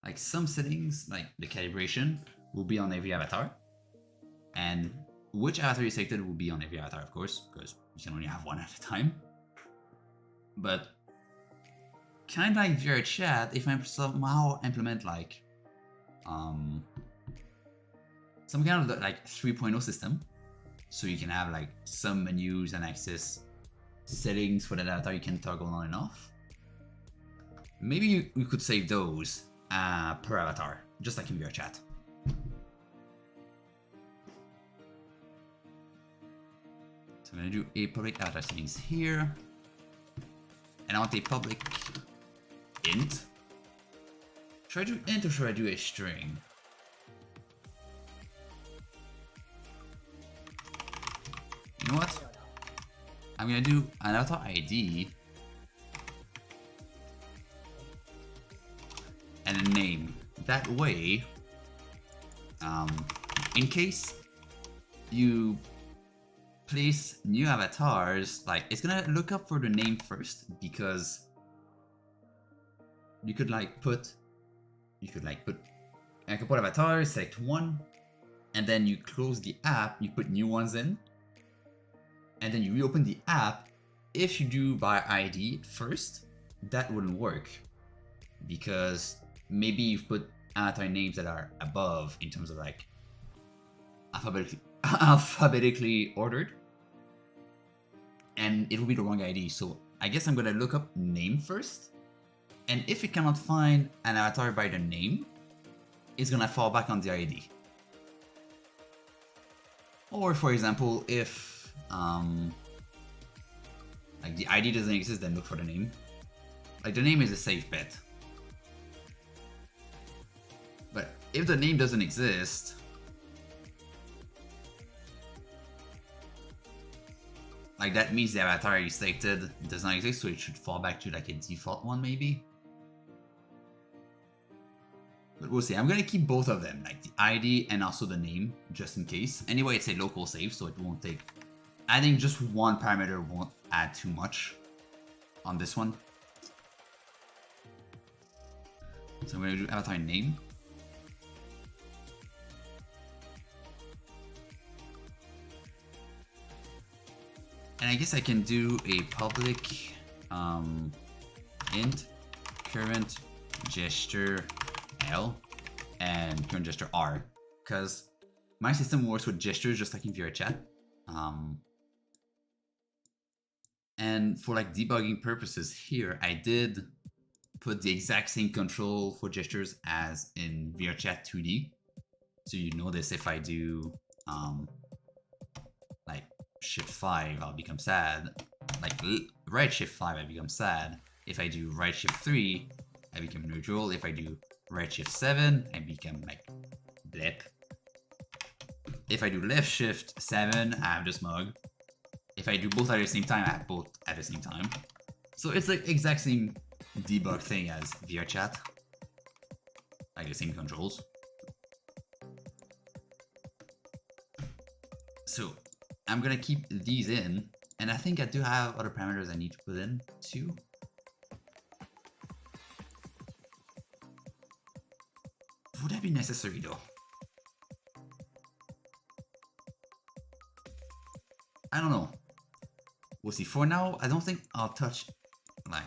Like some settings, like the calibration, will be on every avatar. And which avatar you selected will be on every avatar, of course, because you can only have one at a time. But kind of like VR chat, if I somehow implement like some kind of like 3.0 system, so you can have like some menus and access settings for that avatar you can toggle on and off. Maybe we could save those per avatar, just like in VR chat. So I'm gonna do a public avatar settings here, and I want a public int. Should I do int or should I do a string? You know what? I'm gonna do an avatar ID and a name. That way, in case you place new avatars, like it's gonna look up for the name first, because you could put a couple of avatars, select one, and then you close the app, you put new ones in, and then you reopen the app. If you do by ID first, that wouldn't work, because maybe you've put avatar names that are above in terms of like alphabetically ordered, and it will be the wrong ID. So I guess I'm gonna look up name first, and if it cannot find an avatar by the name, it's gonna fall back on the ID. Or for example, if like the ID doesn't exist, then look for the name. Like the name is a safe bet. But if the name doesn't exist, like that means the avatar you selected does not exist, so it should fall back to like a default one maybe. But we'll see. I'm gonna keep both of them, like the ID and also the name, just in case. Anyway, it's a local save, so it won't take... Adding just one parameter won't add too much on this one. So I'm gonna do avatar name. And I guess I can do a public int current gesture L and current gesture R, because my system works with gestures just like in VR chat. And for like debugging purposes here, I did put the exact same control for gestures as in VR chat 2D. So you notice if I do like shift 5, I'll become sad. Like right shift 5, I become sad. If I do right shift 3, I become neutral. If I do right shift 7, I become like blip. If I do left shift 7, I have the smug. If I do both at the same time, I have both at the same time. So it's the exact same debug thing as VR chat. Like the same controls. So I'm gonna keep these in, and I think I do have other parameters I need to put in too. Would that be necessary though? I don't know. We'll see. For now, I don't think I'll touch like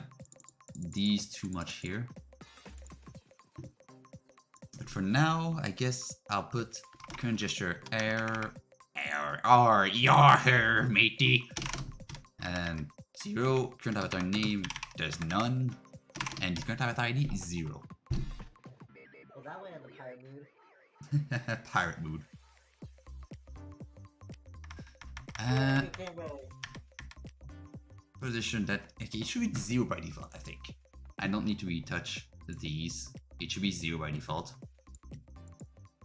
these too much here. But for now, I guess I'll put current gesture R, matey. And 0, current avatar name, there's none. And current avatar ID is 0. Well, that went in the pirate mood. Pirate mood. Position that... Okay, it should be 0 by default, I think. I don't need to retouch these. It should be 0 by default.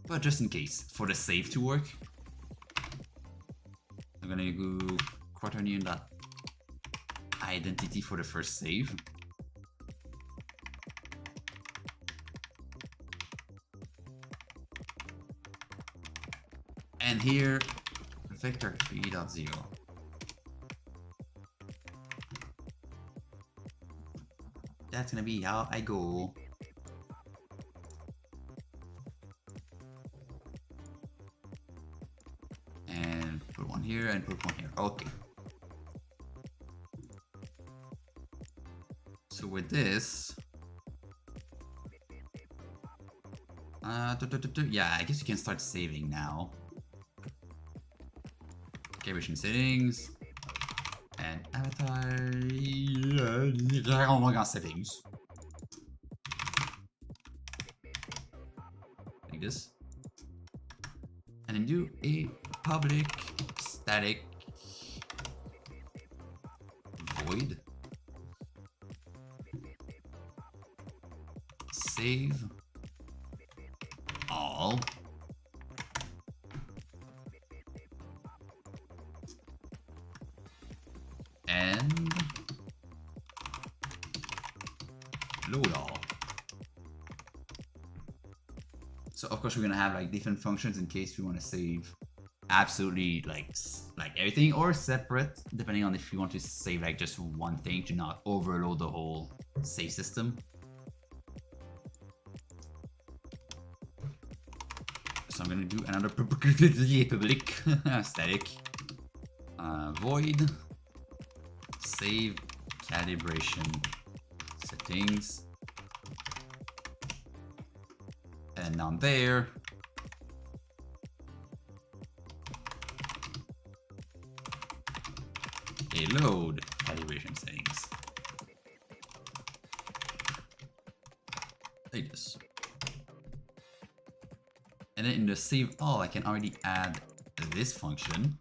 But just in case, for the save to work, I'm gonna go quaternion dot identity for the first save. And here, vector 3.0. That's gonna be how I go. And put one here and put one here. Okay. So with this, yeah, I guess you can start saving now. Calibration settings and avatar. Oh my god, settings. Like this. And then do a public static void save all and load all. So of course we're gonna have like different functions in case we want to save absolutely like everything, or separate depending on if you want to save like just one thing to not overload the whole save system. So I'm gonna do another public static void save calibration settings, and down there a load calibration settings like this. And then in the save all, I can already add this function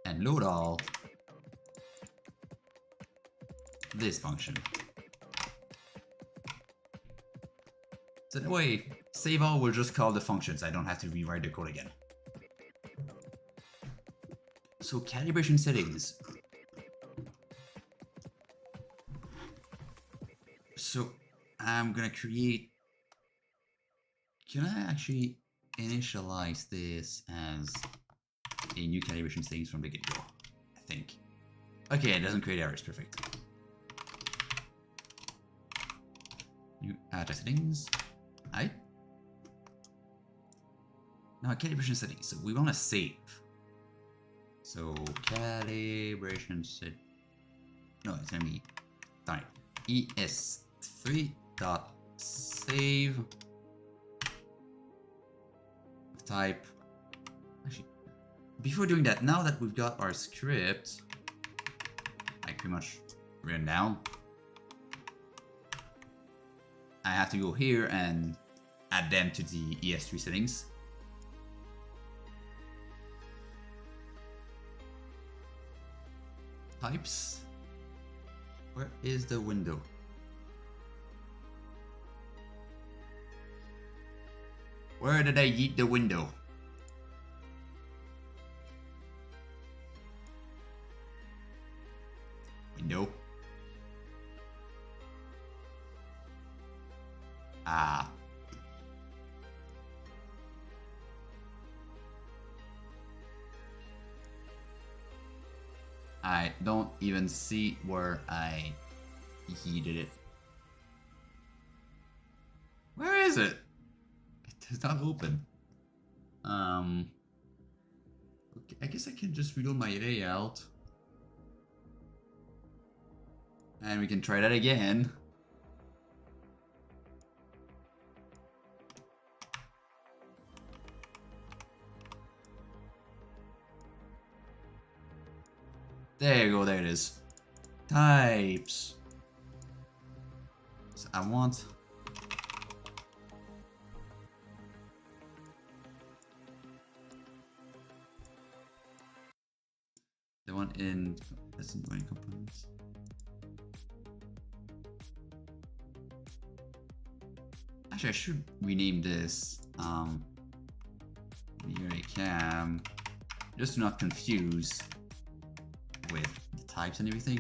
and load all this function. So that way, save all will just call the functions. I don't have to rewrite the code again. So calibration settings. So I'm gonna create. Can I actually initialize this as a new calibration settings from the get-go? I think. Okay, it doesn't create errors. Perfect. New address settings. Hi. Now calibration settings. So we want to save. So calibration set. No, it's gonna be sorry. ES3.save type. Actually, before doing that, now that we've got our script like pretty much written down, I have to go here and add them to the ES3 settings. Types. Where is the window? Where did I yeet the window? Window. Ah. I don't even see where I yeeted it. Where is it? It does not open. Okay, I guess I can just reload my layout. And we can try that again. There you go, there it is. Types. So I want the one in that's in components. Actually, I should rename this Webcam, just to not confuse with the types and everything.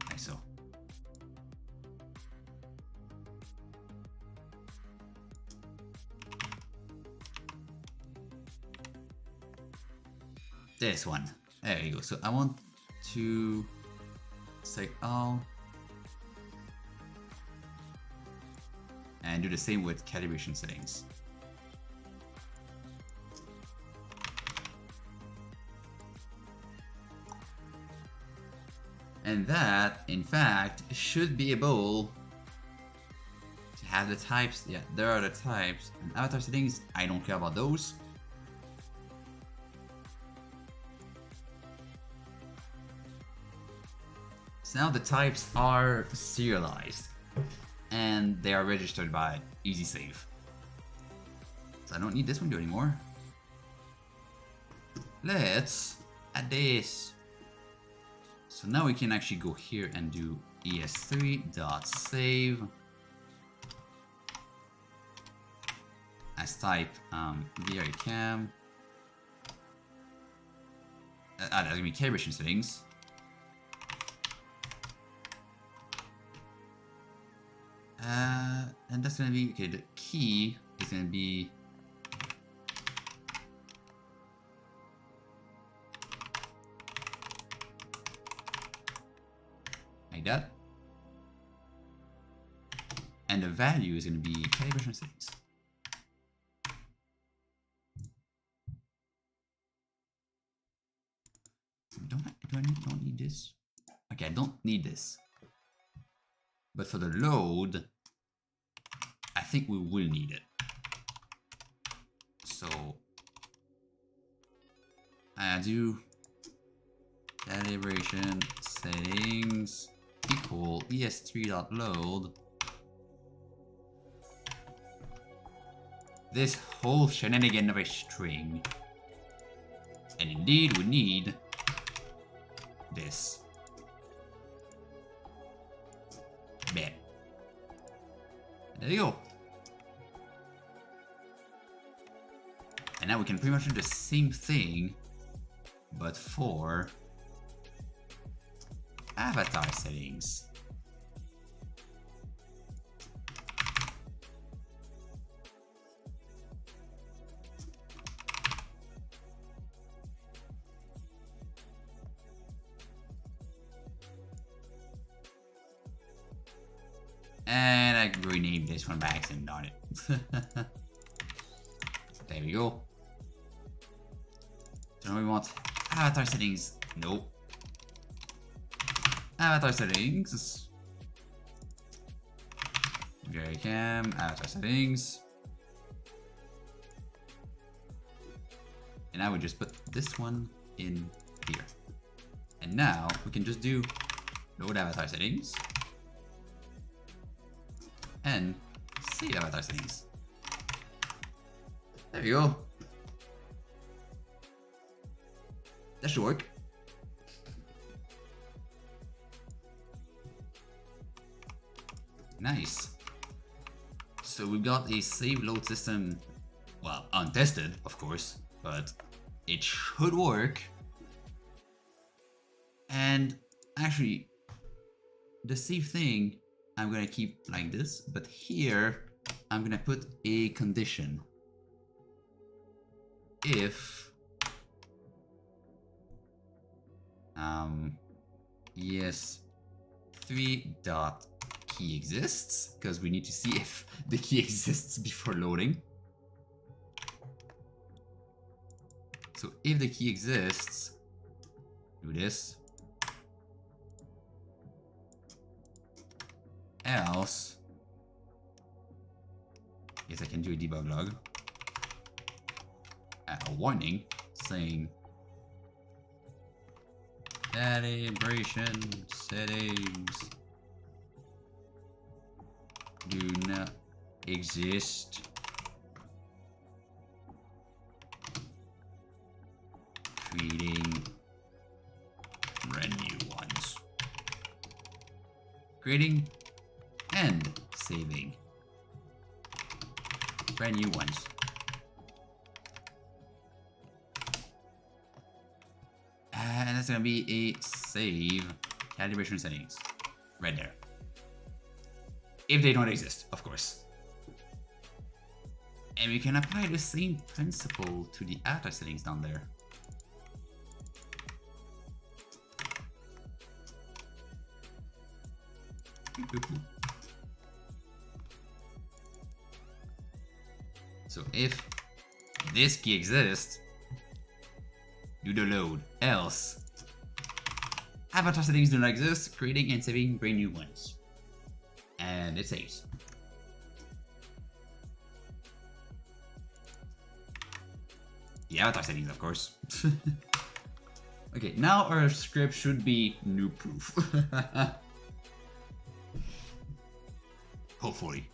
Like so. This one. There you go. So I want to say all. And do the same with calibration settings. And that, in fact, should be able to have the types. Yeah, there are the types. And avatar settings, I don't care about those. So now the types are serialized. And they are registered by EasySave. So I don't need this window anymore. Let's add this. So now we can actually go here and do es3.save as type VRCam. That's gonna be calibration settings. And that's gonna be, okay, the key is gonna be like that. And the value is gonna be calibration settings. Don't need this? Okay, I don't need this. But for the load, I think we will need it. So I do calibration settings equal es3.load. This whole shenanigan of a string. And indeed we need this. Bet. There you go. And now we can pretty much do the same thing, but for avatar settings. And I renamed this one by accident, darn it. There we go. So now we want avatar settings. Nope. Avatar settings. Webcam, avatar settings. And I would just put this one in here. And now we can just do load avatar settings. And save avatar settings. There you go. That should work. Nice. So we've got a save load system, well, untested, of course, but it should work. And actually, the save thing, I'm gonna keep like this, but here I'm gonna put a condition. If es3.key exists, because we need to see if the key exists before loading. So if the key exists, do this. Else, yes, I can do a debug log. A warning saying calibration settings do not exist creating and saving brand new ones. And that's gonna be a save calibration settings right there. If they don't exist, of course. And we can apply the same principle to the avatar settings down there. So if this key exists, do the load. Else, avatar settings do not exist, creating and saving brand new ones. And it saves. The avatar settings, of course. Okay, now our script should be new proof. Hopefully.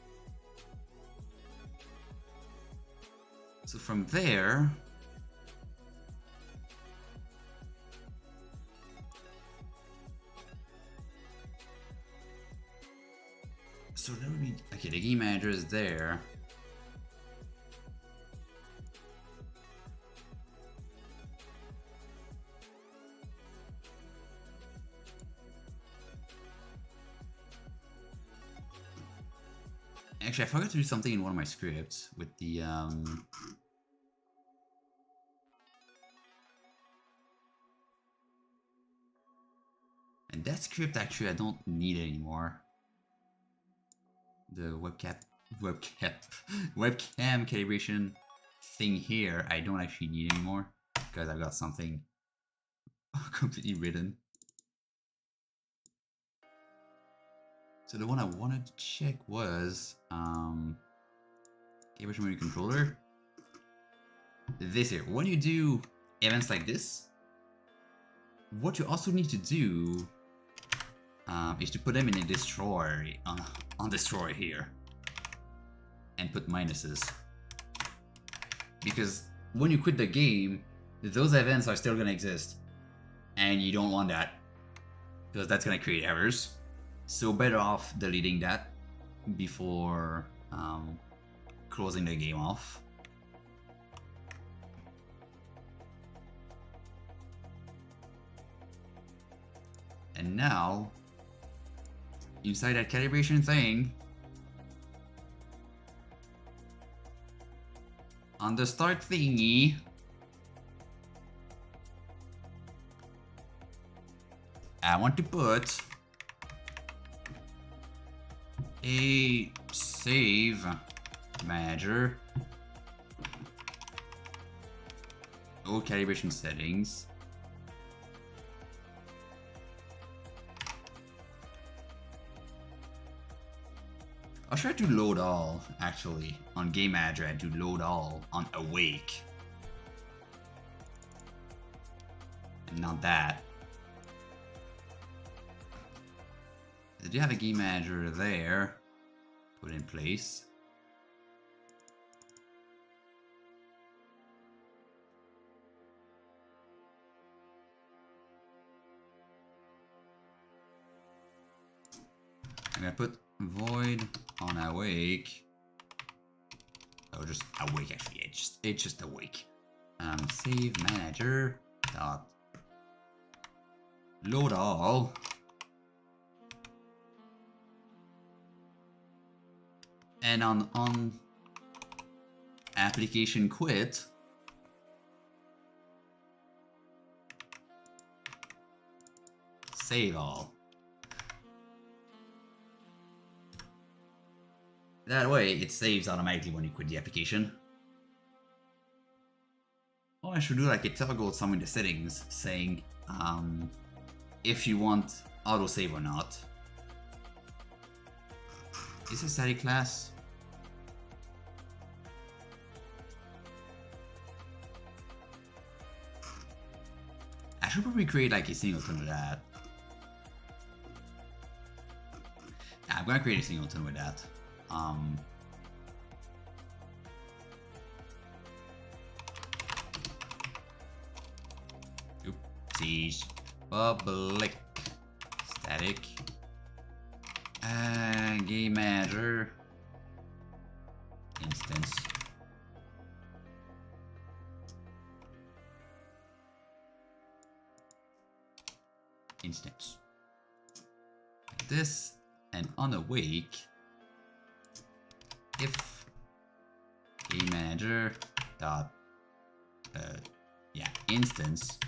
So from there, so that would be okay. The game manager is there. Actually, I forgot to do something in one of my scripts with the and that script actually I don't need anymore. The webcam calibration thing here I don't actually need anymore because I've got something completely written. So the one I wanted to check was calibration memory controller. This here. When you do events like this, what you also need to do is to put them in a destroyer on destroyer here and put minuses, because when you quit the game, those events are still gonna exist, and you don't want that because that's gonna create errors. So better off deleting that before closing the game off. And now, inside that calibration thing, on the start thingy, I want to put a save manager. Oh, calibration settings. I'll try to load all, actually. On game manager, I do load all on awake. And not that. I do have a game manager there. Put in place. I'm gonna put void on awake. Oh, just awake actually. It's just awake. Save manager dot load all. And on application quit, save all. That way, it saves automatically when you quit the application. Or I should do like a toggle somewhere in the settings saying if you want autosave or not. Is this a static class? I should probably create like a singleton with that. Yeah, I'm gonna create a singleton with that. Oopsies. Public static Game manager. Instance. Instance. Like this, and on awake, if game manager dot instance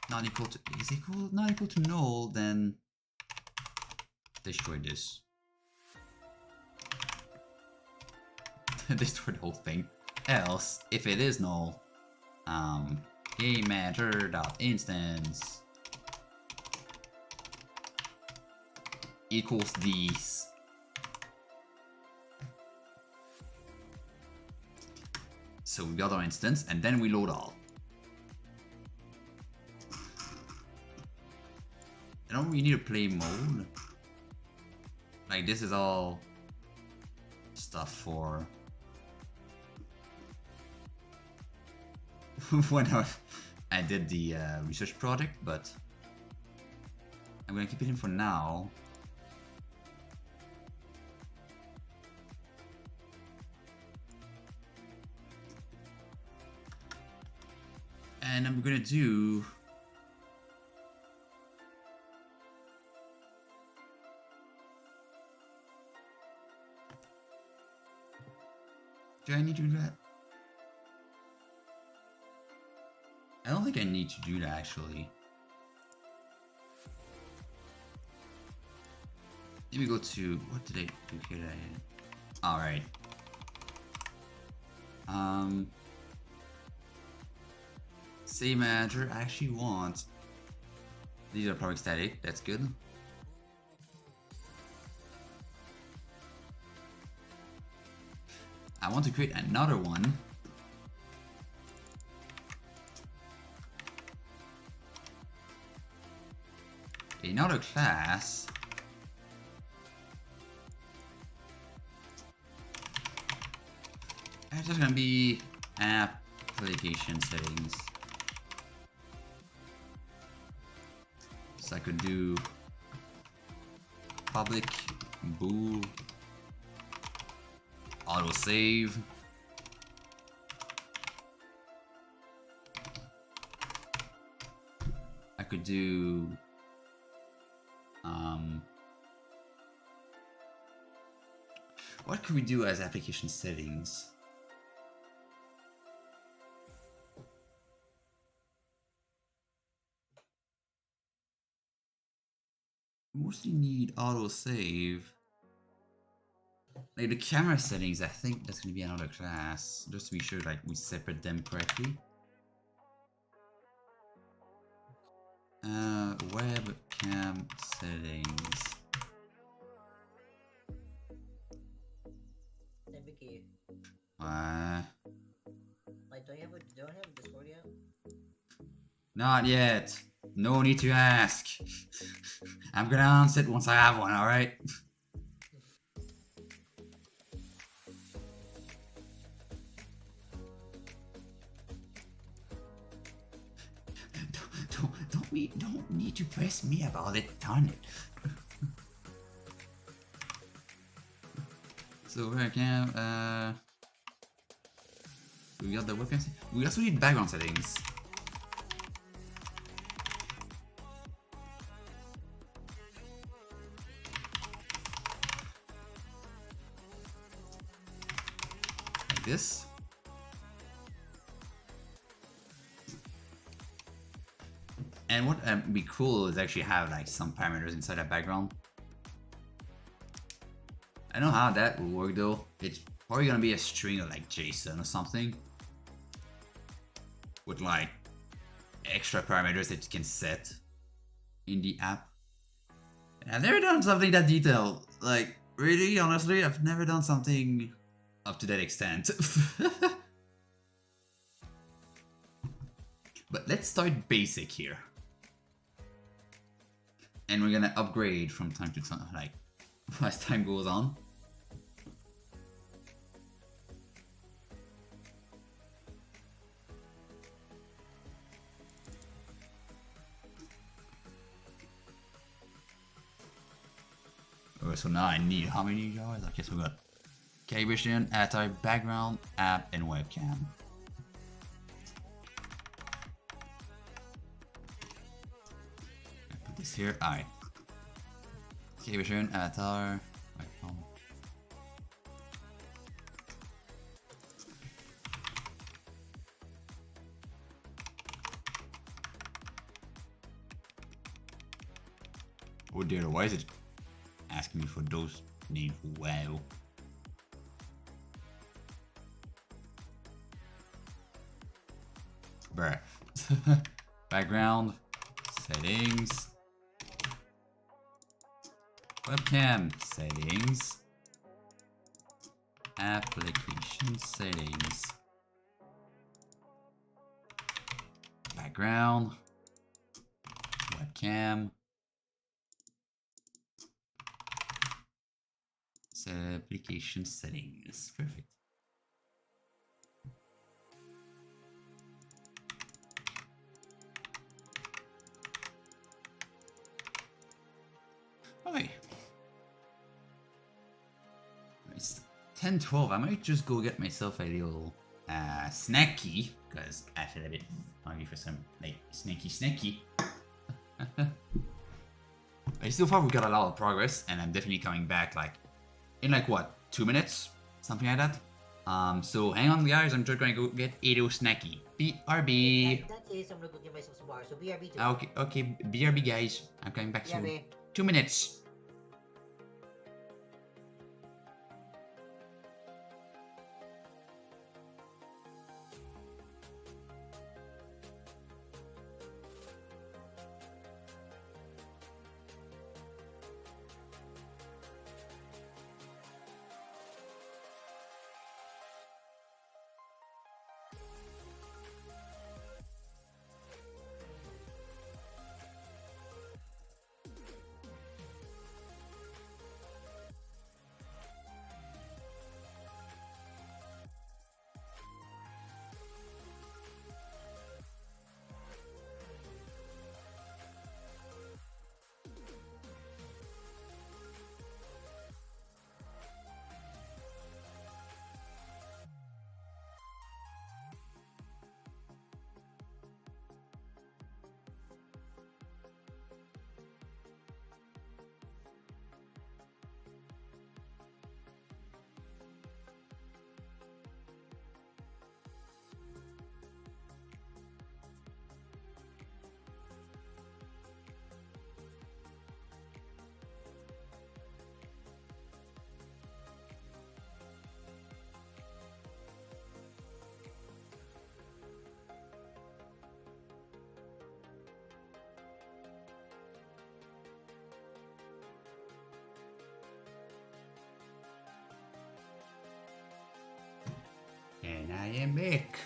not equal to not equal to null, then destroy this. Destroy the whole thing. Else, if it is null, game manager dot instance equals these. So we got our instance, and then we load all. I don't really need to play mode. Like, this is all stuff for when I did the research project, but I'm gonna keep it in for now. And I'm gonna do I need to do that? I don't think I need to do that actually. Let me go to, what did I do here? Alright. Save manager, I actually want, these are probably static, that's good. I want to create another one. Another class. It's just gonna be application settings. So I could do public bool autosave. I could do what could we do as application settings? We mostly need autosave. Like the camera settings, I think that's gonna be another class, just to be sure like we separate them correctly. Webcam settings. Hey Vicky, like don't you have a Discord yet? Not yet. No need to ask. I'm gonna answer it once I have one, alright? Don't need to press me about it, darn it. So webcam, we got the webcam. We also need background settings. Like this. And what would be cool is actually have like some parameters inside that background. I don't know how that will work though. It's probably gonna be a string of like JSON or something. With like extra parameters that you can set in the app. I've never done something that detailed. Like, really, honestly, I've never done something up to that extent. But let's start basic here. And we're gonna upgrade from time to time, like, as time goes on. so now I need how many guys? Okay, so we got calibration, avatar, background, app, and webcam. Put this here. Alright. Calibration, avatar, microphone. Oh dear, why is it asking me for those names? Wow. Bruh. Background, settings, webcam settings, application settings, background, webcam, application settings. Perfect. Okay. It's 10:12. I might just go get myself a little snacky because I feel a bit hungry for some like snacky. But so far we got a lot of progress, and I'm definitely coming back like in like what 2 minutes, something like that. So hang on, guys. I'm just gonna go get Edo snacky. BRB. That is, I'm gonna go get myself some water. So BRB too. Okay, BRB, guys. I'm coming back soon. BRB. 2 minutes. And I am back.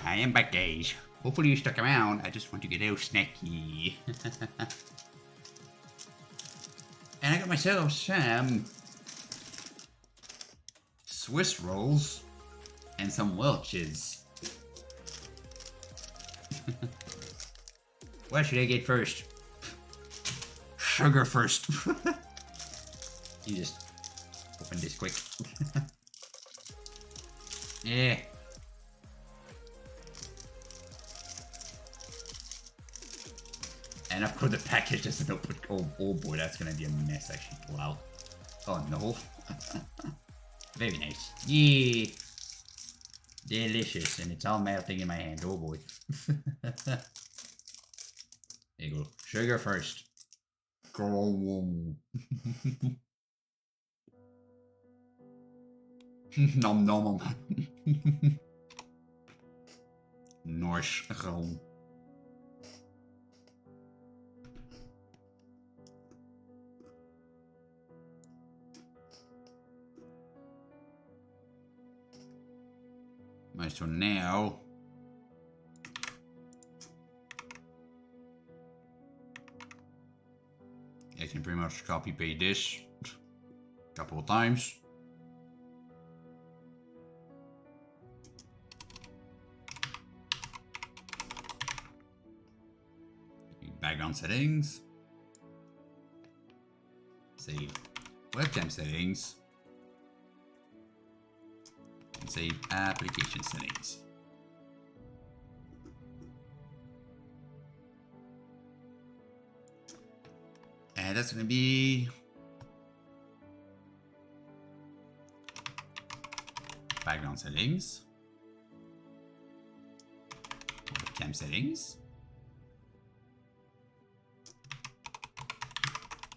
I am back, guys. Hopefully you stuck around. I just want to get out snacky. And I got myself some Swiss rolls and some Welch's. What should I get first? Sugar first. You just open this quick. Yeah. And I've got the package just open. Oh boy, that's gonna be a mess actually. Wow. Oh no. Very nice. Yeah. Delicious. And it's all melting in my hand. Oh boy. There you go. Sugar first. Go. Nom nom. Nice. Gewoon. Right, so now I can pretty much copy paste this a couple of times. Background settings. Save webcam settings. And save application settings. And that's gonna be background settings, webcam settings,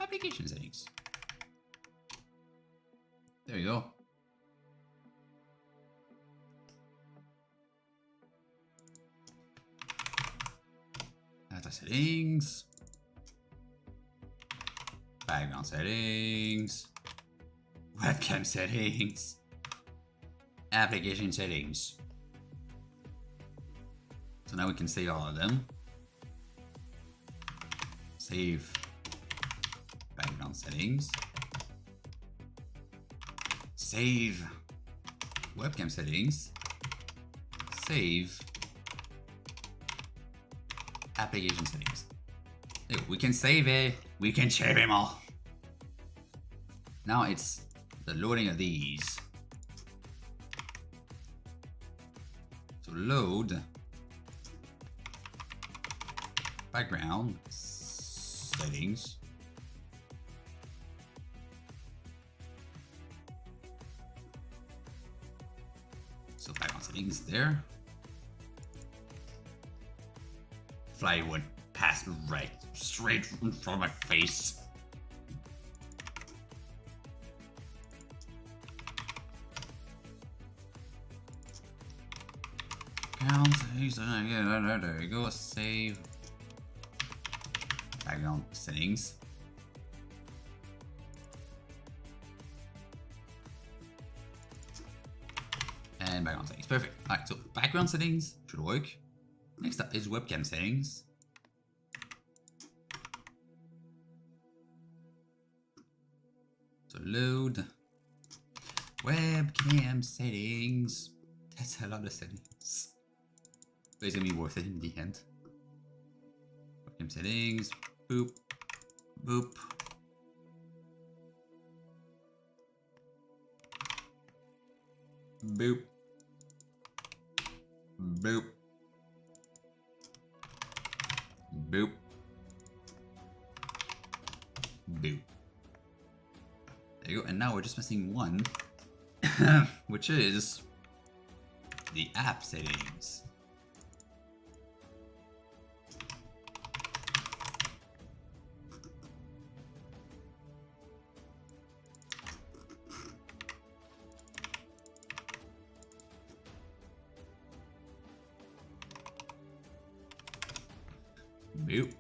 application settings. There you go. Data settings, background settings, webcam settings, application settings. So now we can save all of them. Save background settings. Save webcam settings. Save application settings. There, we can save it. We can save them all. Now it's the loading of these. So load background settings. So background settings there. Fly would pass right straight in front of my face. Background settings. There you go. Save background settings. And background settings. Perfect. Alright, so background settings should work. Next up is webcam settings. So load webcam settings. That's a lot of settings. But it's gonna be worth it in the end. Webcam settings. Boop. Boop. Boop. Boop. Boop. Boop. There you go. And now we're just missing one, which is the app settings. Boop.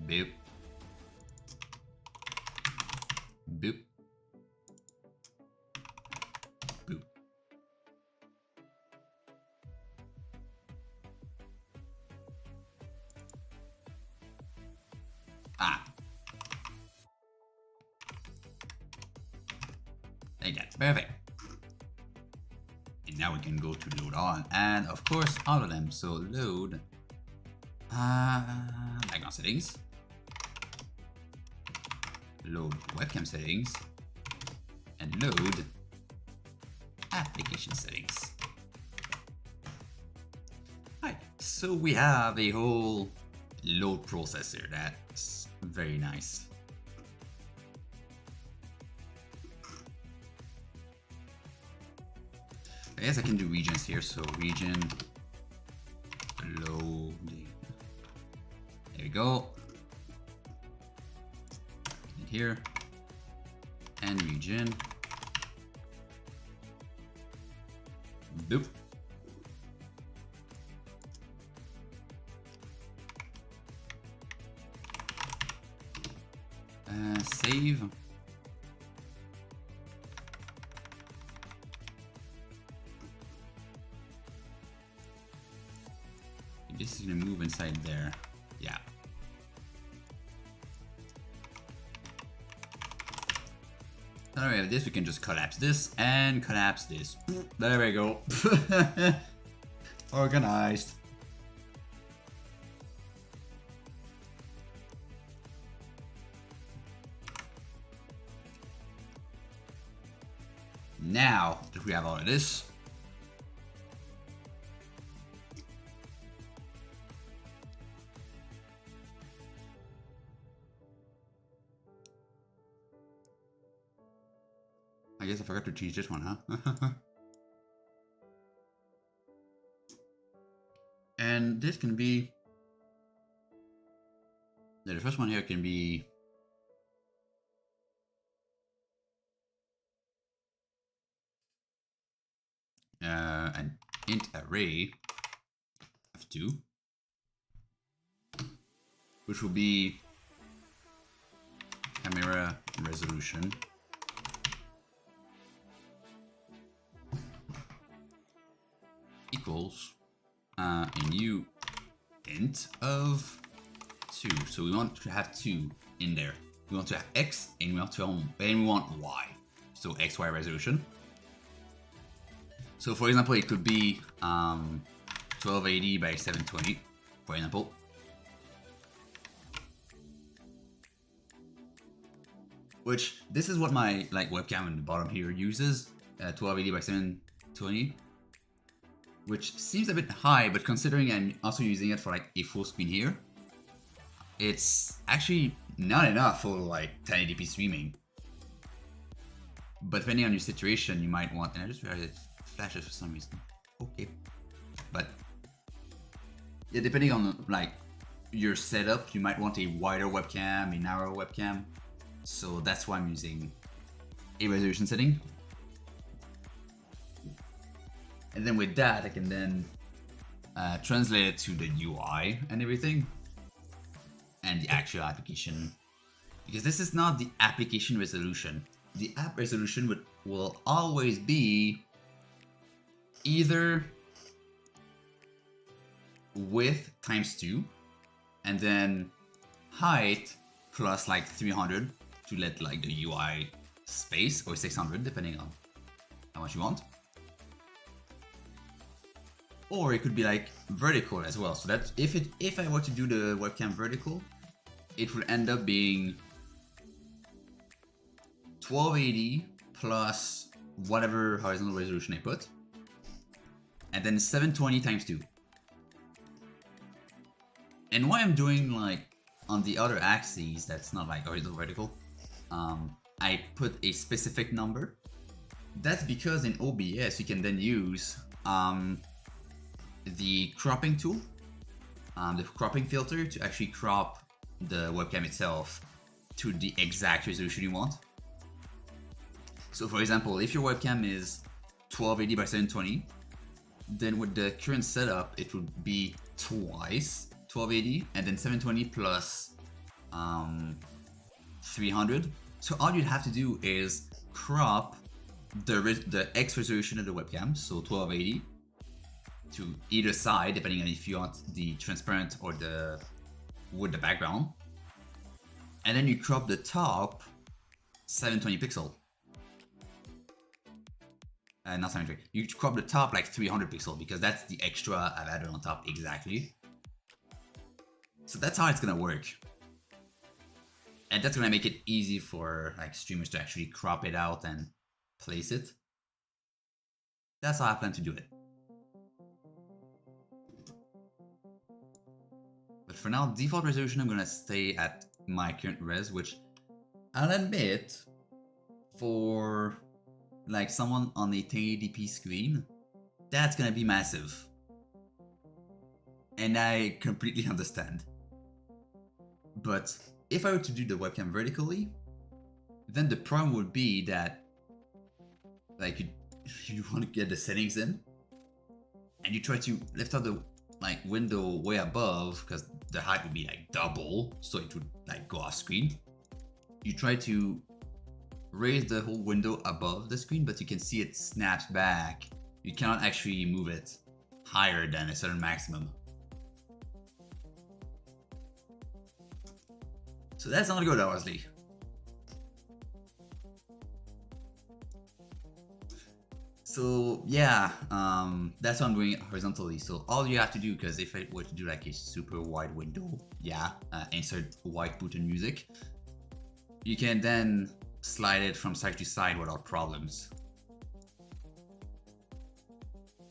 Boop. Boop. Boop. Ah. There you go. Perfect. And now we can go to load all, and of course all of them. So load background settings, load webcam settings, and load application settings. Alright, so we have a whole load process here. That's very nice. I guess I can do regions here, so region loading. There we go. And here. And region. Boop. Save. This is gonna move inside there. Yeah. Alright, this we can just collapse this and collapse this. There we go. Organized. Now that we have all of this, I guess I forgot to change this one, huh? And this can be... Yeah, the first one here can be... an int array of 2, which will be camera resolution equals a new int of 2. So we want to have 2 in there. We want to have x and we want y. So xy resolution. So for example, it could be 1280 by 720, for example. Which this is what my webcam on the bottom here uses, 1280 by 720, which seems a bit high, but considering I'm also using it for a full screen here, it's actually not enough for 1080p streaming. But depending on your situation, you might want, and I just realized it flashes for some reason. Okay, but yeah, depending on your setup, you might want a wider webcam, a narrow webcam. So that's why I'm using a resolution setting. And then with that, I can then translate it to the UI and everything, and the actual application. Because this is not the application resolution. The app resolution will always be either width times 2, and then height plus 300 to let the UI space, or 600 depending on how much you want. Or it could be vertical as well. So that if I were to do the webcam vertical, it would end up being 1280 plus whatever horizontal resolution I put, and then 720 times 2. And why I'm doing on the other axes that's not horizontal vertical, I put a specific number. That's because in OBS you can then use the cropping tool, the cropping filter, to actually crop the webcam itself to the exact resolution you want. So for example, if your webcam is 1280 by 720, then with the current setup it would be twice 1280 and then 720 plus 300. So all you'd have to do is crop the X resolution of the webcam, so 1280, to either side, depending on if you want the transparent or with the background, and then you crop the top 720 pixel. Not 720. You crop the top 300 pixel because that's the extra I've added on top exactly. So that's how it's gonna work, and that's gonna make it easy for streamers to actually crop it out and place it. That's how I plan to do it. But for now, default resolution, I'm gonna stay at my current res, which I'll admit, for someone on a 1080p screen, that's gonna be massive. And I completely understand. But if I were to do the webcam vertically, then the problem would be that you want to get the settings in, and you try to lift up the window way above because the height would be double, so it would go off screen. You try to raise the whole window above the screen, but you can see it snaps back. You cannot actually move it higher than a certain maximum. So that's not good, obviously. So yeah, that's what I'm doing horizontally. So all you have to do, because if I were to do a super wide window, insert white button music, you can then slide it from side to side without problems.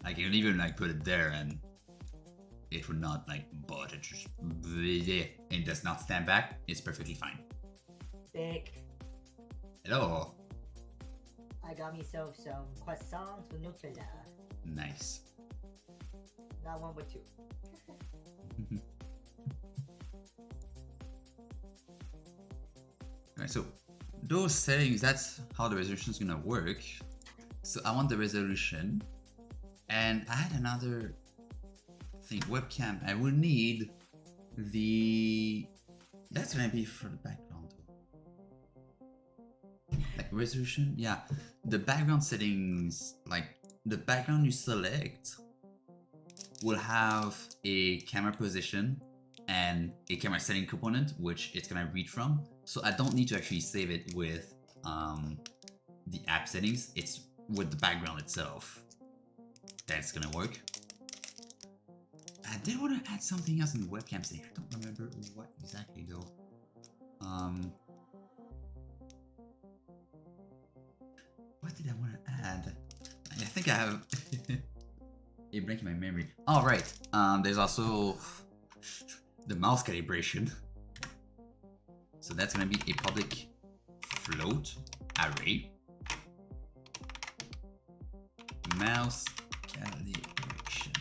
I can even like put it there and it would not like, but it just, it does not stand back. It's perfectly fine. Dick. Hello. I got myself some croissants with Nutella. Nice. Not one but two. Alright, so those settings, that's how the resolution is gonna work. So I want the resolution, and I had another thing, webcam. I will need the, that's gonna be for the background. Like resolution, yeah. The background settings, like the background you select will have a camera position and a camera setting component, which it's gonna read from. So I don't need to actually save it with the app settings. It's with the background itself. That's gonna work. I did want to add something else in the webcam setting. I don't remember what exactly though. What did I want to add? I think I have a blank in my memory. All right. There's also the mouse calibration. So that's gonna be a public float array. Mouse calibration.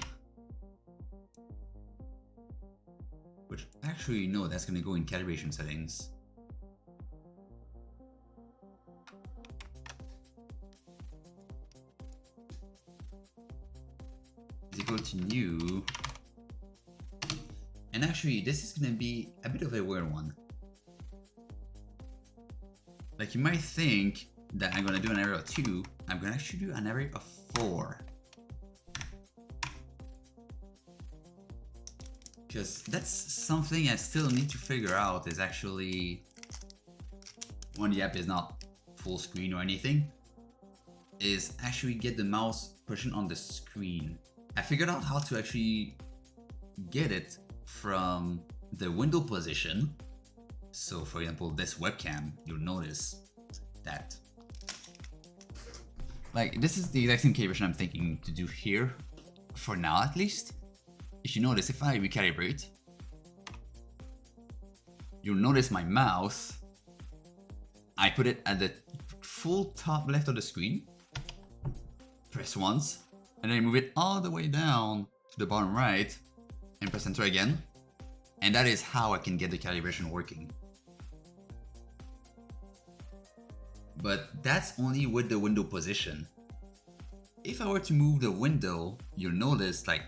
Which actually, no, that's gonna go in calibration settings. Is equal to new. And actually, this is gonna be a bit of a weird one. Like you might think that I'm gonna do an array of 2, I'm gonna actually do an array of 4. Because that's something I still need to figure out, is actually when the app is not full screen or anything, is actually get the mouse pushing on the screen. I figured out how to actually get it from the window position. So for example, this webcam, you'll notice that like this is the exact same calibration I'm thinking to do here, for now at least. If you notice, if I recalibrate, you'll notice my mouse, I put it at the full top left of the screen, press once, and then move it all the way down to the bottom right, and press enter again. And that is how I can get the calibration working. But that's only with the window position. If I were to move the window, you'll notice, like,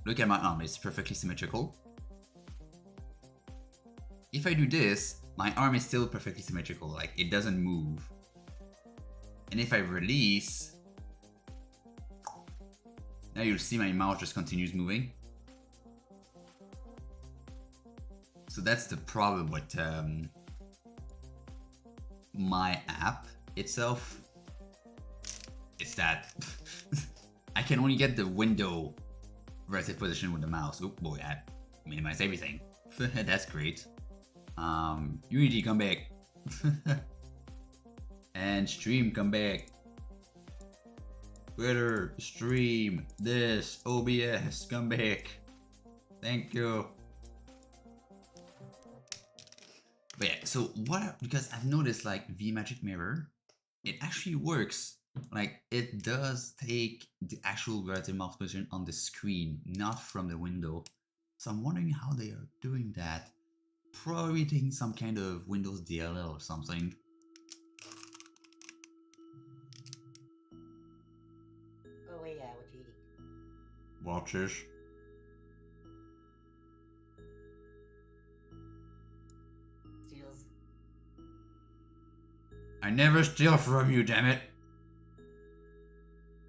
look at my arm, it's perfectly symmetrical. If I do this, my arm is still perfectly symmetrical, like it doesn't move. And if I release, now you'll see my mouse just continues moving. So that's the problem with my app itself. It's that I can only get the window relative position with the mouse. Oh boy, I minimize everything. That's great. Unity, come back. And stream, come back. Twitter, stream, this, OBS, come back. Thank you. But yeah, so what, because I've noticed like the Magic Mirror, it actually works. Like it does take the actual relative mouse position on the screen, not from the window. So I'm wondering how they are doing that. Probably taking some kind of Windows DLL or something. Oh wait, yeah, what you eating? Watches. Steals. I never steal from you, damn it.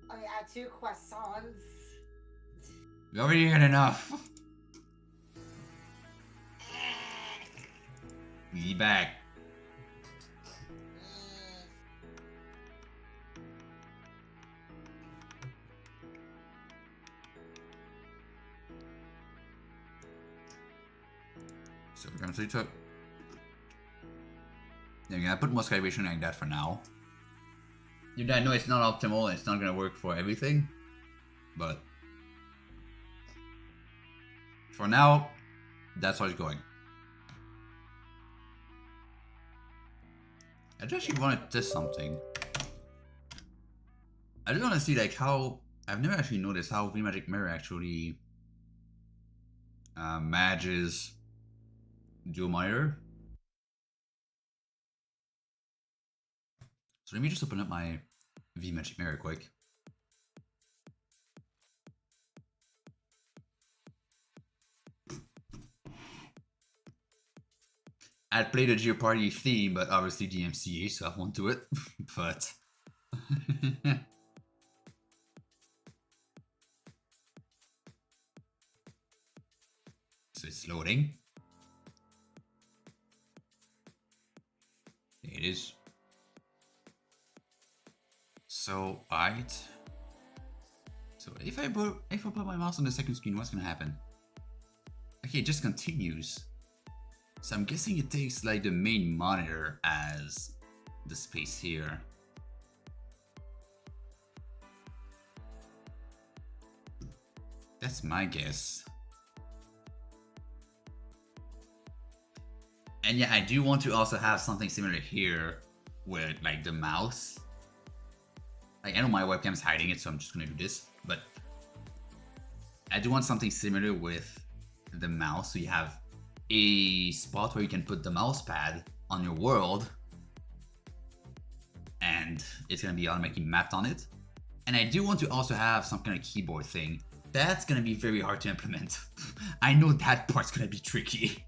I had 2 croissants. You already had enough. Easy back. So we're gonna see to. Yeah, I'm gonna put most calibration like that for now. I know it's not optimal and it's not gonna work for everything, but For now, that's how it's going. I just actually want to test something. I just want to see like how I've never actually noticed how V-Magic Mirror actually manages dual monitor. So let me just open up my V-Magic Mirror quick. I'd play the Geopardy theme, but obviously DMCA, so I won't do it. But so it's loading. There it is. So so if I put my mouse on the second screen, what's gonna happen? Okay, it just continues. So I'm guessing it takes like the main monitor as the space here. That's my guess. And yeah, I do want to also have something similar here with like the mouse. Like, I know my webcam's hiding it, so I'm just gonna do this, but I do want something similar with the mouse, so you have a spot where you can put the mouse pad on your world and it's gonna be automatically mapped on it. And I do want to also have some kind of keyboard thing. That's gonna be very hard to implement. I know that part's gonna be tricky.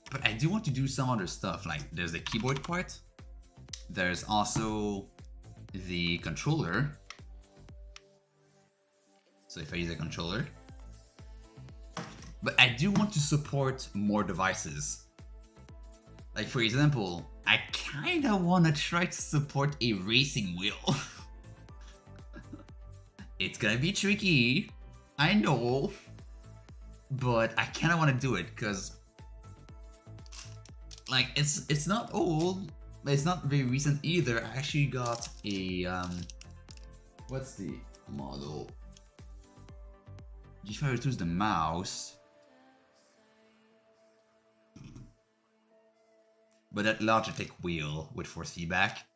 But I do want to do some other stuff, like there's the keyboard part, there's also the controller. So if I use a controller, but I do want to support more devices. Like for example, I kinda wanna try to support a racing wheel. It's gonna be tricky, I know, but I kinda wanna do it because like it's not old, but it's not very recent either. I actually got a what's the model? G502 is the mouse. But that Logitech wheel with force feedback.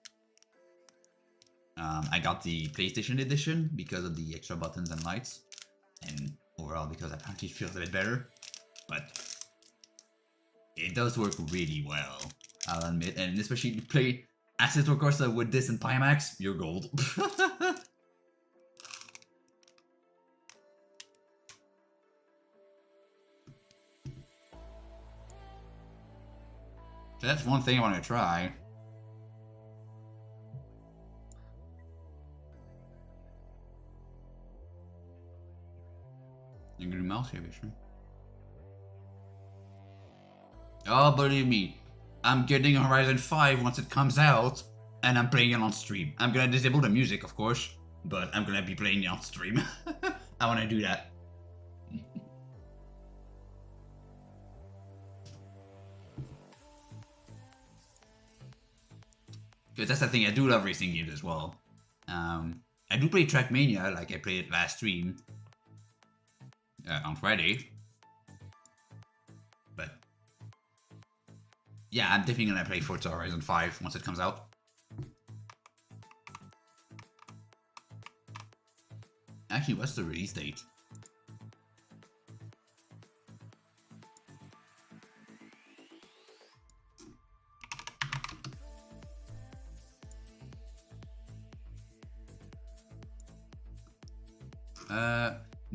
I got the PlayStation edition because of the extra buttons and lights, and overall because apparently it feels a bit better. But it does work really well, I'll admit, and especially if you play Assetto Corsa with this and Pimax, you're gold. So that's one thing I want to try. You can do mouse here, sure. Oh, believe me, I'm getting Horizon 5 once it comes out, and I'm playing it on stream. I'm gonna disable the music, of course, but I'm gonna be playing it on stream. I want to do that. Because that's the thing, I do love racing games as well. I do play Trackmania, like I played it last stream on Friday. But yeah, I'm definitely gonna play Forza Horizon 5 once it comes out. Actually, what's the release date?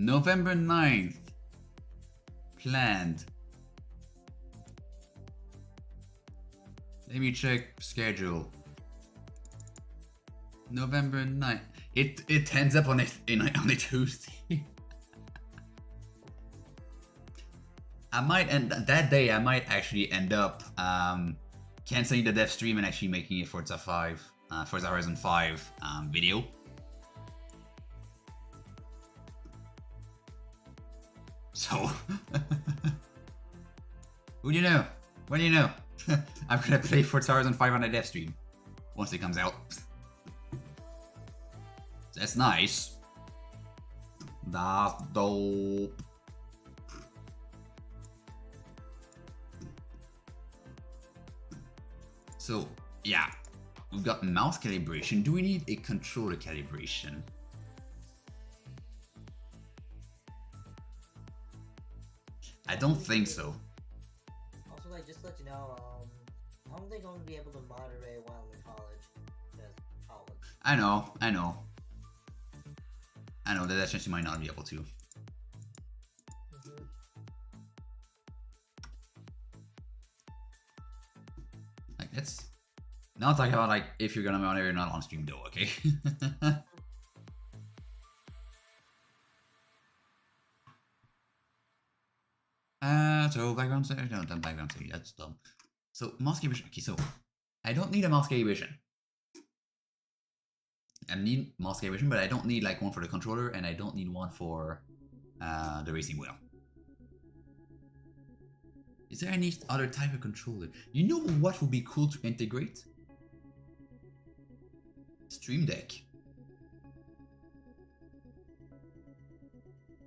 November 9th. Planned. Let me check schedule. November 9th. It ends up on a Tuesday. I might end that day. I might actually end up canceling the dev stream and actually making a Forza Horizon 5 video. So, who do you know? What do you know? I'm gonna play Forza Horizon 5 on a dev stream once it comes out. That's nice. That's dope. So, yeah. We've got mouse calibration. Do we need a controller calibration? I don't think so. Also, like, just to let you know, I don't think I'm gonna be able to moderate while in college. Because college. I know that chance you might not be able to. Like, let's not talk about like if you're gonna monitor or not on stream though, okay? So background setting, no, done background setting, that's dumb. So mouse calibration, okay, so I don't need a mouse calibration. I need mouse calibration, but I don't need like one for the controller, and I don't need one for the racing wheel. Is there any other type of controller? You know what would be cool to integrate? Stream Deck.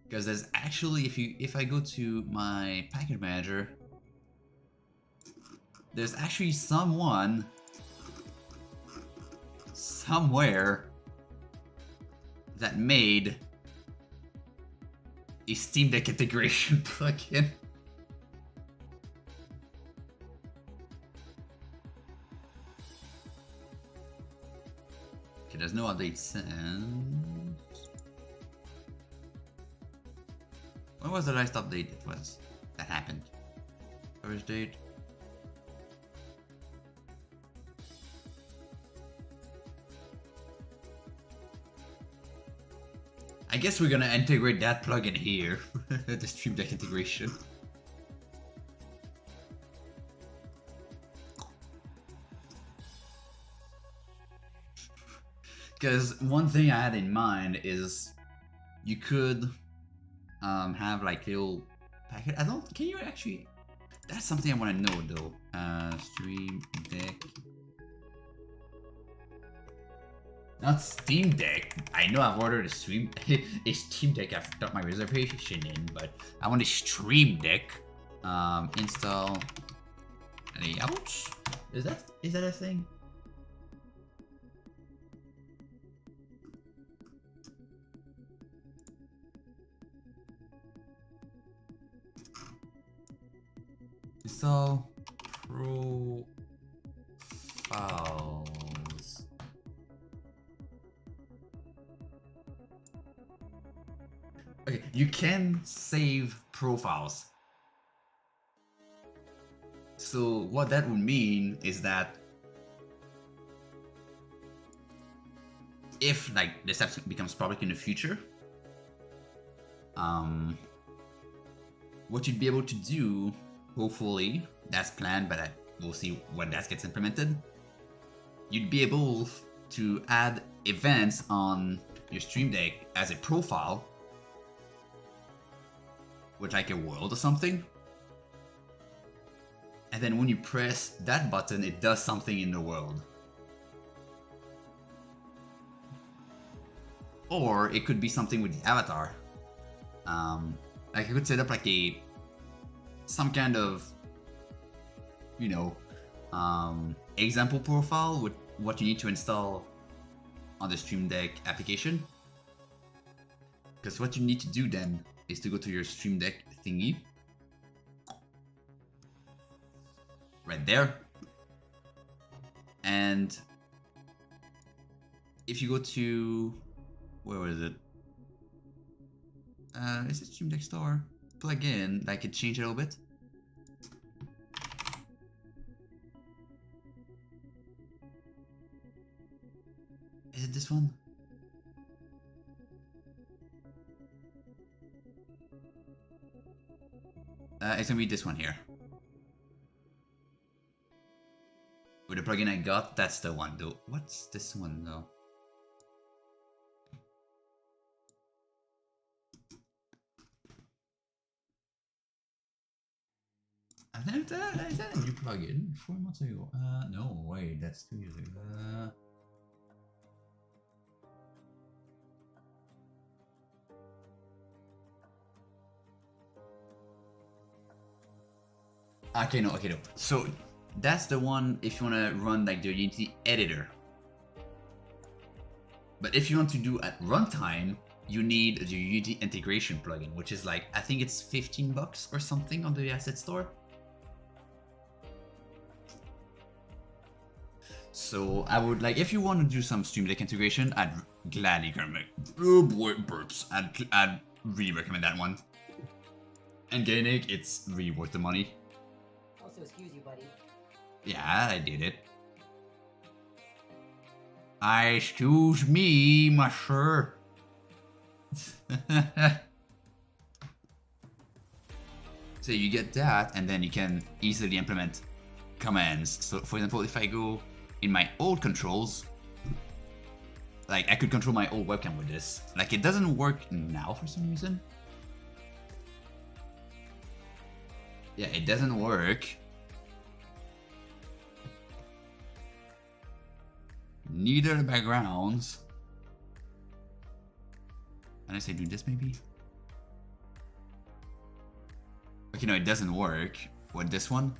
Because there's actually, if I go to my package manager, there's actually someone somewhere that made a Steam Deck integration plugin. Okay, there's no update since. When was the last update that happened? First date? I guess we're gonna integrate that plugin here, the Stream Deck integration. Because one thing I had in mind is you could have like little packet. Can you actually? That's something I want to know though. Stream Deck. Not Steam Deck. I know I've ordered a Steam Deck. I've got my reservation in, but I want a Stream Deck. Install layout. Is that a thing? Install profiles. Okay, you can save profiles. So what that would mean is that if like this app becomes public in the future, what you'd be able to do, hopefully, that's planned, but we'll see when that gets implemented. You'd be able to add events on your Stream Deck as a profile with like a world or something. And then when you press that button, it does something in the world. Or it could be something with the avatar. Like you could set up like some kind of, you know, example profile with what you need to install on the Stream Deck application. Because what you need to do then is to go to your Stream Deck thingy. Right there. And if you go to, where was it? Is it Stream Deck Store? Plug in, I could change it a little bit. Is it this one? It's gonna be this one here. With the plugin I got, that's the one though. What's this one though? Is that a new plugin? 4 months ago? No, wait, that's 2 years ago. Okay, no. So, That's the one if you want to run like the Unity editor. But if you want to do at runtime, you need the Unity integration plugin, which is like, I think it's 15 bucks or something on the asset store. So I would like, if you want to do some Stream Deck integration, I'd gladly recommend. Oh boy, burps. I'd really recommend that one. And Gainic, it's really worth the money. Also, excuse you, buddy. Yeah, I did it. Excuse me, monsieur. So you get that, and then you can easily implement commands. So for example, if I go in my old controls, like I could control my old webcam with this. Like it doesn't work now for some reason. Yeah, it doesn't work. Neither the backgrounds. Unless I do this maybe? Okay, no, it doesn't work with this one.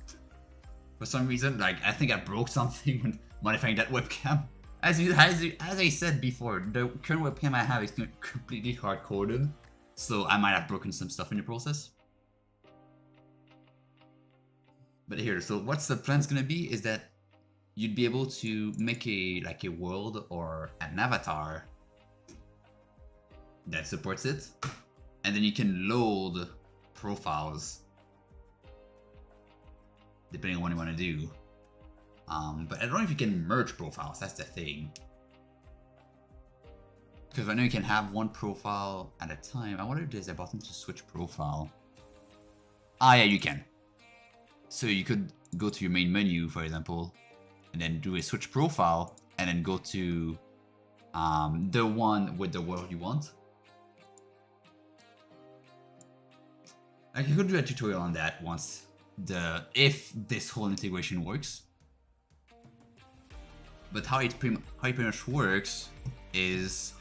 For some reason, like I think I broke something when modifying that webcam. As I said before, the current webcam I have is completely hard-coded, so I might have broken some stuff in the process. But here, so what's the plan's gonna be is that you'd be able to make a world or an avatar that supports it, and then you can load profiles depending on what you want to do. But I don't know if you can merge profiles, that's the thing. Because I know you can have one profile at a time. I wonder if there's a button to switch profile. Ah yeah, you can. So you could go to your main menu, for example, and then do a switch profile, and then go to the one with the world you want. Like you could do a tutorial on that once if this whole integration works. But how it pretty much works is,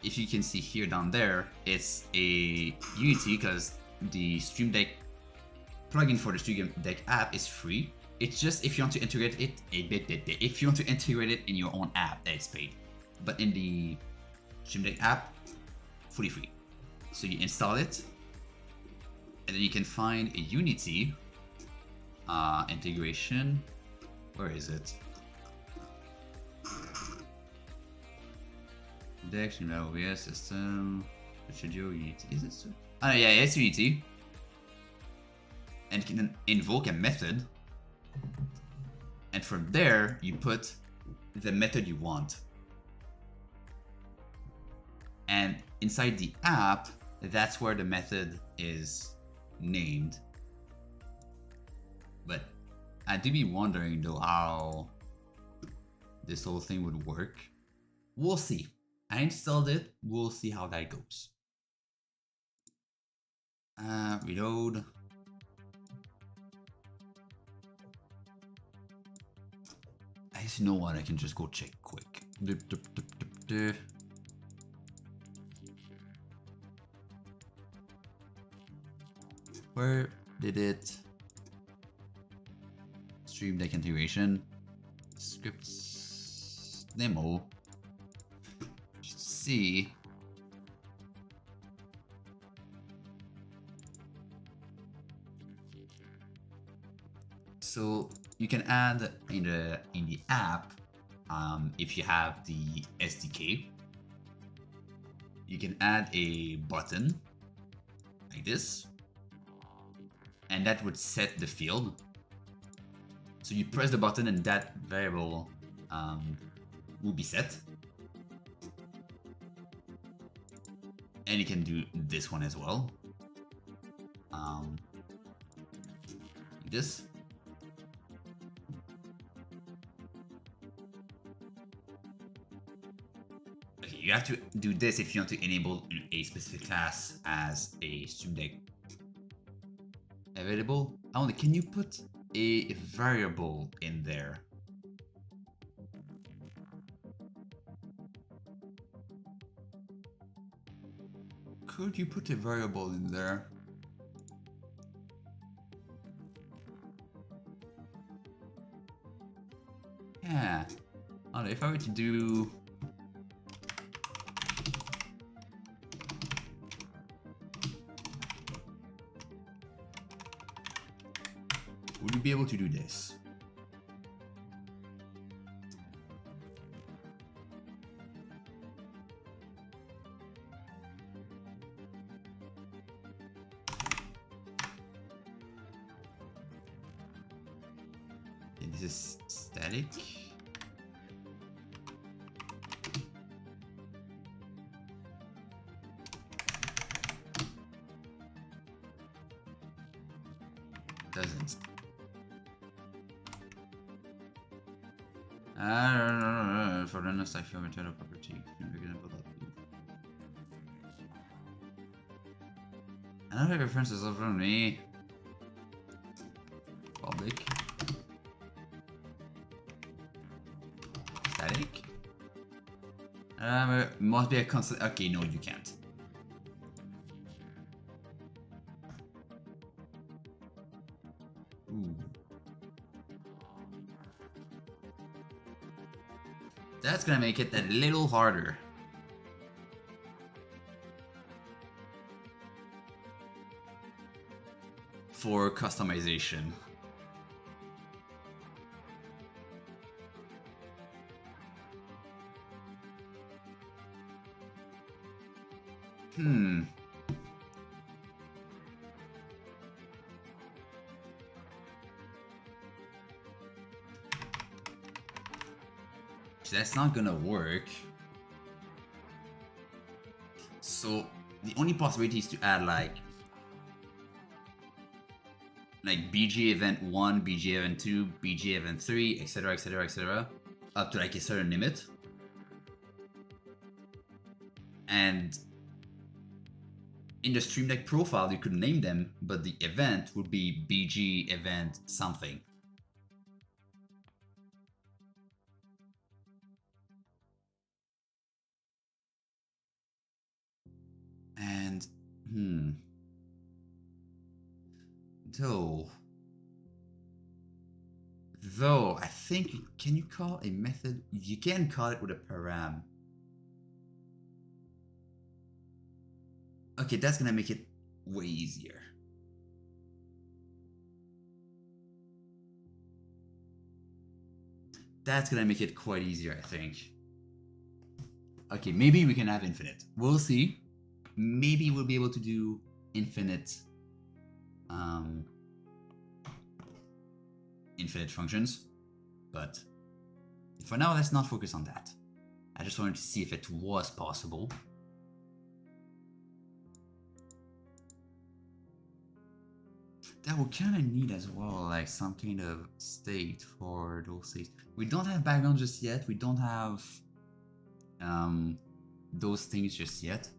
if you can see here down there, it's a Unity because the Stream Deck plugin for the Stream Deck app is free. It's just if you want to integrate it if you want to integrate it in your own app, that it's paid. But in the Stream Deck app, fully free. So you install it, and then you can find a Unity integration. Where is it? Deck, OBS system, Studio, Unity. Is it? Oh yeah, it's Unity. And you can invoke a method, and from there you put the method you want. And inside the app, that's where the method is named. But I do be wondering though how this whole thing would work. We'll see. I installed it. We'll see how that goes. Reload. I just know what, I can just go check quick. Where did it? Stream Deck integration. Scripts. Demo. See. So you can add in the app, if you have the SDK, you can add a button like this, and that would set the field. So you press the button and that variable will be set. And you can do this one as well. Like this. Okay, you have to do this if you want to enable a specific class as a Stream Deck available. I wonder, can you put a variable in there? Could you put a variable in there? if I were to do... Would you be able to do this? Okay, this is static. Doesn't. For the next I feel internal property. Another reference is over me. Public. Static. Must be a constant. Okay, no, you can't. Ooh. That's gonna make it a little harder. For customization. That's not gonna work. So the only possibility is to add like BG event 1, BG event 2, BG event 3, etc, etc, etc, up to like a certain limit. And in the Stream Deck profile, you could name them, but the event would be BG event something. And, Though, I think, can you call a method? You can call it with a param. Okay, that's gonna make it way easier. That's gonna make it quite easier, I think. Okay, maybe we can have infinite. We'll see. Maybe we'll be able to do infinite infinite functions, but for now let's not focus on that. I just wanted to see if it was possible. That would kind of need as well like some kind of state for those states. We don't have background just yet. We don't have those things just yet.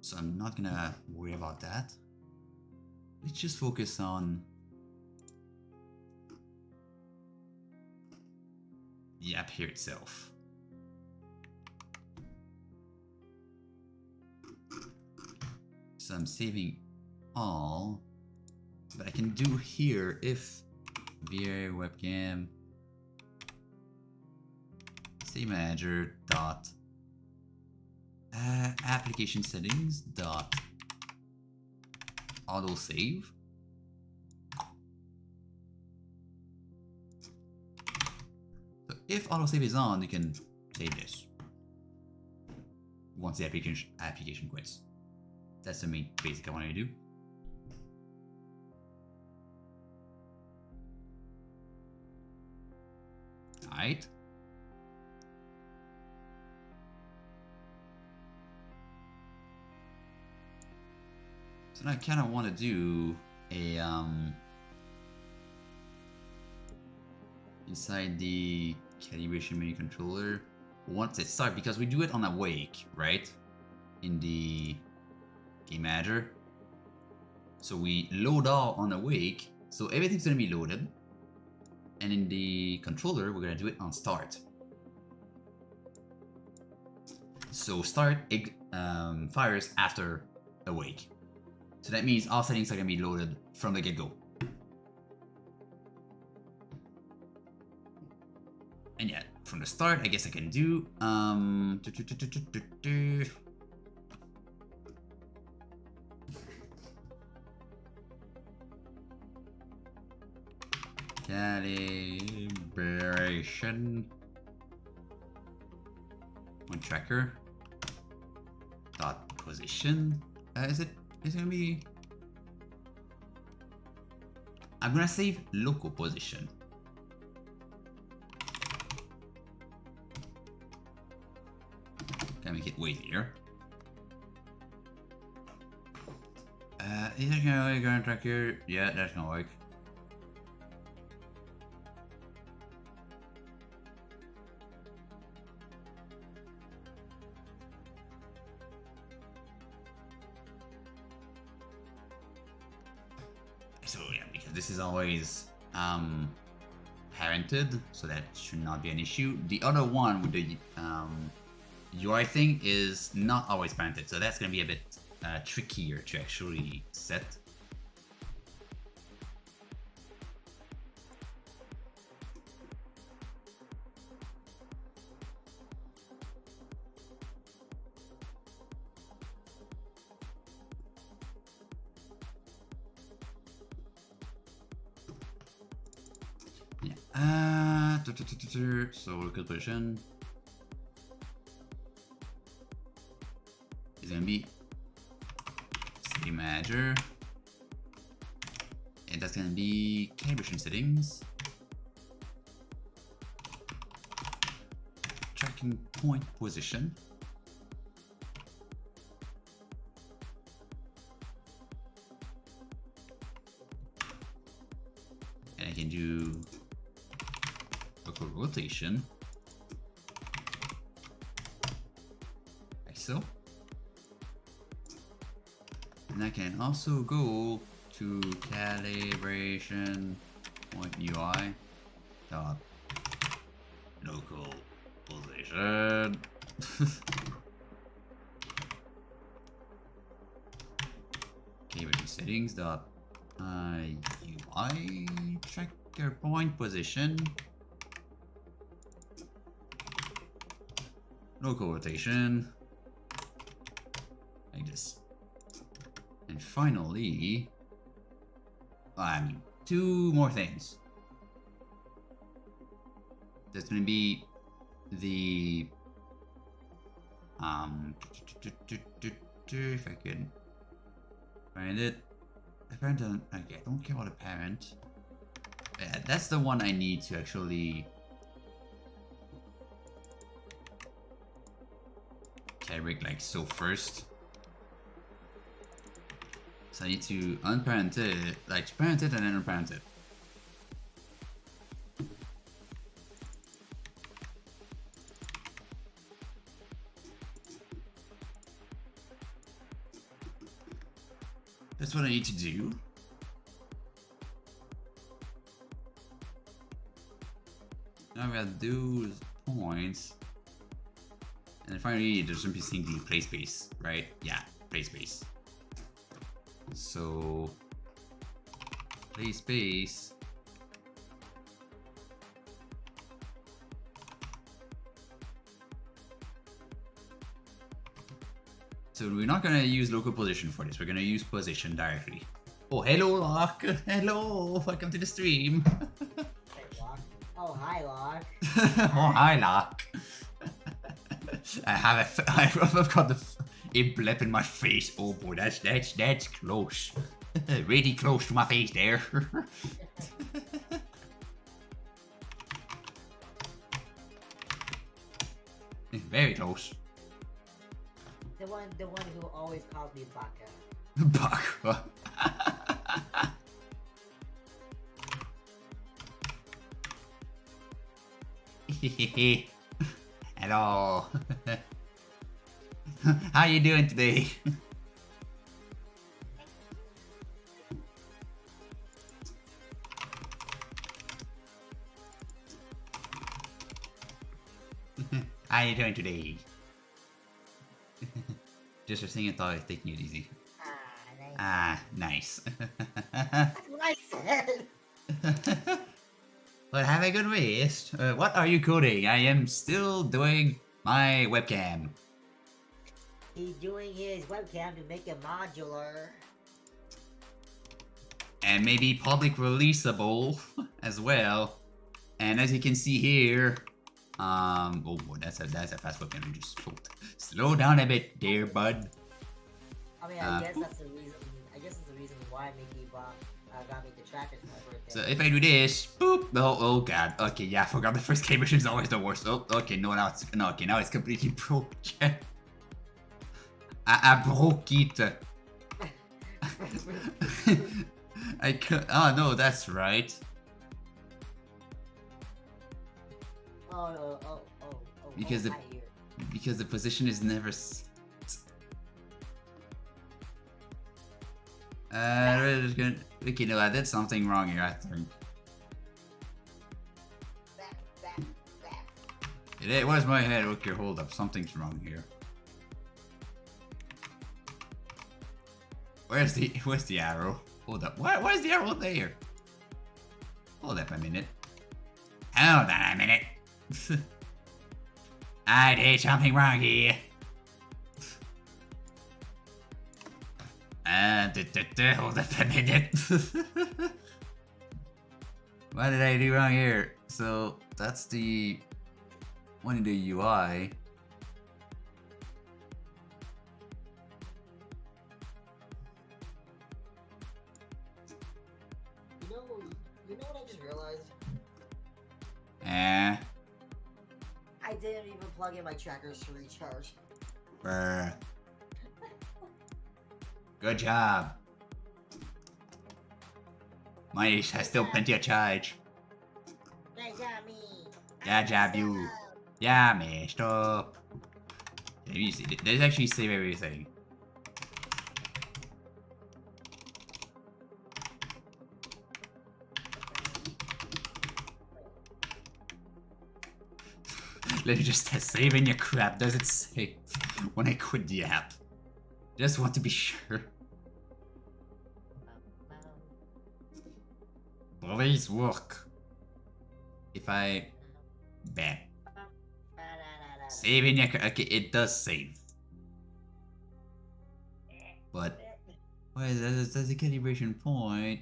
So I'm not gonna worry about that. Let's just focus on the app here itself. So I'm saving all, but I can do here if VA webcam save manager dot application settings dot auto save. So if autosave is on, you can save this once the application quits. That's the main basic I wanted to do. Alright. So now I kind of want to do a inside the calibration menu controller once it starts, because we do it on awake, right? In the game manager. So we load all on awake, so everything's gonna be loaded. And in the controller, we're gonna do it on start. So start fires after awake. So that means all settings are gonna be loaded from the get-go. And yeah, from the start, I guess I can do. Calibration. One tracker. Dot position. Is it gonna be? I'm gonna save local position. Can make it way here. Is it gonna track here? Yeah, that's gonna work. So yeah, because this is always parented, so that should not be an issue. The other one with the UI thing is not always parented, so that's gonna be a bit trickier to actually set. Yeah. So local position is gonna be city manager, and that's gonna be calibration settings, tracking point position, and I can do local rotation, like so. And I can also go to calibration point UI dot local position. Calibration settings dot UI tracker point position. Local rotation, like this. And finally, two more things. There's gonna be the if I could find it. Parent doesn't. Okay, I don't care about a parent. Yeah, that's the one I need to actually calibrate like so first. So I need to unparent it, like parent it and then unparent it. That's what I need to do. Now we got those points. And finally, there's some missing the play space, right? Yeah, play space. So, play space. So we're not gonna use local position for this. We're gonna use position directly. Oh, hello, Locke. Hello, welcome to the stream. Hey, Locke. Oh, hi, Locke. Oh, hi, Locke. I've got a blip in my face. Oh boy, that's close. Really close to my face there. Very close. The one who always calls me Baka. Baka. Hello. How you doing today? How you doing today? Just for saying, I thought I was taking it easy. Ah, nice. That's what I said. but have a good rest. What are you coding? I am still doing my webcam. He's doing his webcam to make it modular. And maybe public releasable as well. And as you can see here, oh, that's a fast webcam. Just slow down a bit there, bud. I mean, I guess that's the reason. I guess it's the reason why Mickey got me the trackers for my birthday. So if I do this, boop. Oh god. Okay, yeah, I forgot the first K mission is always the worst. Oh, okay, no, now it's completely broken. I broke it. I could. Oh no, that's right. Oh. Because the position is never. We're just gonna. Okay, no, I did something wrong here. I think. Back. It was my head. Okay, hold up. Something's wrong here. Where's the arrow? Hold up. Where's the arrow there? Hold up a minute. Hold on a minute. I did something wrong here. Hold up a minute. What did I do wrong here? So that's the one in the UI. You know what I just realized? I didn't even plug in my trackers to recharge. Brr. Good job. Mine has still plenty of charge. Good job, me. Good job, you. Yeah, man, stop. Let's actually save everything. Let me just test saving your crap. Does it save when I quit the app? Just want to be sure. Please work. If I bam. Saving your okay, it does save. But why is that's a calibration point?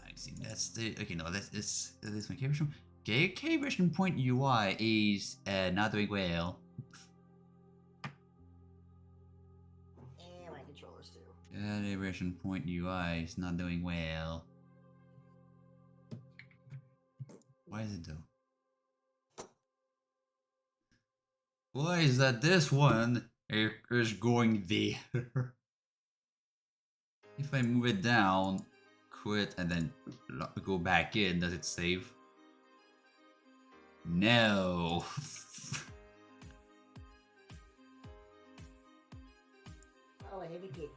I see that's the okay no this my calibration. Okay, calibration point UI is not doing well. And my controllers too. Calibration point UI is not doing well. Why is it though? Why is that this one is going there? If I move it down, quit, and then go back in, does it save? No. Oh, a heavy kid.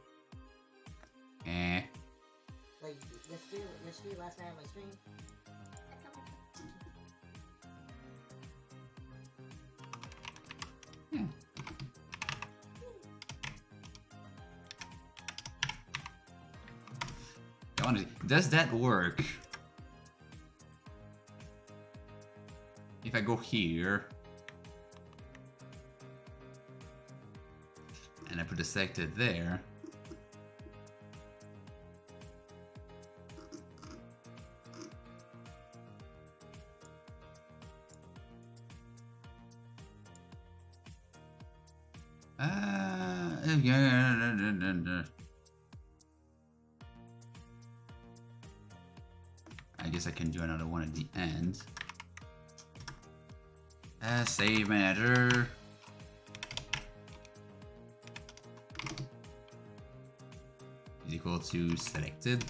Like, yesterday, last night on my stream. Does that work? If I go here and I put the selected there. I guess I can do another one at the end. Save manager. Is equal to selected.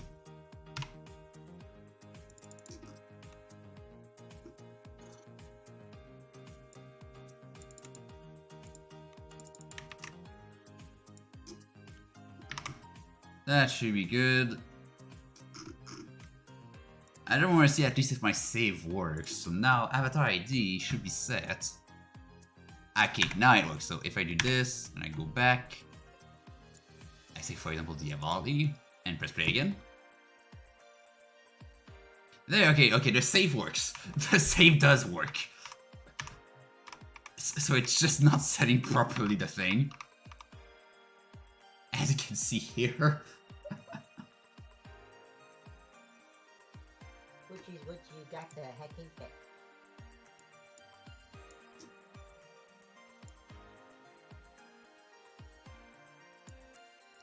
That should be good. I don't want to see at least if my save works. So now avatar ID should be set. Okay, now it works. So if I do this and I go back, I say for example Diavoli and press play again. There, okay, the save works. The save does work. So it's just not setting properly the thing. As you can see here. Which is what you got the hacking fix.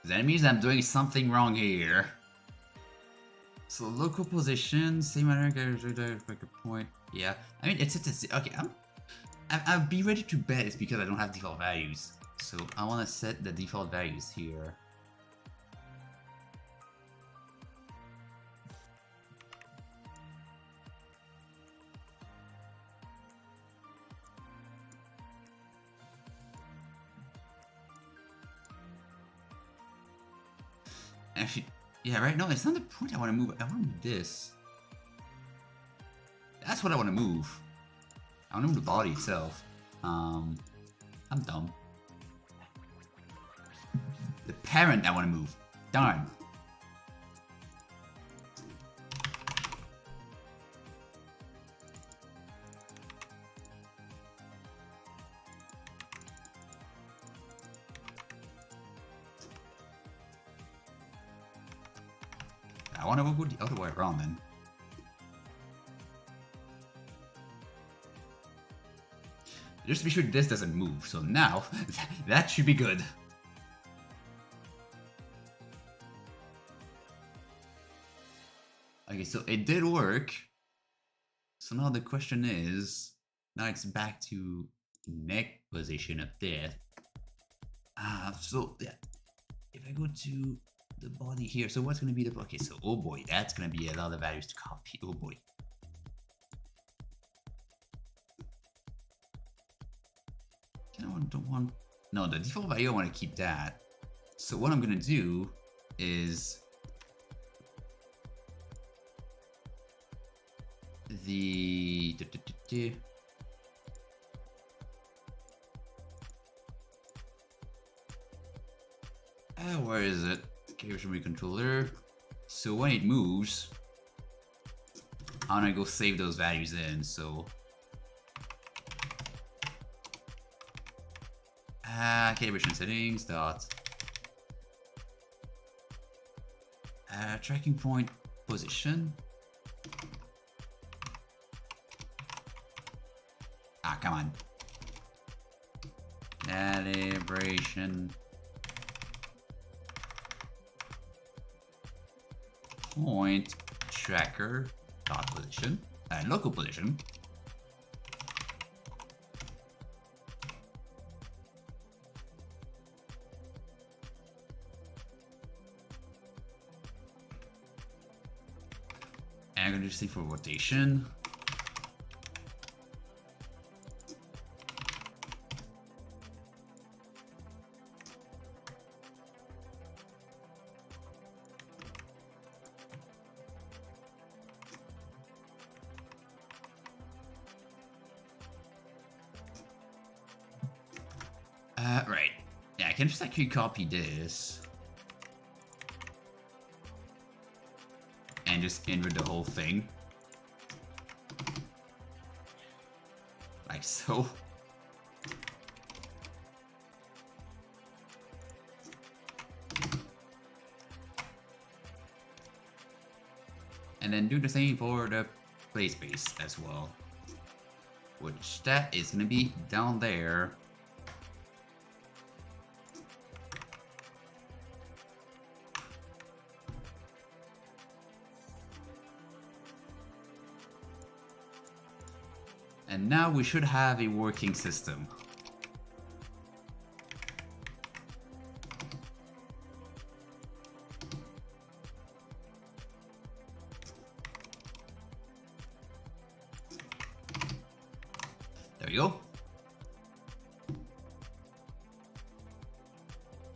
That means I'm doing something wrong here. So local position, same breaker point. Yeah, I mean it's okay. I'll be ready to bet it's because I don't have default values. So I want to set the default values here. Actually, yeah, right. No, it's not the point I want to move. I want to move this. That's what I want to move. I want to move the body itself. I'm dumb. The parent I want to move. Darn. I want to go the other way around then. Just to be sure this doesn't move. So now, that should be good. Okay, so it did work. So now the question is, now it's back to neck position of death. So yeah, if I go to the body here, so what's gonna be the, okay, so oh boy, that's gonna be a lot of values to copy, oh boy. Don't want, no, the default value, I wanna keep that. So what I'm gonna do is the where is it? Here's my controller. So when it moves, I'm gonna go save those values in. So calibration settings dot tracking point position. Come on. Calibration point tracker dot position, local position. And I'm gonna just see for rotation. Right. Yeah, I can just actually copy this. And just invert the whole thing. Like so. And then do the same for the play space as well. Which that is gonna be down there. And now we should have a working system. There we go.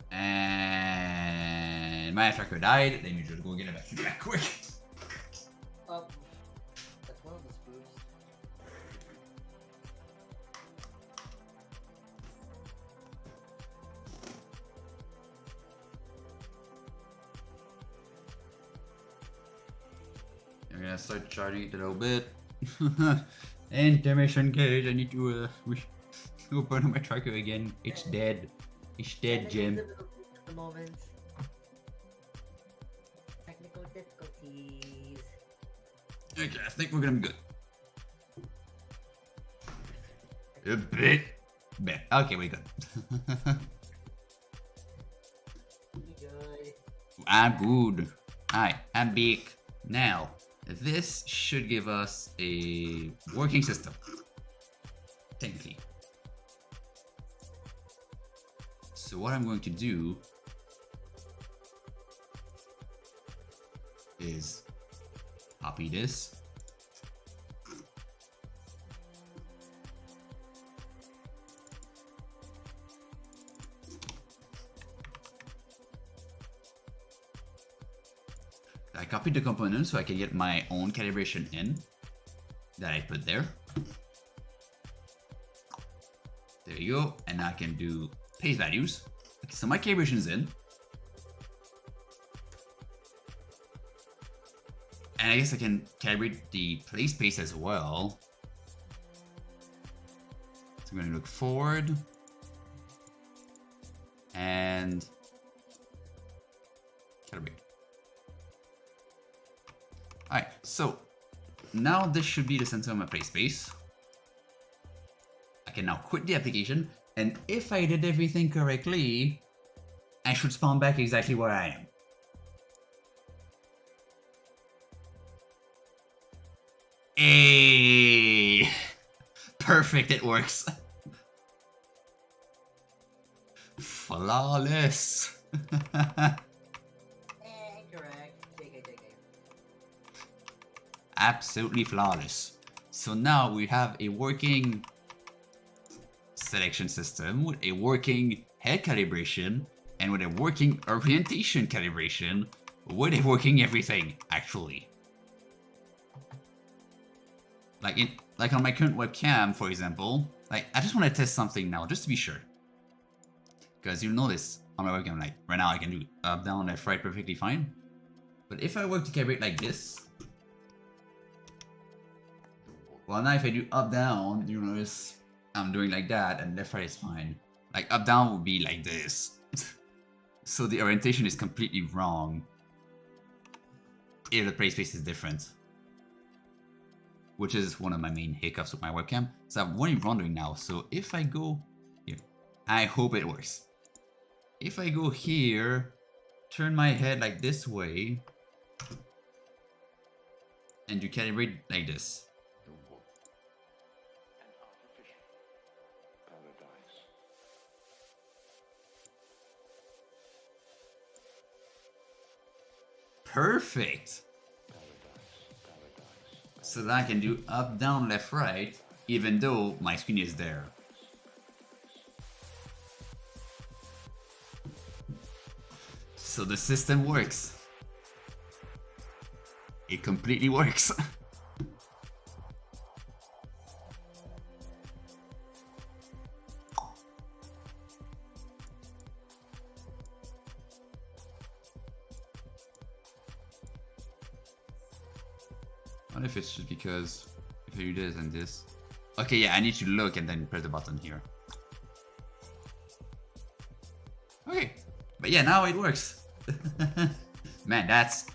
And my tracker died. Let me just go get it back quick. That's one of the spoofs. We're gonna gonna start charging it a little bit. Intermission, guys. I need to open up my tracker again. It's dead. It's dead, Jim. At the moment. Technical difficulties. Okay, I think we're gonna be good. A bit. Okay, we're good. Good. I'm good. Alright, I'm back. Now, this should give us a working system. Technically. So what I'm going to do is copy this. I copied the component so I can get my own calibration in that I put there. There you go. And I can do paste values. Okay, so my calibration is in. And I guess I can calibrate the play space as well. So I'm going to look forward. And calibrate. Alright, so now this should be the center of my play space. I can now quit the application, and if I did everything correctly, I should spawn back exactly where I am. Hey! Perfect, it works. Flawless. Absolutely flawless. So now we have a working selection system with a working head calibration and with a working orientation calibration with a working everything, actually. Like on my current webcam, for example, like I just want to test something now just to be sure. Because you'll notice on my webcam, like right now I can do up, down, left, right perfectly fine. But if I were to calibrate like this, well, now if I do up down, you notice I'm doing like that, and left right is fine. Like up down would be like this. So the orientation is completely wrong if the play space is different. Which is one of my main hiccups with my webcam. So I'm only rendering now. So if I go here, I hope it works. If I go here, turn my head like this way, and you calibrate like this. Perfect. So that I can do up, down, left, right, even though my screen is there. So the system works. It completely works. What if it's just because if I do this and this? Okay, yeah, I need to look and then press the button here. Okay, but yeah, now it works. Man, that's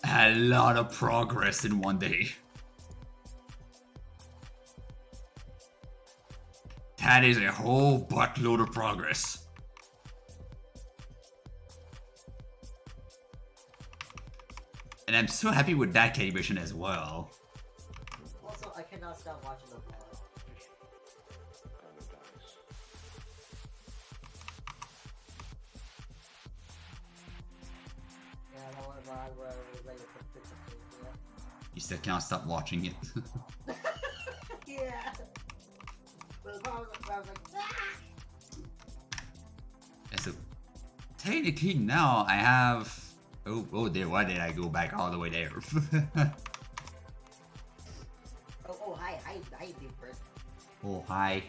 a lot of progress in one day. That is a whole buttload of progress. And I'm so happy with that calibration as well. Also, I cannot stop watching the vlog. Yeah, that one vlog where it was like a picture of me. You still can't stop watching it. Yeah. But the part where I was like, ah! And so, technically now I have... Oh there, why did I go back all the way there? Hi, big bird. Oh, hi.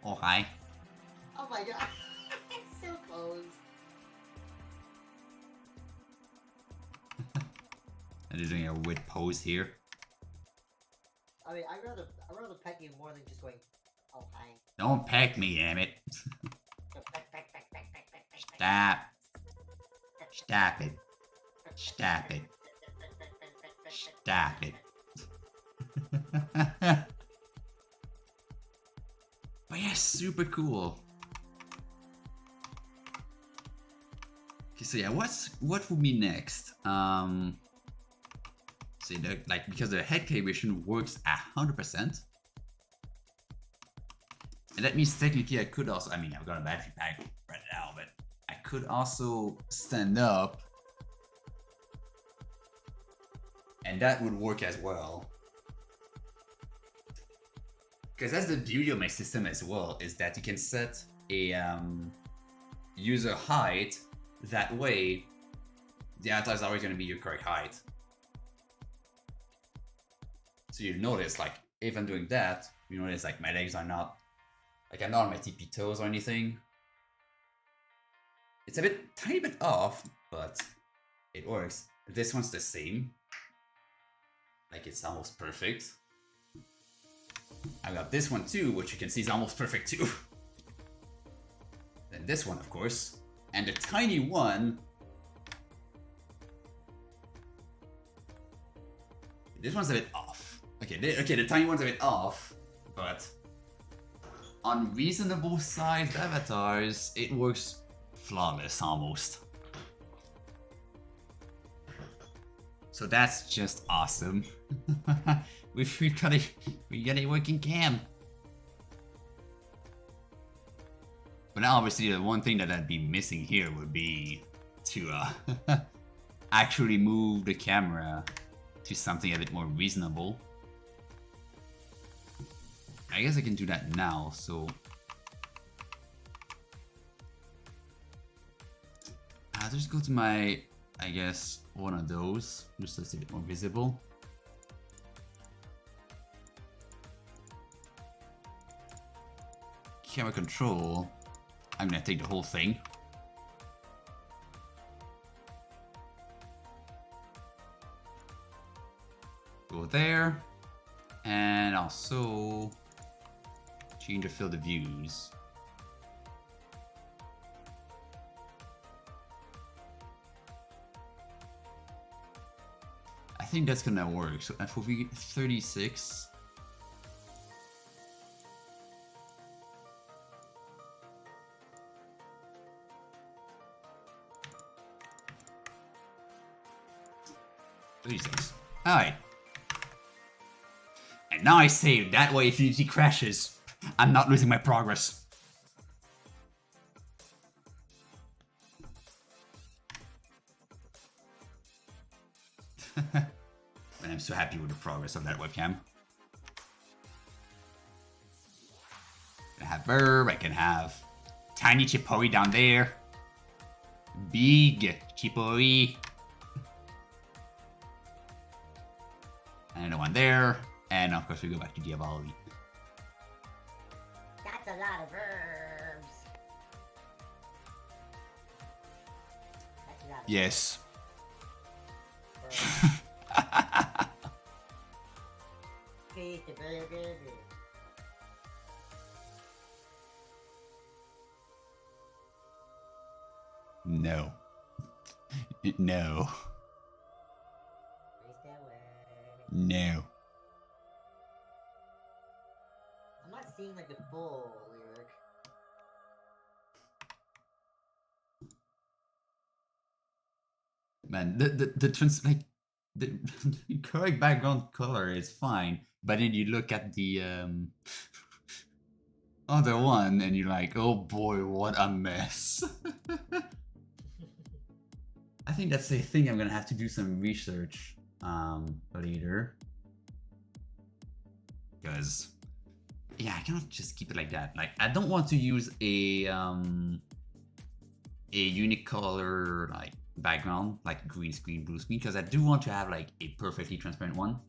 Oh, hi. Oh my god, it's so close. They're doing a weird pose here. I mean, I'd rather peck you more than just going, oh hi. Don't peck me, damn it. Stop. Stop it. Stop it. Stop it. But yeah, super cool. Okay, so yeah, what would be next? See, like because the head calibration works 100%, and that means technically I could also. I mean, I've got a battery pack right now, but I could also stand up, and that would work as well. Because that's the beauty of my system as well, is that you can set a user height. That way, the avatar is always going to be your correct height. So you notice, like, if I'm doing that, you notice, like, my legs are not, like, I'm not on my tippy toes or anything. It's a tiny bit off, but it works. This one's the same. Like, it's almost perfect. I got this one too, which you can see is almost perfect too. Then this one, of course. And the tiny one. This one's a bit off. Okay, the tiny one's a bit off, but on reasonable sized avatars, it works flawless almost. So that's just awesome. we got a working cam. But now obviously the one thing that I'd be missing here would be to actually move the camera to something a bit more reasonable. I guess I can do that now, so I'll just go to my, I guess, one of those, just so it's a bit more visible. Camera control, I'm gonna take the whole thing. Go there, and also change the field of views. I think that's gonna work. So FOV 36. Alright. And now I save. That way if Unity crashes, I'm not losing my progress. And I'm so happy with the progress of that webcam. I can have Verb, I can have tiny Chipori down there. Big Chipori. And one there, and of course we go back to Diavoli. That's a lot of verbs. That's a lot of Yes. No. No. No. I'm not seeing like the full lyric. Man, the correct background color is fine, but then you look at the other one and you're like, oh boy, what a mess. I think that's a thing I'm gonna have to do some research later. Because yeah, I cannot just keep it like that. Like I don't want to use a unique color like background, like green screen, blue screen, because I do want to have like a perfectly transparent one.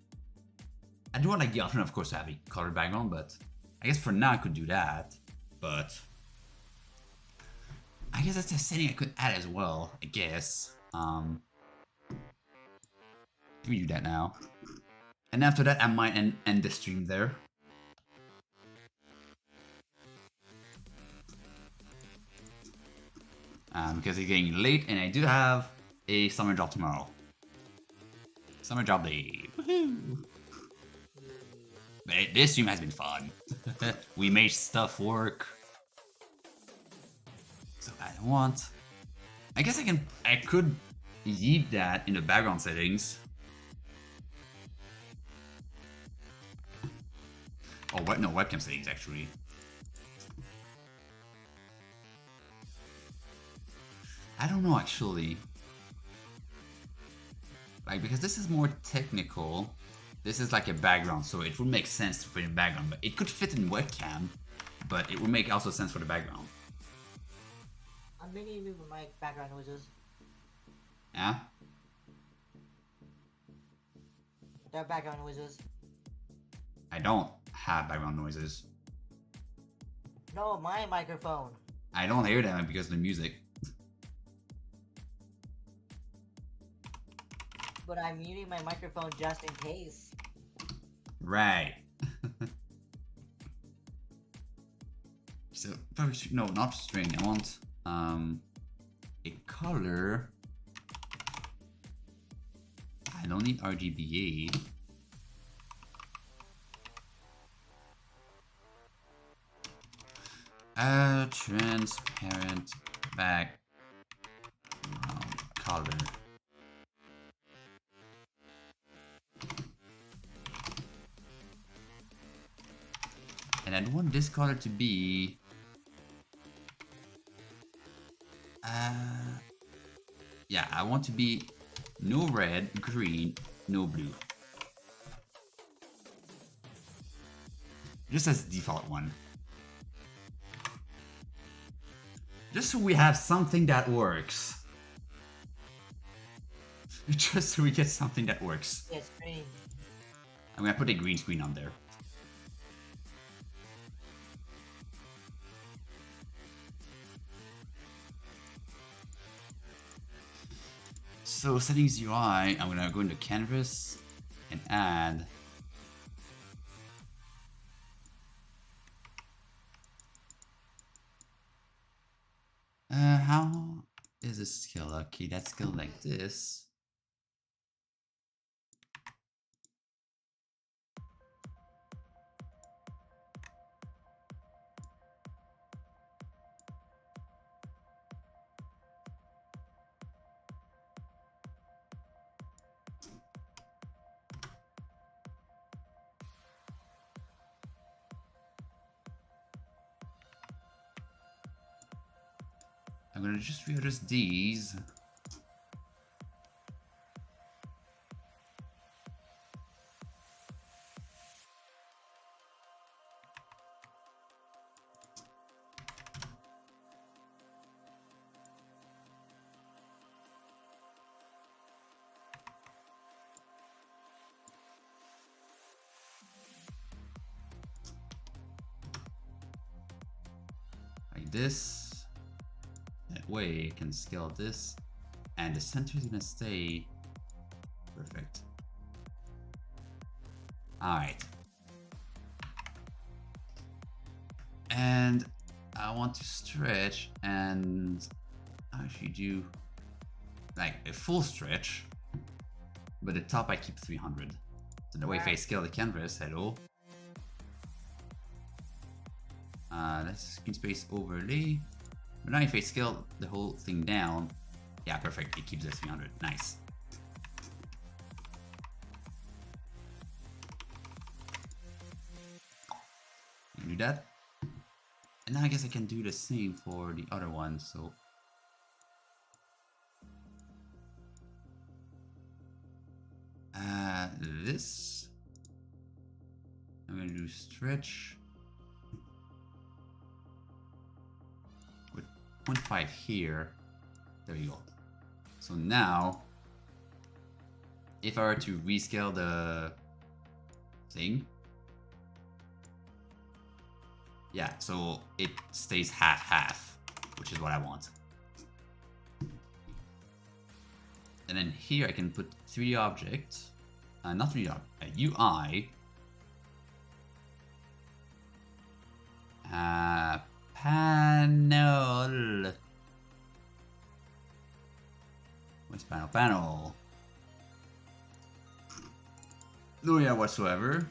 I do want like the option, of course, to have a colored background, but I guess for now I could do that. But I guess that's a setting I could add as well, I guess. Let me do that now. And after that, I might end the stream there. Because it's getting late and I do have a summer job tomorrow. Summer job day. Woohoo! But this stream has been fun. We made stuff work. So I don't want... I guess I could yeet that in the background settings. Oh, what? No, webcam settings actually. I don't know actually. Like, because this is more technical. This is like a background, so it would make sense to put in background, but it could fit in webcam, but it would make also sense for the background. I'm making you my background noises. Yeah? They're background noises. I don't have background noises. No, my microphone. I don't hear them because of the music. But I'm muting my microphone just in case. Right. So, no, not string. I want a color. I don't need RGBA. Transparent background color. And I want this color to be yeah, I want to be no red, green, no blue. Just as default one. Just so we have something that works. Just so we get something that works. Yes, green. I'm gonna put a green screen on there. So settings UI, I'm gonna go into canvas and add how is the scale? Okay, that's scaled like this. I'm gonna just readjust these. Like this. That way I can scale this, and the center is gonna stay perfect. Alright. And I want to stretch and actually do like a full stretch, but the top I keep 300. So the way if I scale the canvas, hello. Let's screen space overlay. But now if I scale the whole thing down, yeah, perfect, it keeps it 300, nice. Do that. And now I guess I can do the same for the other one, so. This. I'm gonna do stretch. 0.5 here. There you go. So now, if I were to rescale the thing, yeah, so it stays half-half, which is what I want. And then here I can put 3 objects. not really a UI. Panel. What's panel? Panel. No, yeah, whatsoever.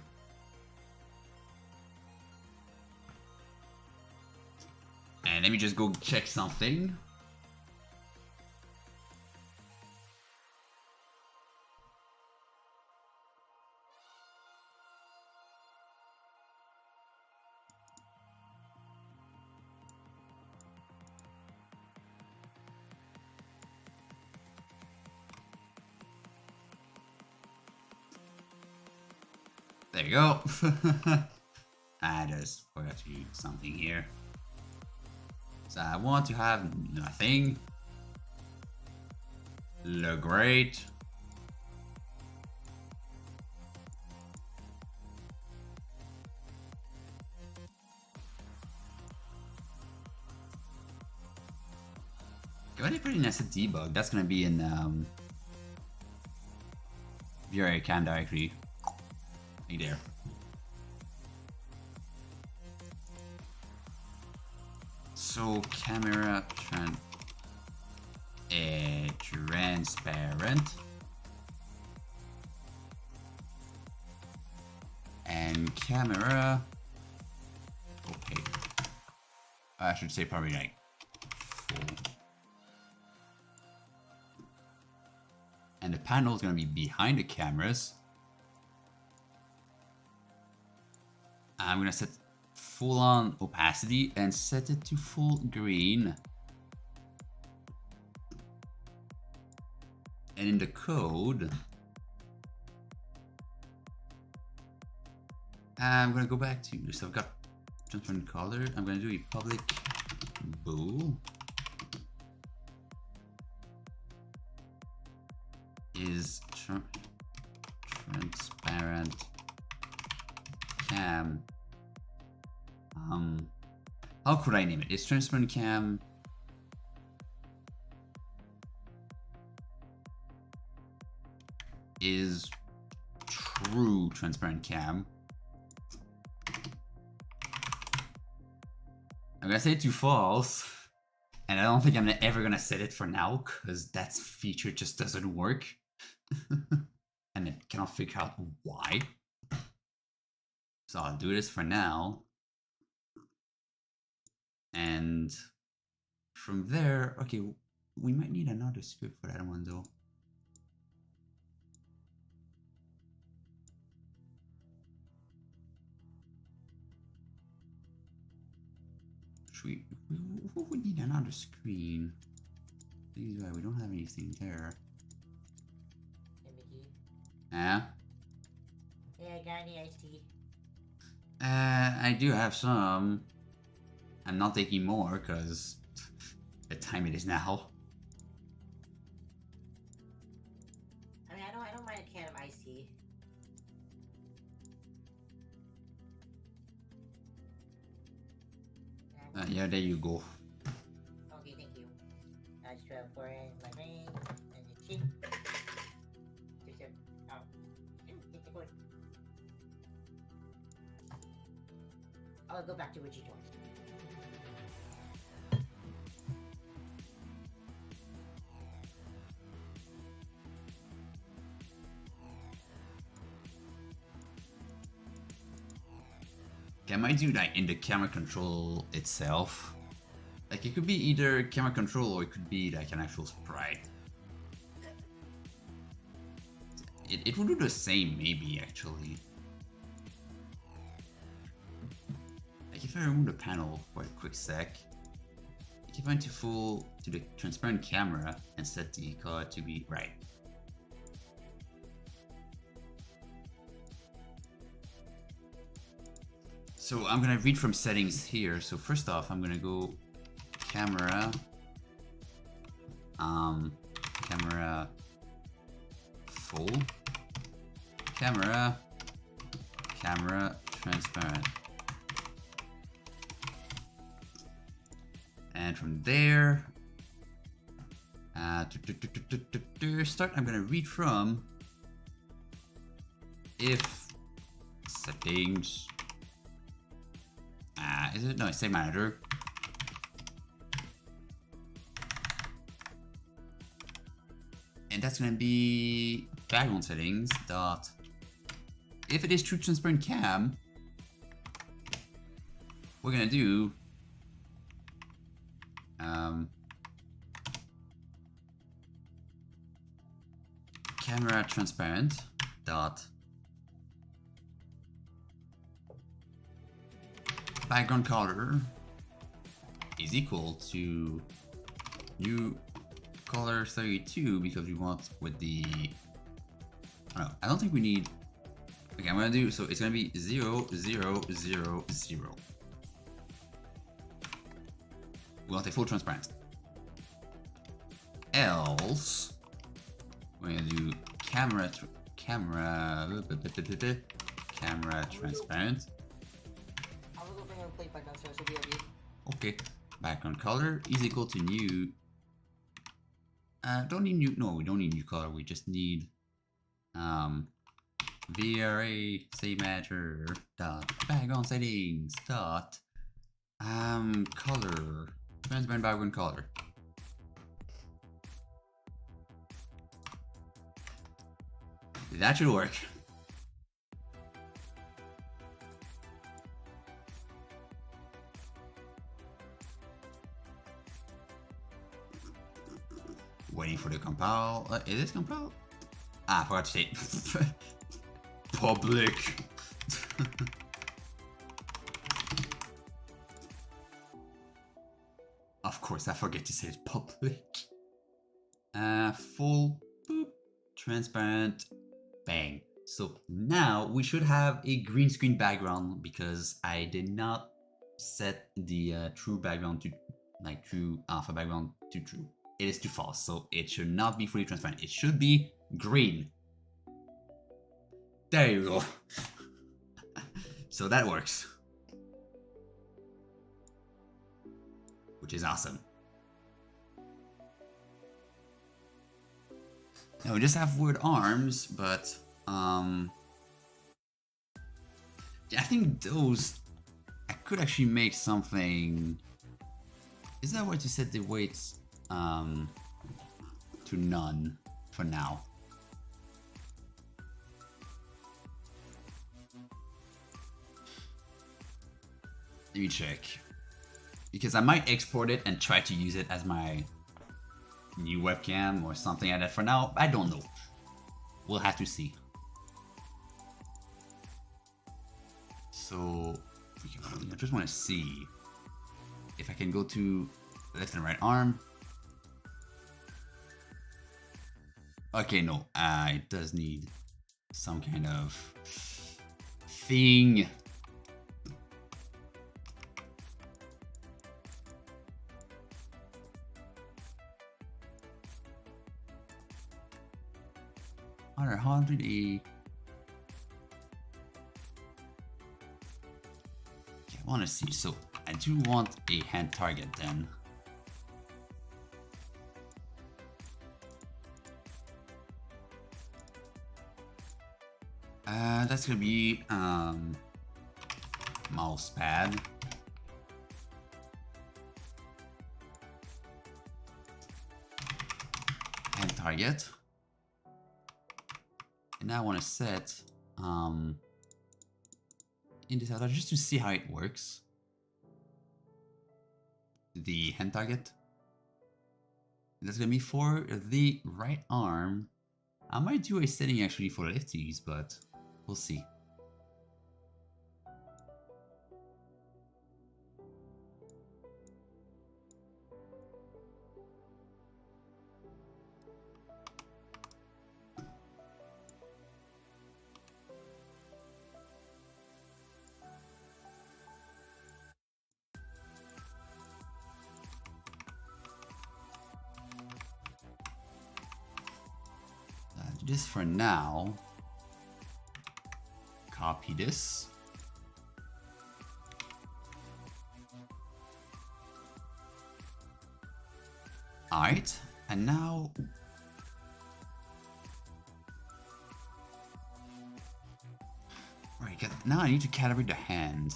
And let me just go check something. There you go. I just forgot to do something here. So I want to have nothing. Look great. Got a pretty nice debug. That's gonna be in Webcam directly. Right there. So camera transparent and camera opaque. I should say probably like full. And the panel is going to be behind the cameras. I'm going to set full on opacity and set it to full green. And in the code, I'm going to go back to, so I've got transparent color. I'm going to do a public bool is transparent cam. How could I name it? Is transparent cam is true transparent cam. I'm gonna say it to false, and I don't think I'm ever gonna set it for now because that feature just doesn't work. And I cannot figure out why. So I'll do this for now. And from there, okay, we might need another script for that one though. We would need another screen. This is why we don't have anything there. Hey, Mickey. Yeah? Hey, I got any iced tea? I do have some. I'm not taking more because the time it is now. I mean, I don't mind a can of iced tea. Yeah, there you go. Okay, thank you. I just try to pour in my vein and the chin. Just oh, hit the cord. I'll go back to what you told me. I might do that in the camera control itself. Like it could be either camera control or it could be like an actual sprite. It would do the same maybe actually. Like if I remove the panel for a quick sec, like if I went to the transparent camera and set the color to be right. So I'm gonna read from settings here. So first off, I'm gonna go camera, camera full, camera transparent, and from there, start. I'm gonna read from if settings, is it? No, it's save manager. And that's gonna be background settings dot. If it is true transparent cam, we're gonna do camera transparent dot background color is equal to new color 32 because we want with the. Oh, I don't think we need. Okay, I'm gonna do so. It's gonna be 0 0 0 0. We want a full transparent. Else, we're gonna do camera transparent. Okay, background color is equal to new. Don't need new. No, we don't need new color. We just need VRA save manager dot background settings dot color transparent background color. That should work. Waiting for the compile. Is this compile? I forgot to say public. Of course, I forget to say it's public. Full boop transparent bang. So now we should have a green screen background because I did not set the true background to true alpha background to true. It is to false, so it should not be fully transparent. It should be green. There you go. So that works. Which is awesome. Now we just have wood arms, but yeah, I think those I could actually make something. Is that where to set the weights to none for now? Let me check. Because I might export it and try to use it as my new webcam or something like that. For now, I don't know. We'll have to see. So, I just want to see if I can go to left and right arm. Okay, no, it does need some kind of thing. Under 100 I want to see. So I do want a hand target then. That's gonna be mouse pad. Hand target. And now I want to set in this other just to see how it works. The hand target. That's gonna be for the right arm. I might do a setting actually for lefties, but we'll see. Just for now, copy this. All right, and now Because now I need to calibrate the hand.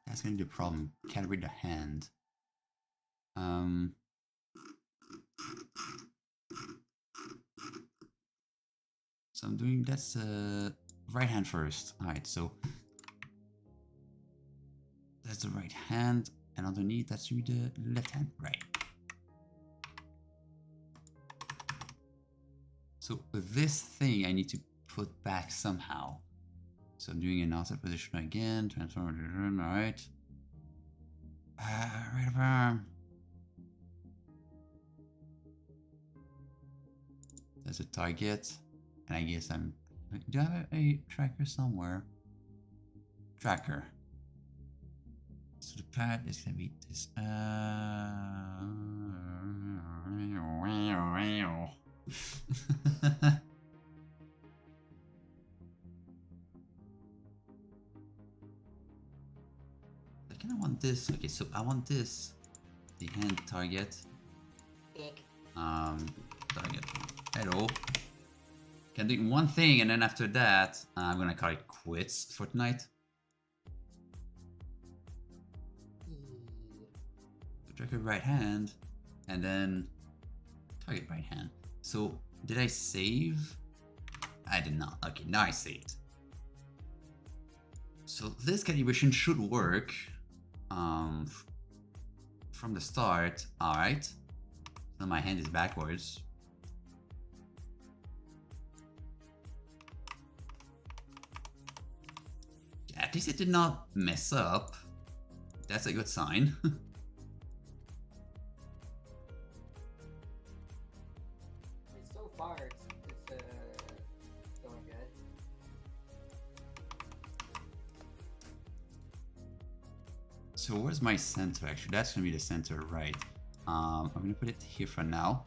That's gonna be the problem. Calibrate the hand. So I'm doing that's right hand first. Alright, so that's the right hand, and underneath that should be the left hand. Right. So this thing I need to put back somehow. So I'm doing an outside position again. Transform. Alright. Right of arm. There's a target. And I guess I'm... Do I have a tracker somewhere? Tracker. So the pad is gonna be this. I kinda want this. Okay, so I want this. The hand target. Pick. Target. Hello. Can do one thing, and then after that, I'm gonna call it quits for tonight. So tracker right hand, and then target right hand. So did I save? I did not. Okay, now I saved. So this calibration should work from the start. All right. So my hand is backwards. At least it did not mess up. That's a good sign. So far, it's going good. So where's my center actually? That's gonna be the center, right? I'm gonna put it here for now.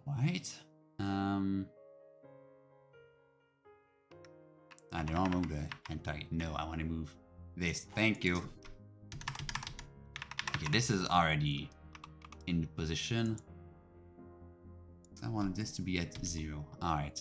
Right. I don't move the hand target. No, I want to move this. Thank you. Okay, this is already in the position. I want this to be at 0. All right.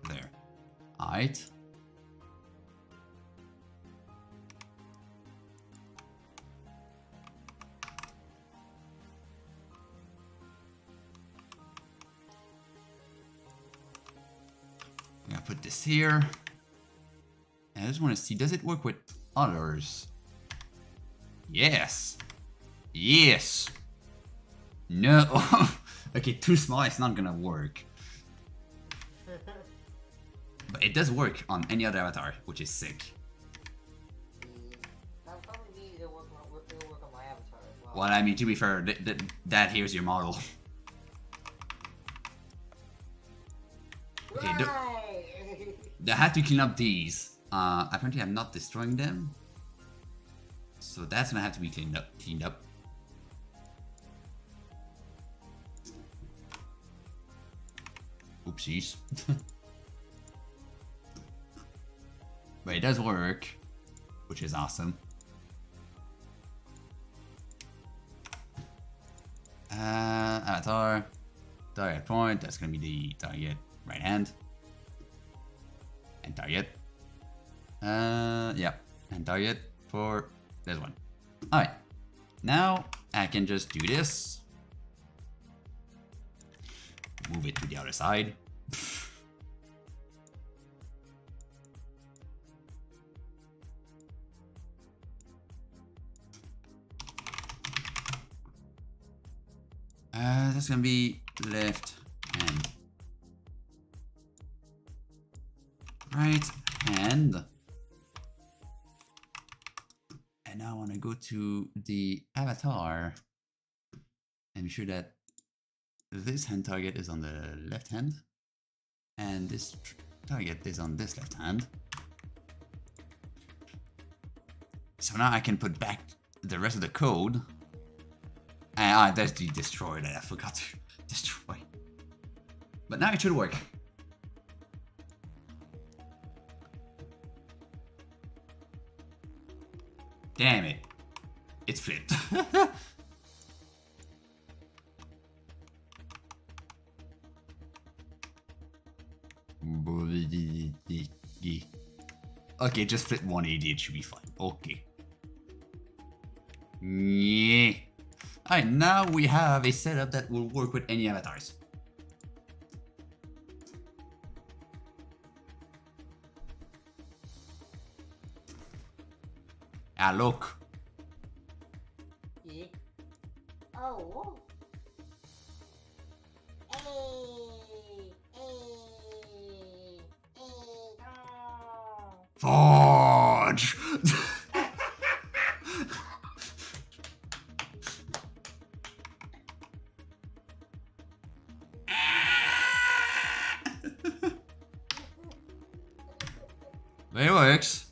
There. All right. I'm gonna put this here. And I just want to see, does it work with others? Yes. Yes. No. Okay, too small, it's not gonna work. But it does work on any other avatar, which is sick. That probably means it'll work on my avatar as well. Well, I mean, to be fair, that here's your model. Okay, I have to clean up these. Apparently I'm not destroying them. So that's gonna have to be cleaned up. Oopsies. But it does work, which is awesome. Avatar, target point, that's gonna be the target right hand. And target. Yeah, and target for this one. Alright, now I can just do this. Move it to the other side. That's gonna be left and right hand. And now I want to go to the avatar and be sure that this hand target is on the left hand and this target is on this left hand. So now I can put back the rest of the code. And there's the destroy that I forgot to destroy. But now it should work. Damn it. It's flipped. Okay, just flip 180, it should be fine. Okay. Yeah. Alright, now we have a setup that will work with any avatars. Ah, look. Yeah. Oh. Hey. Hey. Hey. Oh. Forge! But it works.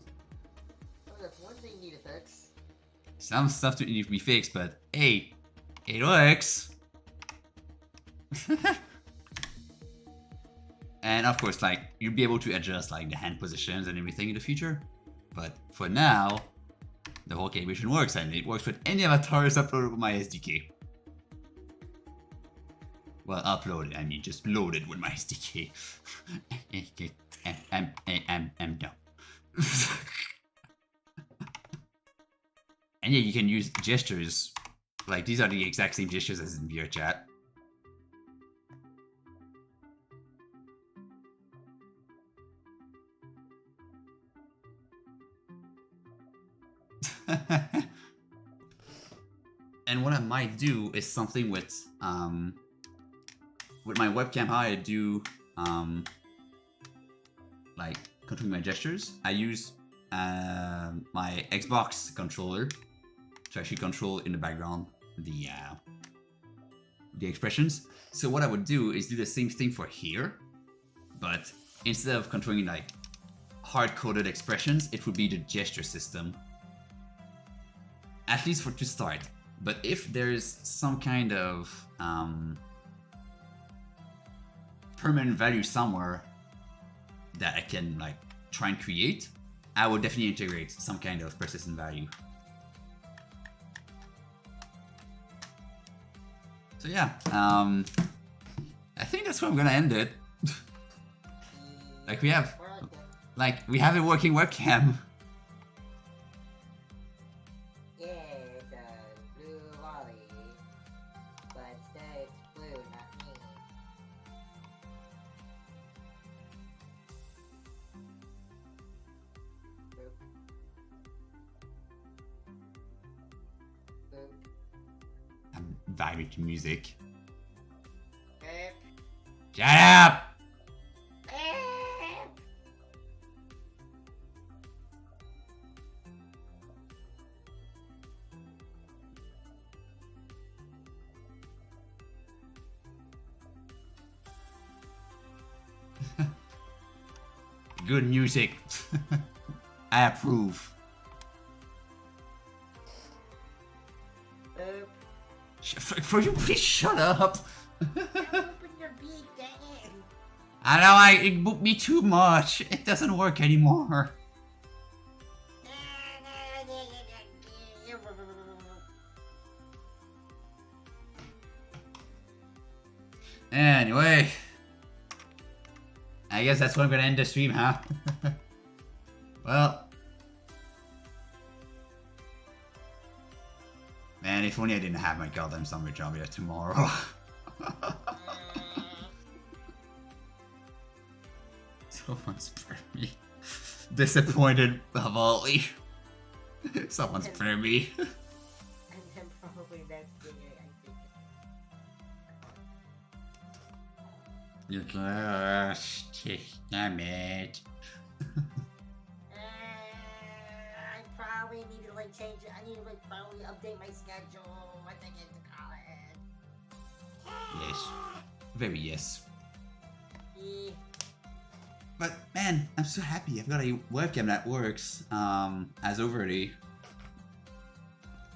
Oh, that's one thing you need to fix. Some stuff to need to be fixed, but hey, it works. And of course, like, you'll be able to adjust like the hand positions and everything in the future. But for now, the whole calibration works, and it works with any avatars uploaded with my SDK. Well, uploaded, I mean just loaded with my SDK. I'm dumb. And yeah, you can use gestures. Like, these are the exact same gestures as in VRChat. And what I might do is something with my webcam, how I do like controlling my gestures. I use my Xbox controller to actually control in the background the expressions. So what I would do is do the same thing for here, but instead of controlling like hard-coded expressions, it would be the gesture system. At least to start. But if there's some kind of permanent value somewhere that I can like try and create, I will definitely integrate some kind of persistent value. So yeah, I think that's where I'm gonna end it. we have a working webcam. Yeah, it's a blue Wally, but instead it's blue, not me. Boop. Boop. I'm vibing to music. Boop. Shut up! Good music. I approve. For you, please shut up. I know it booked me too much. It doesn't work anymore. Anyway, I guess that's where I'm gonna end the stream, huh? Well, man, if only I didn't have my goddamn summer job yet tomorrow. Someone spare me. Disappointed, Bavali. Someone spare me. And then probably that's thing I think. You damn it. I'm probably need to like change it. I need to like probably update my schedule once I get to college. Yes. Very yes. Yeah. But man, I'm so happy. I've got a webcam that works as overlay.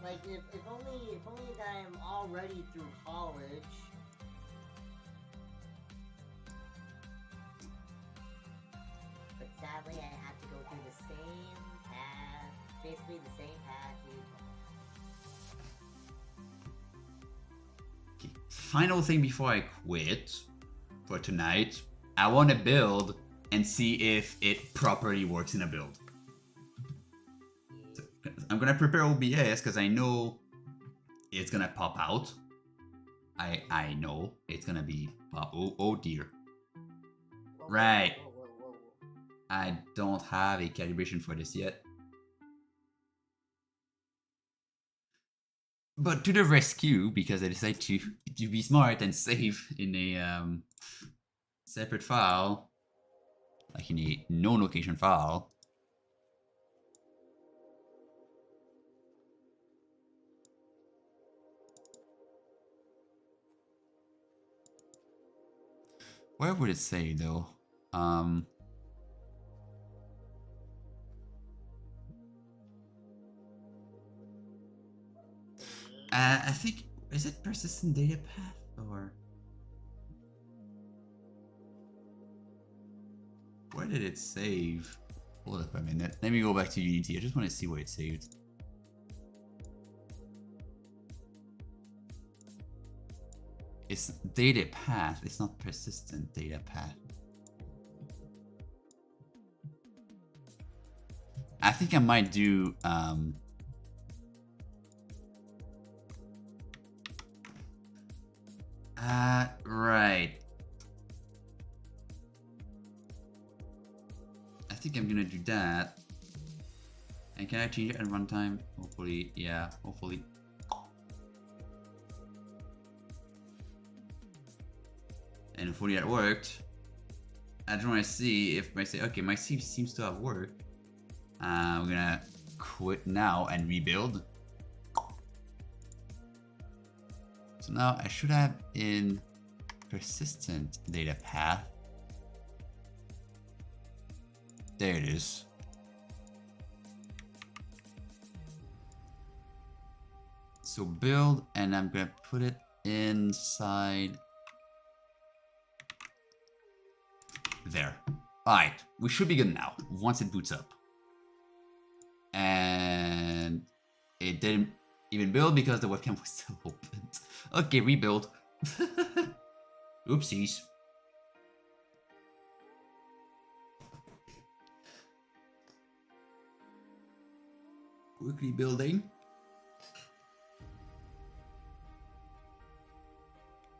Like if only that I'm already through college. But sadly, I have to go through the same path, basically the same path we. Okay. Final thing before I quit for tonight, I want to build and see if it properly works in a build. So, I'm gonna prepare OBS because I know it's gonna pop out. I know it's gonna be pop. Oh dear. Whoa, Right. Whoa. I don't have a calibration for this yet. But to the rescue, because I decided to be smart and save in a separate file, like in a no-location file. Where would it say though? I think, is it persistent data path or where did it save? Hold up a minute. Let me go back to Unity. I just want to see where it saved. It's data path. It's not persistent data path. I think I might do right. I think I'm gonna do that. And can I change it at runtime? Hopefully, yeah, hopefully. And hopefully that worked. I just want to see if I say, okay, my sieve seems to have worked. We're gonna quit now and rebuild. So now I should have in persistent data path. There it is. So build, and I'm gonna put it inside there. Alright, we should be good now once it boots up. And it didn't even build because the webcam was still open. Okay, rebuild. Oopsies. Quickly building.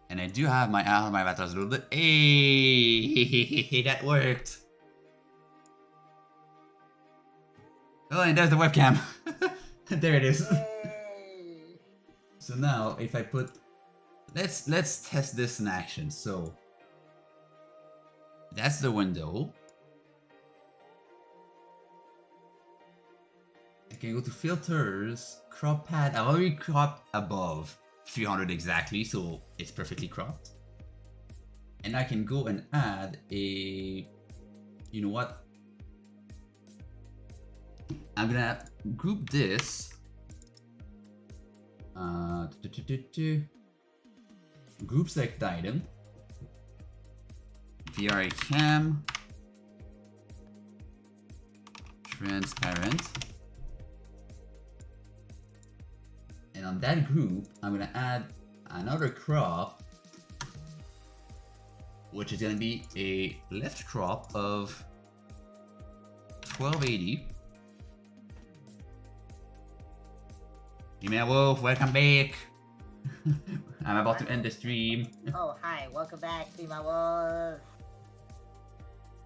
And I do have my avatars loaded. Hey, that worked. Oh, and there's the webcam. There it is. Yay. So now, if I put, let's test this in action. So that's the window. I can go to filters, crop pad. I already cropped above 300 exactly, so it's perfectly cropped. And I can go and add a, you know what? I'm gonna group this. Group select item. VRA cam. Transparent. And on that group, I'm gonna add another crop, which is gonna be a left crop of 1280. Jimmy Wolf, welcome back. I'm about to end the stream. Oh, hi, welcome back to my wolf.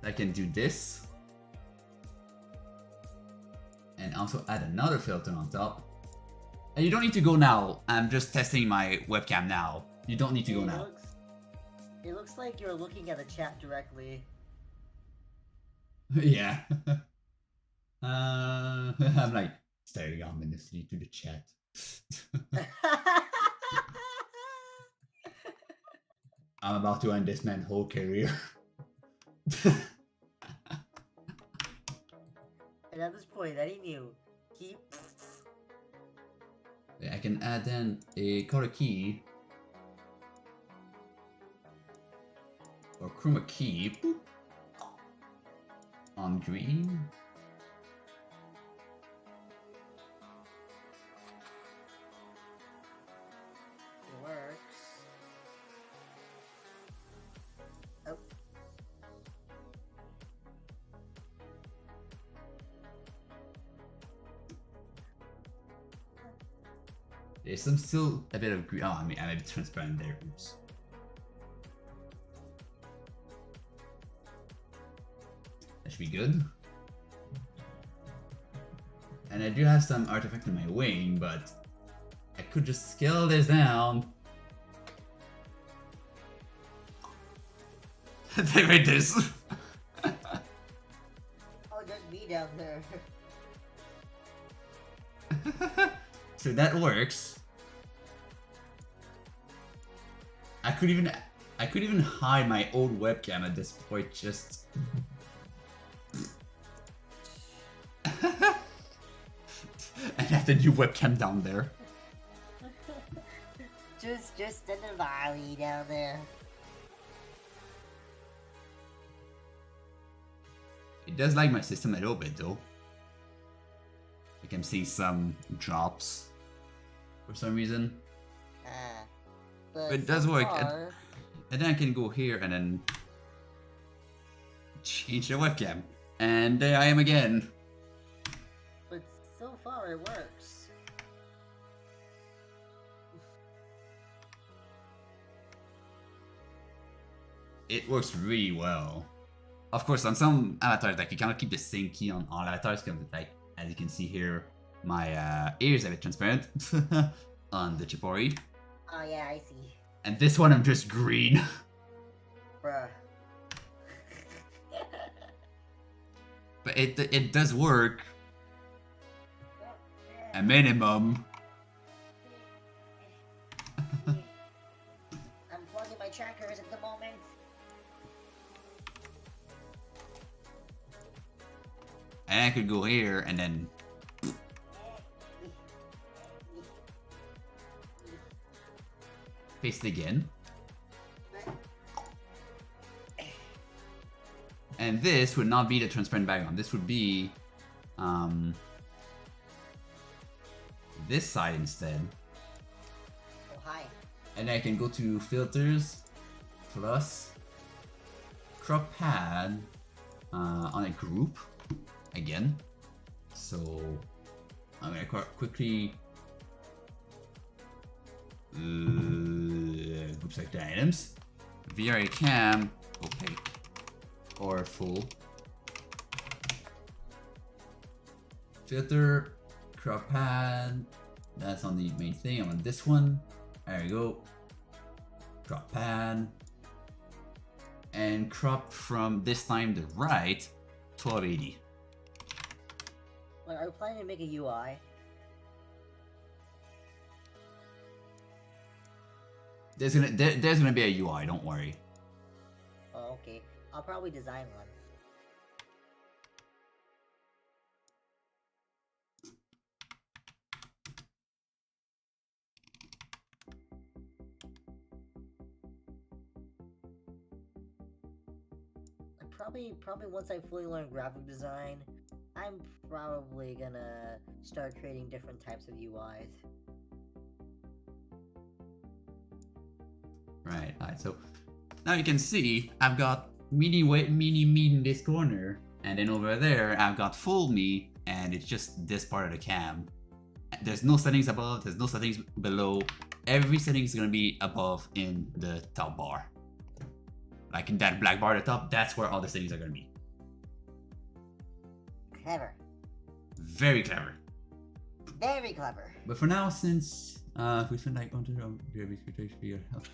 I can do this. And also add another filter on top. And you don't need to go now. I'm just testing my webcam now. You don't need to go now. It looks like you're looking at the chat directly. Yeah. I'm like staring ominously to the chat. I'm about to end this man's whole career. And at this point, any new keep. I can add then a color key or chroma key on green. It works. Oh. There's some still a bit of green. Oh, I mean, I'm a bit transparent there. Oops. That should be good. And I do have some artifact in my wing, but I could just scale this down. There it is. Oh, there's me down there. So that works. I could even hide my old webcam at this point, just and have the new webcam down there. just in the valley down there. It does lag my system a little bit though. Like I'm seeing some drops for some reason. But it does work. And then I can go here and then change the webcam. And there I am again. But so far it works. It works really well. Of course, on some avatars, like you cannot keep the same key on all avatars, because like as you can see here, my ears are a bit transparent on the Chipori. Oh yeah, I see. And this one I'm just green. Bruh. But it does work. A minimum. I'm plugging my trackers at the moment. And I could go here and then paste it again. And this would not be the transparent background. This would be this side instead. Oh hi. And I can go to filters, plus crop pad on a group again. So I'm gonna quickly group select the items. VRA cam, opaque or full. Filter, crop pad. That's on the main thing. I'm on this one. There we go. Crop pad. And crop from this time the right 1280. Like, are you planning to make a UI? There's gonna be a UI, don't worry. Oh, okay. I'll probably design one. Probably once I fully learn graphic design, I'm probably gonna start creating different types of UIs. Right, so now you can see I've got mini meat in this corner, and then over there I've got full meat, and it's just this part of the cam. There's no settings above, there's no settings below. Every setting is gonna be above in the top bar. Like in that black bar at the top, that's where all the settings are gonna be. Clever. Very clever. Very clever. But for now, since we spend like on your reputation for your health.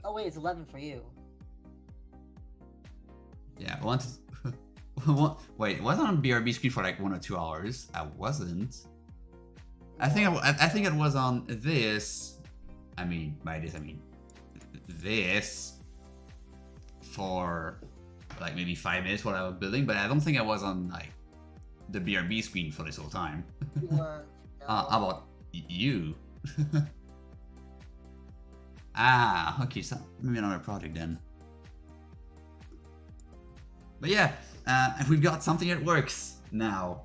Oh wait, it's 11 for you. Yeah, wait, was I on BRB screen for like 1 or 2 hours? I wasn't. I think it was on this. I mean, by this I mean this for like maybe 5 minutes while I was building, but I don't think I was on like the BRB screen for this whole time. You weren't. No. How about you? Ah, okay, so maybe another project then. But yeah, we've got something that works now.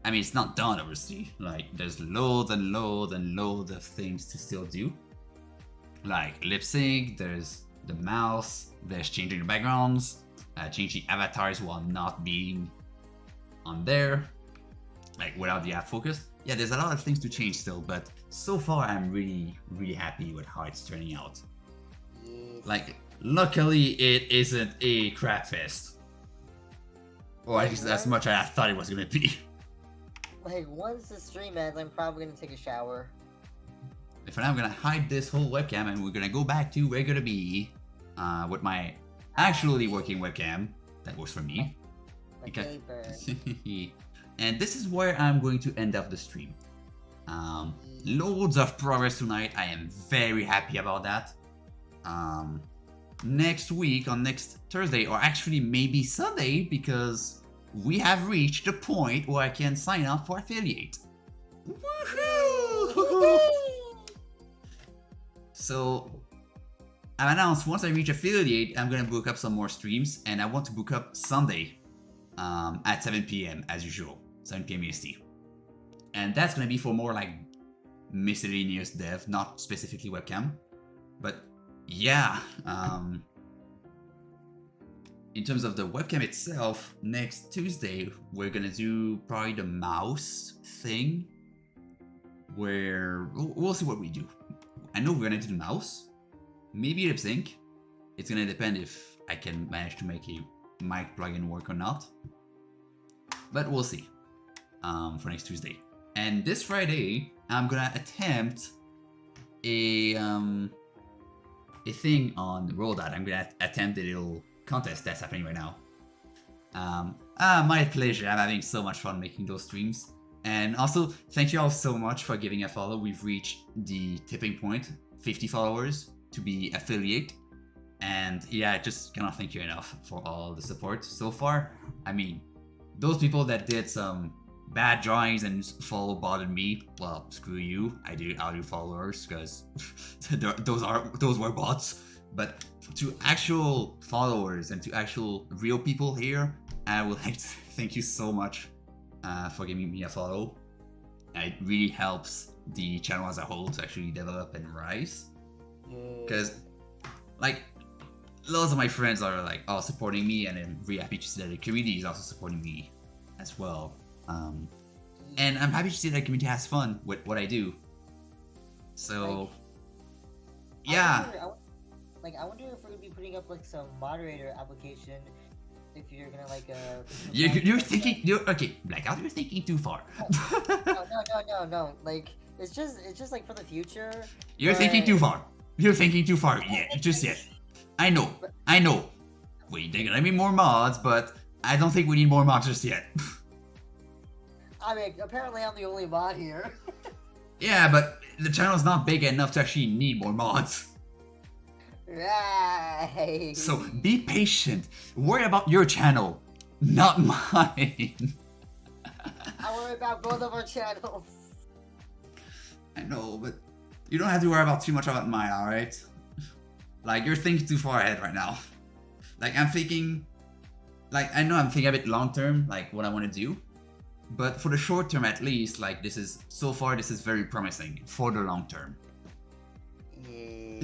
I mean, it's not done, obviously. Like, there's loads and loads and loads of things to still do. Like lip sync, there's the mouse, there's changing the backgrounds, changing avatars while not being on there, like without the app focus. Yeah, there's a lot of things to change still, but so far I'm really happy with how it's turning out. Yes. Like, luckily it isn't a crap fest. Or at least as much as I thought it was gonna be. Like, once the stream ends, I'm probably gonna take a shower. And for now, I'm gonna hide this whole webcam and we're gonna go back to where we're gonna be with my actually working webcam that works for me. My Okay. paper. And this is where I'm going to end up the stream. Loads of progress tonight. I am very happy about that. Next week, on next Thursday, or actually maybe Sunday, because we have reached the point where I can sign up for affiliate. Woohoo! So I've announced once I reach affiliate, I'm gonna book up some more streams, and I want to book up Sunday at 7 p.m. as usual, 7 p.m. EST. And that's gonna be for more like miscellaneous dev, not specifically webcam. But yeah, in terms of the webcam itself, next Tuesday we're gonna do probably the mouse thing, where we'll see what we do. I know we're gonna do the mouse, maybe lip sync. It's gonna depend if I can manage to make a mic plugin work or not, but we'll see for next Tuesday. And this Friday, I'm gonna attempt a thing on Rollout. I'm gonna attempt a little contest that's happening right now. My pleasure. I'm having so much fun making those streams. And also, thank you all so much for giving a follow. We've reached the tipping point, 50 followers to be affiliate. And yeah, I just cannot thank you enough for all the support so far. I mean, those people that did some bad drawings and follow bothered me, well, screw you. I'll do followers, because those were bots. But to actual followers and to actual real people here, I would like to thank you so much for giving me a follow. It really helps the channel as a whole to actually develop and rise. Because, like, lots of my friends are like all supporting me, and I'm really happy to see that the community is also supporting me as well. And I'm happy to see that the community has fun with what I do. So, yeah. I wonder if we're gonna be putting up like some moderator application. If you're gonna like you're thinking okay, Blackout, you're thinking too far. No. Like it's just like for the future. You're thinking too far. You're thinking too far. Yeah, just yet. I know. Wait, there gonna be more mods, but I don't think we need more mods just yet. I mean, apparently I'm the only mod here. Yeah, but the channel's not big enough to actually need more mods. Right. So be patient. Worry about your channel, not mine. I worry about both of our channels. I know, but you don't have to worry about too much about mine, alright? Like, you're thinking too far ahead right now. Like, I'm thinking... Like, I know I'm thinking a bit long term, like, what I want to do. But for the short term, at least, like, this is... So far, this is very promising for the long term. Yeah.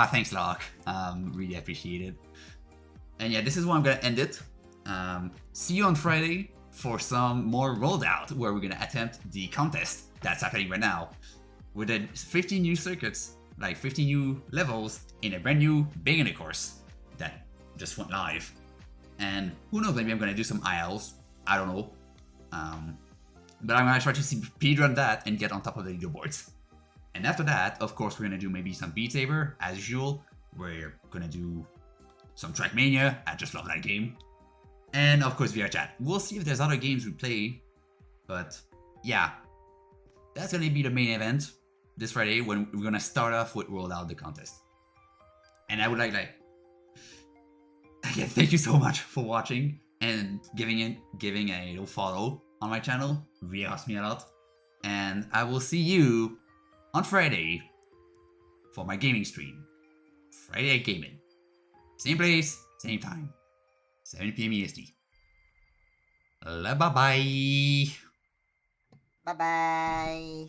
Thanks, Locke. Really appreciate it. And yeah, this is where I'm gonna end it. See you on Friday for some more rolled out, where we're gonna attempt the contest that's happening right now. With 15 new circuits, like 15 new levels in a brand new beginner course that just went live. And who knows, maybe I'm gonna do some ILs. I don't know. But I'm gonna try to speedrun that and get on top of the leaderboards. And after that, of course, we're gonna do maybe some Beat Saber, as usual. We're gonna do some Trackmania. I just love that game. And of course VR chat. We'll see if there's other games we play. But yeah, that's gonna be the main event this Friday when we're gonna start off with Roll Out the contest. And I would like again, thank you so much for watching and giving a little follow on my channel. Really helps me a lot. And I will see you on Friday for my gaming stream. Friday Gaming. Same place, same time. 7 p.m. EST. Bye bye. Bye bye.